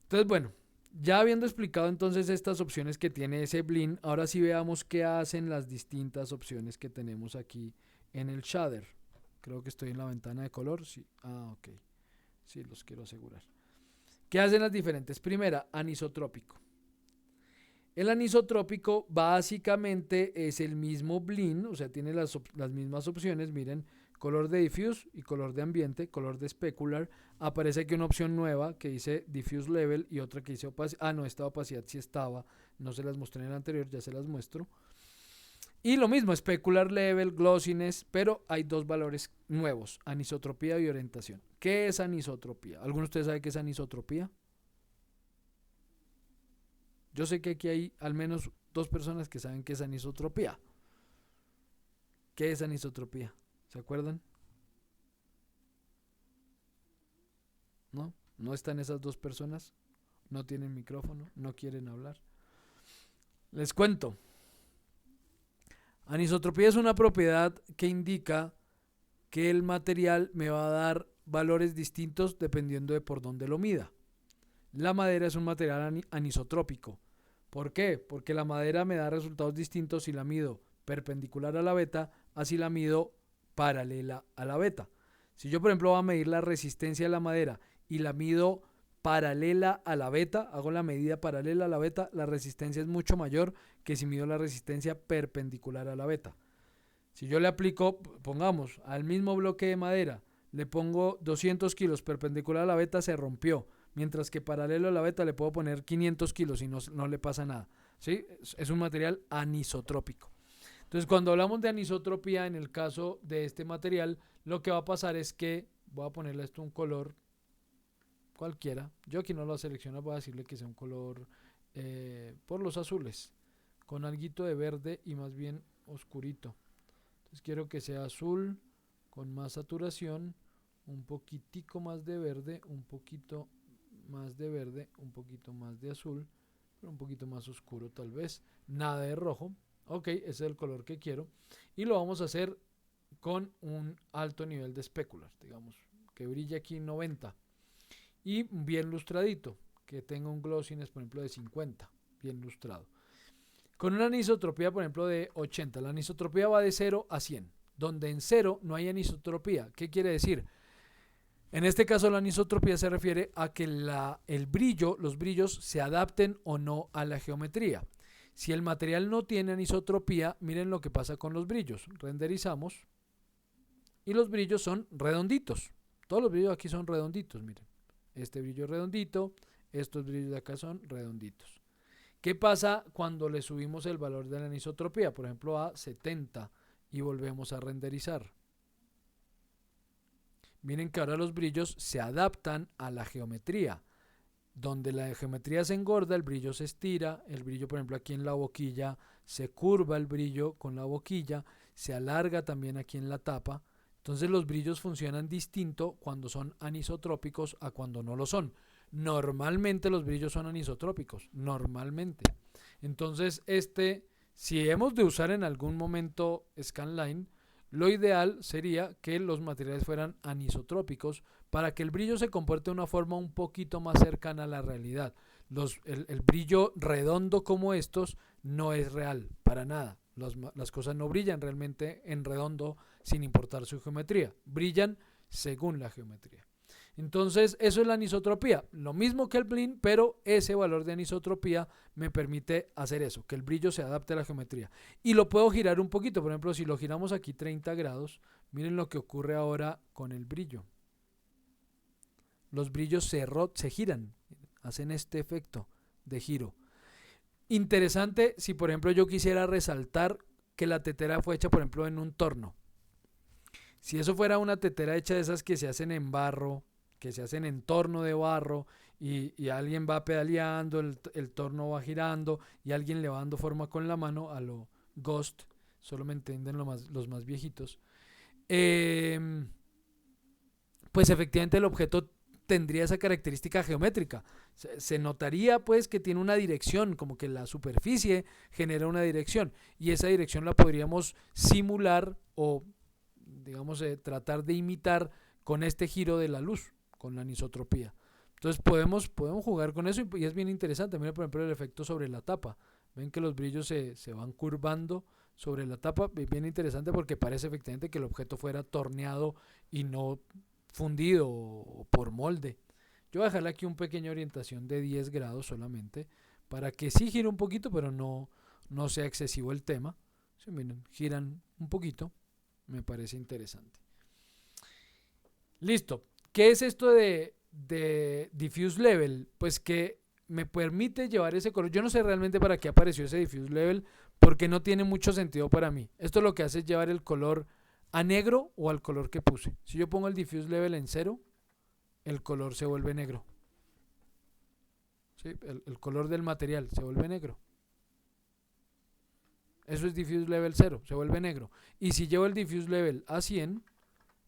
A: Entonces bueno, Ya habiendo explicado entonces estas opciones que tiene ese Blinn, ahora sí veamos qué hacen las distintas opciones que tenemos aquí en el shader. Creo que estoy en la ventana de color, sí. Ah, ok. Sí, los quiero asegurar. ¿Qué hacen las diferentes? Primera, anisotrópico. El anisotrópico básicamente es el mismo Blinn, o sea, tiene las mismas opciones. Miren, color de diffuse y color de ambiente, color de specular. Aparece aquí una opción nueva que dice diffuse level y otra que dice opacidad. Ah, no, esta opacidad sí estaba, no se las mostré en el anterior, ya se las muestro. Y lo mismo, specular level, glossiness, pero hay dos valores nuevos, anisotropía y orientación. ¿Qué es anisotropía? ¿Alguno de ustedes sabe qué es anisotropía? Yo sé que aquí hay al menos dos personas que saben qué es anisotropía. ¿Qué es anisotropía? ¿Se acuerdan? ¿No? ¿No están esas dos personas? ¿No tienen micrófono? ¿No quieren hablar? Les cuento. Anisotropía es una propiedad que indica que el material me va a dar valores distintos dependiendo de por dónde lo mida. La madera es un material anisotrópico. ¿Por qué? Porque la madera me da resultados distintos si la mido perpendicular a la beta, así la mido paralela a la beta. Si yo, por ejemplo, voy a medir la resistencia de la madera y la mido paralela a la beta, hago la medida paralela a la beta, la resistencia es mucho mayor que si mido la resistencia perpendicular a la beta. Si yo le aplico, pongamos, al mismo bloque de madera, le pongo 200 kilos perpendicular a la beta, se rompió. Mientras que paralelo a la beta le puedo poner 500 kilos y no le pasa nada. ¿Sí? Es un material anisotrópico. Entonces, cuando hablamos de anisotropía, en el caso de este material, lo que va a pasar es que voy a ponerle esto un color cualquiera. Yo aquí no lo selecciono, voy a decirle que sea un color por los azules, con alguito de verde y más bien oscurito. Entonces quiero que sea azul con más saturación, un poquitico más de verde, un poquito más de verde, un poquito más de azul, pero un poquito más oscuro tal vez, nada de rojo. Ok, ese es el color que quiero y lo vamos a hacer con un alto nivel de specular, digamos que brille aquí 90 y bien lustradito, que tenga un glossiness por ejemplo de 50, bien lustrado. Con una anisotropía, por ejemplo, de 80, la anisotropía va de 0 a 100, donde en 0 no hay anisotropía. ¿Qué quiere decir? En este caso, la anisotropía se refiere a que el brillo, los brillos se adapten o no a la geometría. Si el material no tiene anisotropía, miren lo que pasa con los brillos. Renderizamos y los brillos son redonditos. Todos los brillos aquí son redonditos, miren. Este brillo es redondito, estos brillos de acá son redonditos. ¿Qué pasa cuando le subimos el valor de la anisotropía? Por ejemplo, a 70 y volvemos a renderizar. Miren que ahora los brillos se adaptan a la geometría. Donde la geometría se engorda, el brillo se estira. El brillo, por ejemplo, aquí en la boquilla se curva el brillo con la boquilla. Se alarga también aquí en la tapa. Entonces los brillos funcionan distinto cuando son anisotrópicos a cuando no lo son. Normalmente los brillos son anisotrópicos, normalmente. Entonces si hemos de usar en algún momento scanline, lo ideal sería que los materiales fueran anisotrópicos para que el brillo se comporte de una forma un poquito más cercana a la realidad. El brillo redondo como estos no es real, para nada. Las cosas no brillan realmente en redondo sin importar su geometría, brillan según la geometría. Entonces eso es la anisotropía, lo mismo que el Blinn, pero ese valor de anisotropía me permite hacer eso, que el brillo se adapte a la geometría. Y lo puedo girar un poquito, por ejemplo, si lo giramos aquí 30 grados, miren lo que ocurre ahora con el brillo. Los brillos se giran, hacen este efecto de giro. Interesante si por ejemplo yo quisiera resaltar que la tetera fue hecha por ejemplo en un torno. Si eso fuera una tetera hecha de esas que se hacen en barro, que se hacen en torno de barro y alguien va pedaleando, el torno va girando y alguien le va dando forma con la mano a lo Ghost, solo me entienden los más viejitos, pues efectivamente el objeto tendría esa característica geométrica. Se notaría pues que tiene una dirección, como que la superficie genera una dirección y esa dirección la podríamos simular o digamos tratar de imitar con este giro de la luz, con la anisotropía. Entonces podemos jugar con eso y es bien interesante. Mira, por ejemplo, el efecto sobre la tapa. Ven que los brillos se van curvando sobre la tapa. Es bien interesante porque parece efectivamente que el objeto fuera torneado y no fundido por molde. Yo voy a dejarle aquí una pequeña orientación de 10 grados solamente para que sí gire un poquito, pero no sea excesivo el tema. Sí, miren, giran un poquito. Me parece interesante. Listo. ¿Qué es esto de diffuse level? Pues que me permite llevar ese color. Yo no sé realmente para qué apareció ese diffuse level porque no tiene mucho sentido para mí. Esto lo que hace es llevar el color a negro o al color que puse. Si yo pongo el diffuse level en 0, el color se vuelve negro. ¿Sí? El color del material se vuelve negro. Eso es diffuse level 0, se vuelve negro. Y si llevo el diffuse level a 100,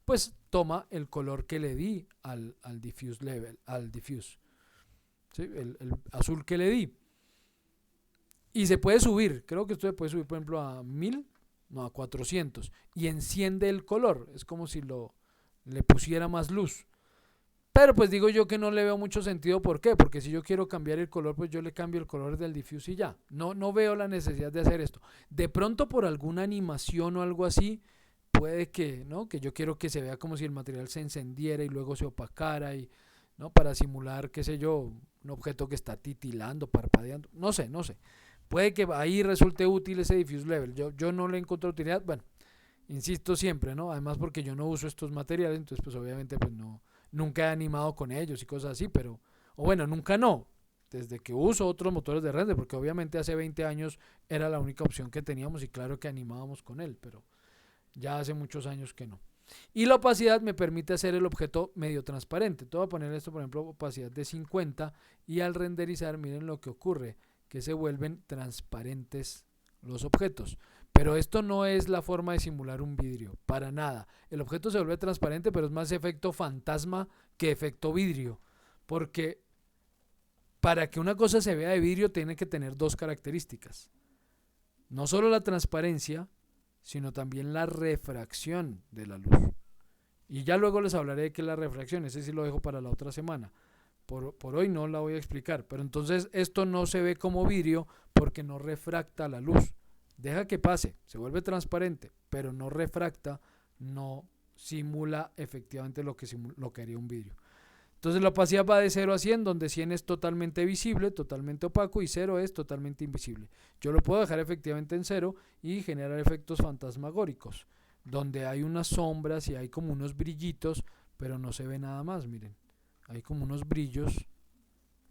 A: pues toma el color que le di al diffuse level, al diffuse. ¿Sí? El azul que le di. Y se puede subir, creo que esto se puede subir por ejemplo a 1000, no, a 400. Y enciende el color, es como si le pusiera más luz. Pero pues digo yo que no le veo mucho sentido. ¿Por qué? Porque si yo quiero cambiar el color, pues yo le cambio el color del diffuse y ya. No veo la necesidad de hacer esto. De pronto por alguna animación o algo así, puede que, ¿no? Que yo quiero que se vea como si el material se encendiera y luego se opacara y, ¿no? Para simular, qué sé yo, un objeto que está titilando, parpadeando. No sé. Puede que ahí resulte útil ese diffuse level. Yo no le encuentro utilidad. Bueno, insisto siempre, ¿no? Además porque yo no uso estos materiales, entonces pues obviamente pues nunca he animado con ellos y cosas así, pero, o bueno, nunca no, desde que uso otros motores de render, porque obviamente hace 20 años era la única opción que teníamos y claro que animábamos con él, pero ya hace muchos años que no. Y la opacidad me permite hacer el objeto medio transparente. Te voy a poner esto, por ejemplo, opacidad de 50 y al renderizar, miren lo que ocurre, que se vuelven transparentes los objetos. Pero esto no es la forma de simular un vidrio, para nada. El objeto se vuelve transparente, pero es más efecto fantasma que efecto vidrio. Porque para que una cosa se vea de vidrio tiene que tener dos características. No solo la transparencia, sino también la refracción de la luz. Y ya luego les hablaré de qué es la refracción, ese sí lo dejo para la otra semana. Por hoy no la voy a explicar, pero entonces esto no se ve como vidrio porque no refracta la luz. Deja que pase, se vuelve transparente, pero no refracta, no simula efectivamente lo que haría un vidrio. Entonces la opacidad va de 0 a 100, donde 100 es totalmente visible, totalmente opaco, y 0 es totalmente invisible. Yo lo puedo dejar efectivamente en 0 y generar efectos fantasmagóricos, donde hay unas sombras y hay como unos brillitos, pero no se ve nada más, miren. Hay como unos brillos,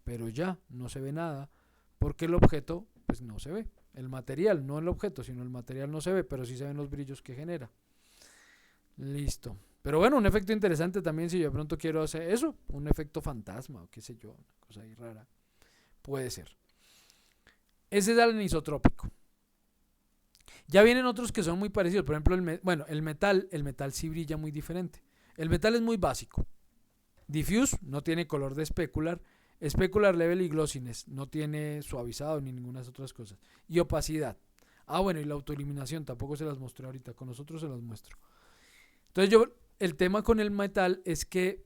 A: pero ya no se ve nada, porque el objeto pues no se ve. El material, no el objeto, sino el material no se ve, pero sí se ven los brillos que genera. Listo. Pero bueno, un efecto interesante también si yo de pronto quiero hacer eso, un efecto fantasma o qué sé yo, una cosa ahí rara. Puede ser. Ese es el anisotrópico. Ya vienen otros que son muy parecidos. Por ejemplo, el metal sí brilla muy diferente. El metal es muy básico. Diffuse no tiene color de specular. Specular level y glossiness no tiene suavizado ni ninguna de esas otras cosas. Y opacidad. Ah, bueno, y la autoiluminación tampoco se las mostré ahorita. Con nosotros se las muestro. Entonces el tema con el metal es que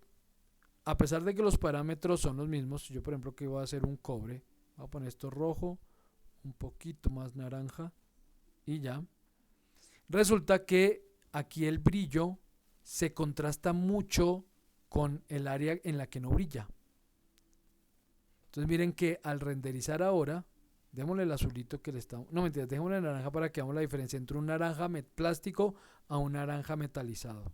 A: a pesar de que los parámetros son los mismos, yo por ejemplo que voy a hacer un cobre, voy a poner esto rojo, un poquito más naranja y ya. Resulta que aquí el brillo se contrasta mucho con el área en la que no brilla. Entonces miren que al renderizar ahora, démosle el azulito que le está... No, mentira, dejémosle el naranja para que veamos la diferencia entre un naranja plástico a un naranja metalizado.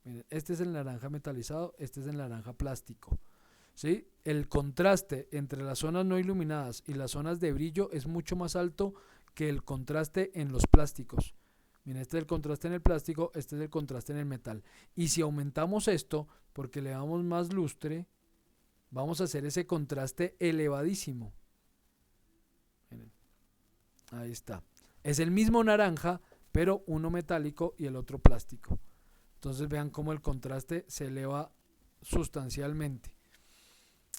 A: Miren, este es el naranja metalizado, este es el naranja plástico. ¿Sí? El contraste entre las zonas no iluminadas y las zonas de brillo es mucho más alto que el contraste en los plásticos. Miren, este es el contraste en el plástico, este es el contraste en el metal. Y si aumentamos esto, porque le damos más lustre, vamos a hacer ese contraste elevadísimo. Miren, ahí está. Es el mismo naranja, pero uno metálico y el otro plástico. Entonces vean cómo el contraste se eleva sustancialmente.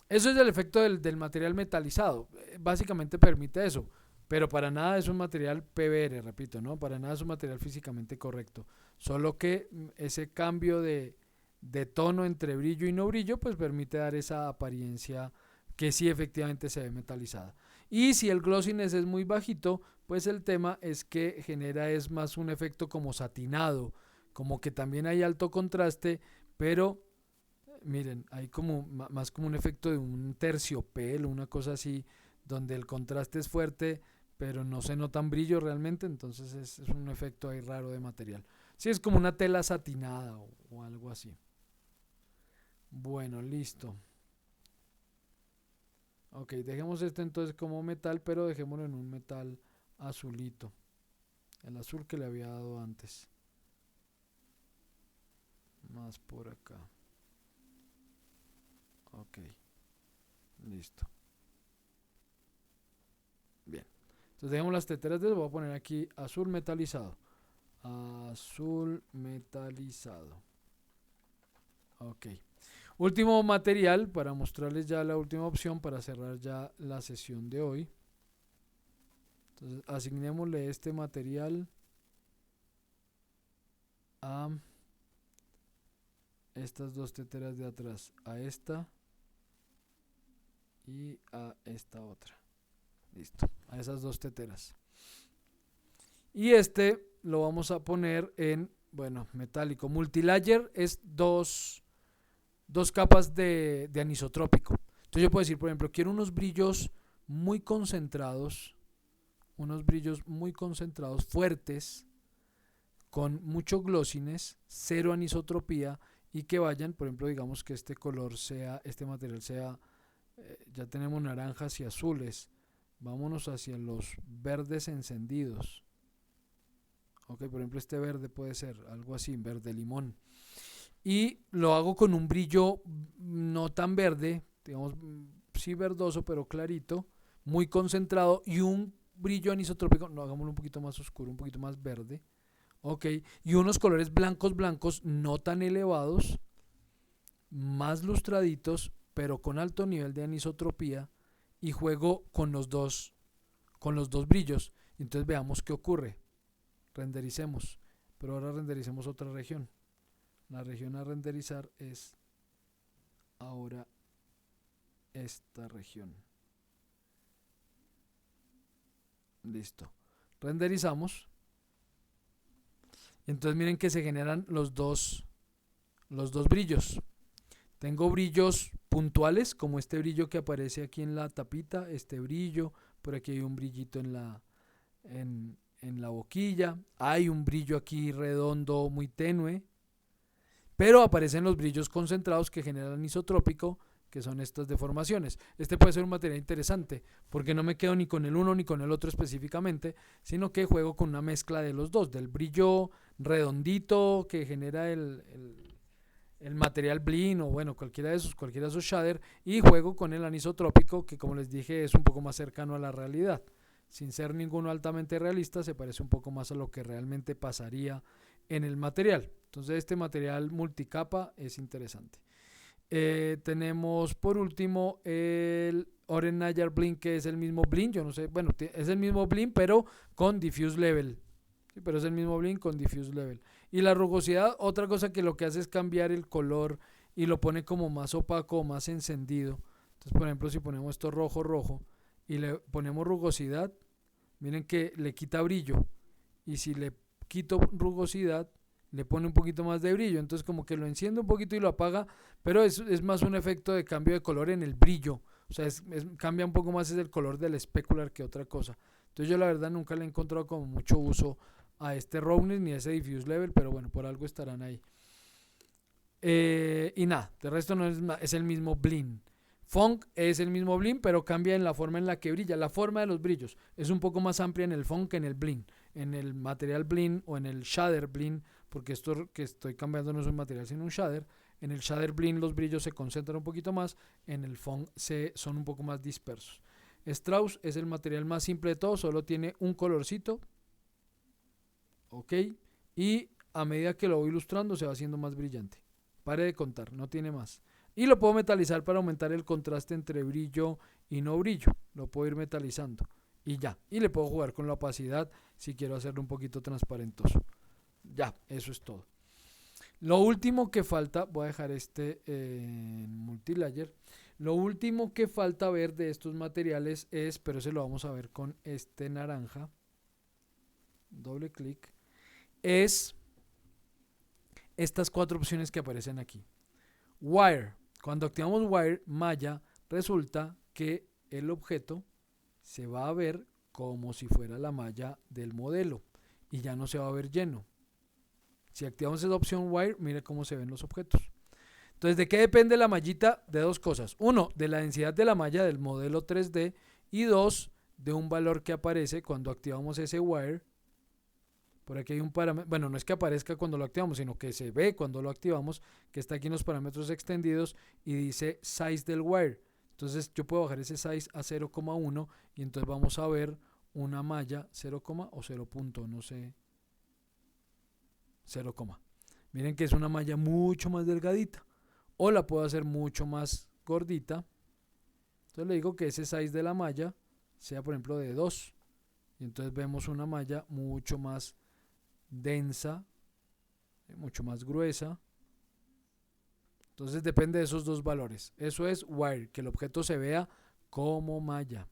A: Eso es el efecto del material metalizado. Básicamente permite eso, pero para nada es un material PBR, repito, ¿no? Para nada es un material físicamente correcto. Solo que ese cambio de tono entre brillo y no brillo, pues permite dar esa apariencia que sí efectivamente se ve metalizada. Y si el glossiness es muy bajito, pues el tema es que genera es más un efecto como satinado, como que también hay alto contraste, pero miren, hay como más como un efecto de un terciopelo, una cosa así, donde el contraste es fuerte, pero no se nota un brillo realmente, entonces es un efecto ahí raro de material. Sí, es como una tela satinada o algo así. Bueno, listo. Ok, dejemos este entonces como metal, pero dejémoslo en un metal azulito. El azul que le había dado antes. Más por acá. Ok, listo. Bien. Entonces dejemos las teteras de... Voy a poner aquí azul metalizado. Azul metalizado. Ok. Último material para mostrarles ya la última opción para cerrar ya la sesión de hoy. Entonces asignémosle este material a estas dos teteras de atrás. A esta y a esta otra. Listo. A esas dos teteras. Y este lo vamos a poner en, bueno, metálico. Multilayer es dos capas de anisotrópico. Entonces yo puedo decir, por ejemplo, quiero unos brillos muy concentrados, fuertes, con mucho glossiness, cero anisotropía y que vayan, por ejemplo, digamos que este color sea, este material sea, ya tenemos naranjas y azules, vámonos hacia los verdes encendidos. Ok, por ejemplo, este verde puede ser algo así, verde limón. Y lo hago con un brillo no tan verde, digamos, sí verdoso, pero clarito, muy concentrado y un brillo anisotrópico, no, hagámoslo un poquito más oscuro, un poquito más verde, ok, y unos colores blancos, blancos, no tan elevados, más lustraditos, pero con alto nivel de anisotropía y juego con los dos brillos. Entonces veamos qué ocurre, rendericemos, pero ahora rendericemos otra región. La región a renderizar es ahora esta región. Listo. Renderizamos. Entonces miren que se generan los dos brillos. Tengo brillos puntuales, como este brillo que aparece aquí en la tapita, este brillo, por aquí hay un brillito en la boquilla, hay un brillo aquí redondo muy tenue, pero aparecen los brillos concentrados que generan isotrópico, que son estas deformaciones. Este puede ser un material interesante, porque no me quedo ni con el uno ni con el otro específicamente, sino que juego con una mezcla de los dos, del brillo redondito que genera el material Blin o bueno, cualquiera de esos shader, y juego con el anisotrópico que, como les dije, es un poco más cercano a la realidad. Sin ser ninguno altamente realista, se parece un poco más a lo que realmente pasaría en el material. Entonces este material multicapa es interesante. Tenemos por último el Oren Nayar Blin, que es el mismo Blin, yo no sé, bueno, es el mismo Blin pero con diffuse level. Sí, pero es el mismo Blin con diffuse level. Y la rugosidad, otra cosa que lo que hace es cambiar el color y lo pone como más opaco, más encendido. Entonces, por ejemplo, si ponemos esto rojo, rojo y le ponemos rugosidad, miren que le quita brillo. Y si le quito rugosidad, le pone un poquito más de brillo. Entonces, como que lo enciende un poquito y lo apaga, pero es más un efecto de cambio de color en el brillo. O sea, cambia un poco más es el color del specular que otra cosa. Entonces, yo la verdad nunca le he encontrado como mucho uso a este roughness ni a ese diffuse level, pero bueno, por algo estarán ahí. Y nada, de resto no es el mismo Blin. Funk es el mismo Blin, pero cambia en la forma en la que brilla, la forma de los brillos. Es un poco más amplia en el Funk que en el Blin. En el material Blin o en el Shader Blin, porque esto que estoy cambiando no es un material sino un Shader. En el Shader Blin los brillos se concentran un poquito más, en el Funk son un poco más dispersos. Strauss es el material más simple de todo, solo tiene un colorcito, ok, y a medida que lo voy ilustrando se va haciendo más brillante. Pare de contar, no tiene más. Y lo puedo metalizar para aumentar el contraste entre brillo y no brillo. Lo puedo ir metalizando y ya. Y le puedo jugar con la opacidad si quiero hacerlo un poquito transparentoso. Ya, eso es todo. Lo último que falta, voy a dejar este en multilayer. Lo último que falta ver de estos materiales es, pero ese lo vamos a ver con este naranja, doble clic, es estas cuatro opciones que aparecen aquí. Wire. Cuando activamos Wire, malla, resulta que el objeto se va a ver como si fuera la malla del modelo y ya no se va a ver lleno. Si activamos esa opción Wire, mire cómo se ven los objetos. Entonces, ¿de qué depende la mallita? De dos cosas. Uno, de la densidad de la malla del modelo 3D y dos, de un valor que aparece cuando activamos ese Wire. Por aquí hay un parámetro, bueno, no es que aparezca cuando lo activamos, sino que se ve cuando lo activamos, que está aquí en los parámetros extendidos y dice size del wire. Entonces yo puedo bajar ese size a 0,1 y entonces vamos a ver una malla 0, o 0 punto, no sé, 0, miren que es una malla mucho más delgadita. O la puedo hacer mucho más gordita. Entonces le digo que ese size de la malla sea por ejemplo de 2. Y entonces vemos una malla mucho más densa, mucho más gruesa. Entonces depende de esos dos valores. Eso es wire, que el objeto se vea como malla.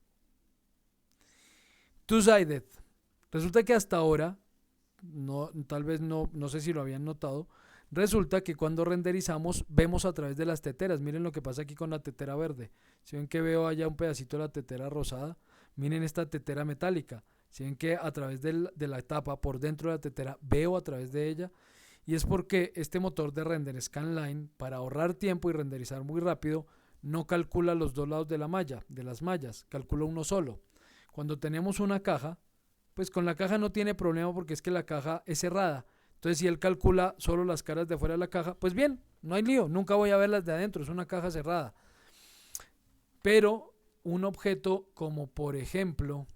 A: Two-sided. Resulta que hasta ahora, no, tal vez no sé si lo habían notado, resulta que cuando renderizamos vemos a través de las teteras. Miren lo que pasa aquí con la tetera verde. Si ven que veo allá un pedacito de la tetera rosada, miren esta tetera metálica. Si ven que a través de la tapa, por dentro de la tetera, veo a través de ella. Y es porque este motor de render Scanline, para ahorrar tiempo y renderizar muy rápido, no calcula los dos lados de la malla, de las mallas, calcula uno solo. Cuando tenemos una caja, pues con la caja no tiene problema porque es que la caja es cerrada. Entonces si él calcula solo las caras de fuera de la caja, pues bien, no hay lío, nunca voy a ver las de adentro, es una caja cerrada. Pero un objeto como por ejemplo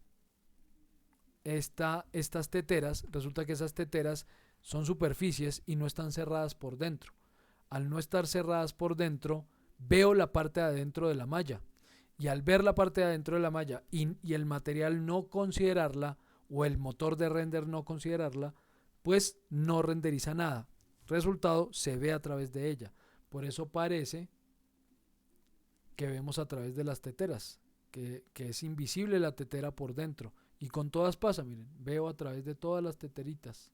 A: estas teteras, resulta que esas teteras son superficies y no están cerradas por dentro. Al no estar cerradas por dentro, veo la parte de adentro de la malla. Y al ver la parte de adentro de la malla y el material no considerarla, o el motor de render no considerarla, pues no renderiza nada. Resultado, se ve a través de ella. Por eso parece que vemos a través de las teteras, que es invisible la tetera por dentro. Y con todas pasa, miren, veo a través de todas las teteritas.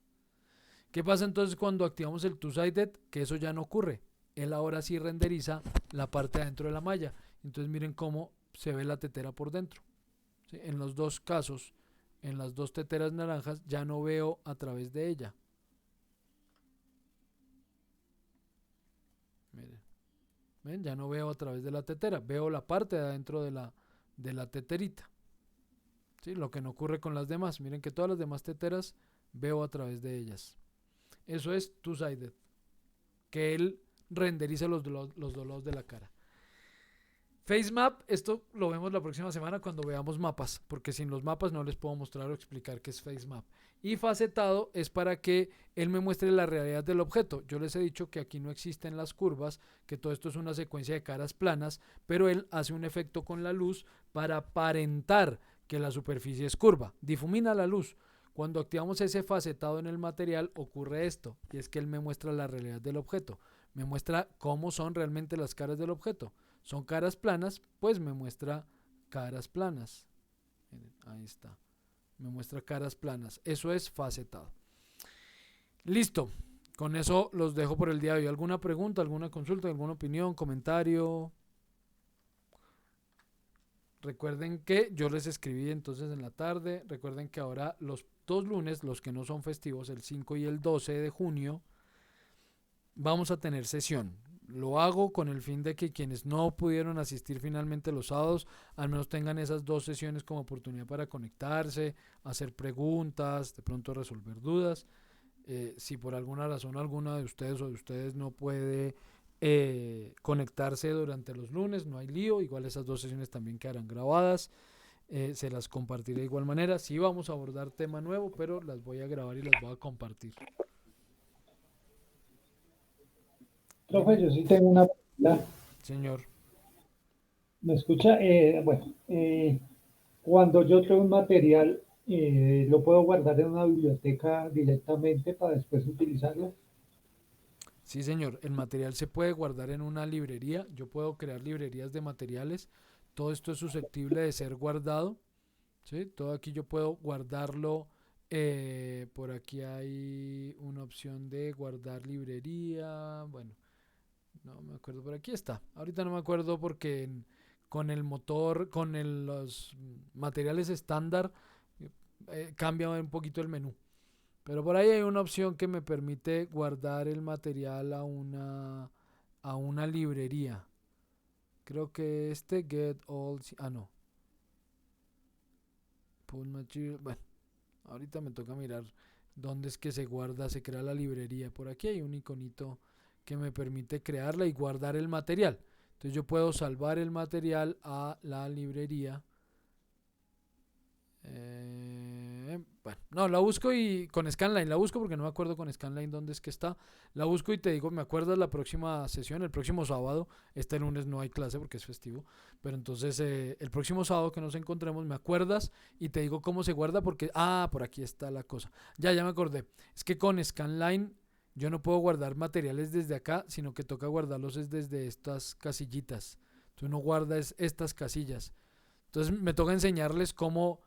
A: ¿Qué pasa entonces cuando activamos el two-sided? Que eso ya no ocurre. Él ahora sí renderiza la parte de adentro de la malla. Entonces miren cómo se ve la tetera por dentro. ¿Sí? En los dos casos, en las dos teteras naranjas, ya no veo a través de ella. Miren, ¿ven? Ya no veo a través de la tetera, veo la parte de adentro de la teterita. ¿Sí? Lo que no ocurre con las demás. Miren que todas las demás teteras veo a través de ellas. Eso es two-sided, que él renderiza los dos lados de la cara. Face Map, esto lo vemos la próxima semana cuando veamos mapas, porque sin los mapas no les puedo mostrar o explicar qué es Face Map. Y facetado es para que él me muestre la realidad del objeto. Yo les he dicho que aquí no existen las curvas, que todo esto es una secuencia de caras planas, pero él hace un efecto con la luz para aparentar que la superficie es curva. Difumina la luz. Cuando activamos ese facetado en el material ocurre esto, y es que él me muestra la realidad del objeto, me muestra cómo son realmente las caras del objeto. Son caras planas, pues me muestra caras planas. Miren, ahí está, me muestra caras planas, eso es facetado. Listo, con eso los dejo por el día de hoy. ¿Alguna pregunta, alguna consulta, alguna opinión, comentario? Recuerden que yo les escribí entonces en la tarde. Recuerden que ahora los dos lunes, los que no son festivos, el 5 y el 12 de junio, vamos a tener sesión. Lo hago con el fin de que quienes no pudieron asistir finalmente los sábados, al menos tengan esas dos sesiones como oportunidad para conectarse, hacer preguntas, de pronto resolver dudas. Si por alguna razón alguna de ustedes o de ustedes no puede conectarse durante los lunes, no hay lío, igual esas dos sesiones también quedarán grabadas, se las compartiré de igual manera. Sí vamos a abordar tema nuevo, pero las voy a grabar y las voy a compartir.
B: Profe,
A: Dime,
B: yo sí tengo una pregunta.
A: señor.
B: ¿Me escucha? Cuando yo tengo un material, ¿lo puedo guardar en una biblioteca directamente para después utilizarlo?
A: Sí, señor, el material se puede guardar en una librería. Yo puedo crear librerías de materiales. Todo esto es susceptible de ser guardado. ¿Sí? Todo aquí yo puedo guardarlo. Por aquí hay una opción de guardar librería. Bueno, no me acuerdo, por aquí está. Ahorita no me acuerdo porque con el motor, los materiales estándar, cambia un poquito el menú. Pero por ahí hay una opción que me permite guardar el material a una librería. Creo que get all. Ah, no. Put material. Bueno, ahorita me toca mirar dónde es que se guarda, se crea la librería. Por aquí hay un iconito que me permite crearla y guardar el material. Entonces yo puedo salvar el material a la librería. Bueno, no, la busco y con Scanline la busco porque no me acuerdo con Scanline dónde es que está. La busco y te digo, me acuerdas la próxima sesión, el próximo sábado. Este lunes no hay clase porque es festivo. Pero entonces el próximo sábado que nos encontremos, me acuerdas y te digo cómo se guarda porque, por aquí está la cosa. Ya me acordé. Es que con Scanline yo no puedo guardar materiales desde acá, sino que toca guardarlos es desde estas casillitas. Tú no guardas estas casillas. Entonces me toca enseñarles cómo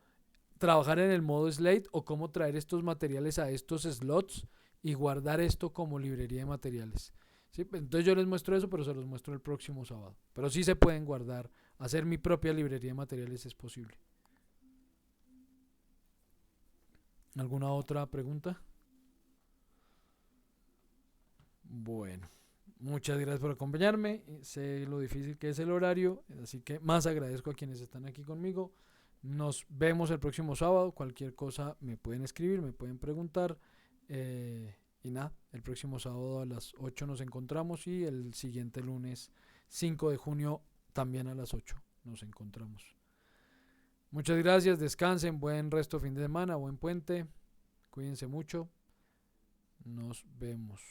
A: trabajar en el modo Slate o cómo traer estos materiales a estos slots y guardar esto como librería de materiales. ¿Sí? Entonces yo les muestro eso, pero se los muestro el próximo sábado. Pero sí se pueden guardar, hacer mi propia librería de materiales es posible. ¿Alguna otra pregunta? Bueno, muchas gracias por acompañarme. Sé lo difícil que es el horario, así que más agradezco a quienes están aquí conmigo. Nos vemos el próximo sábado. Cualquier cosa me pueden escribir, me pueden preguntar. Y nada, el próximo sábado a las 8 nos encontramos y el siguiente lunes 5 de junio también a las 8 nos encontramos. Muchas gracias, descansen, buen resto fin de semana, buen puente, cuídense mucho, nos vemos.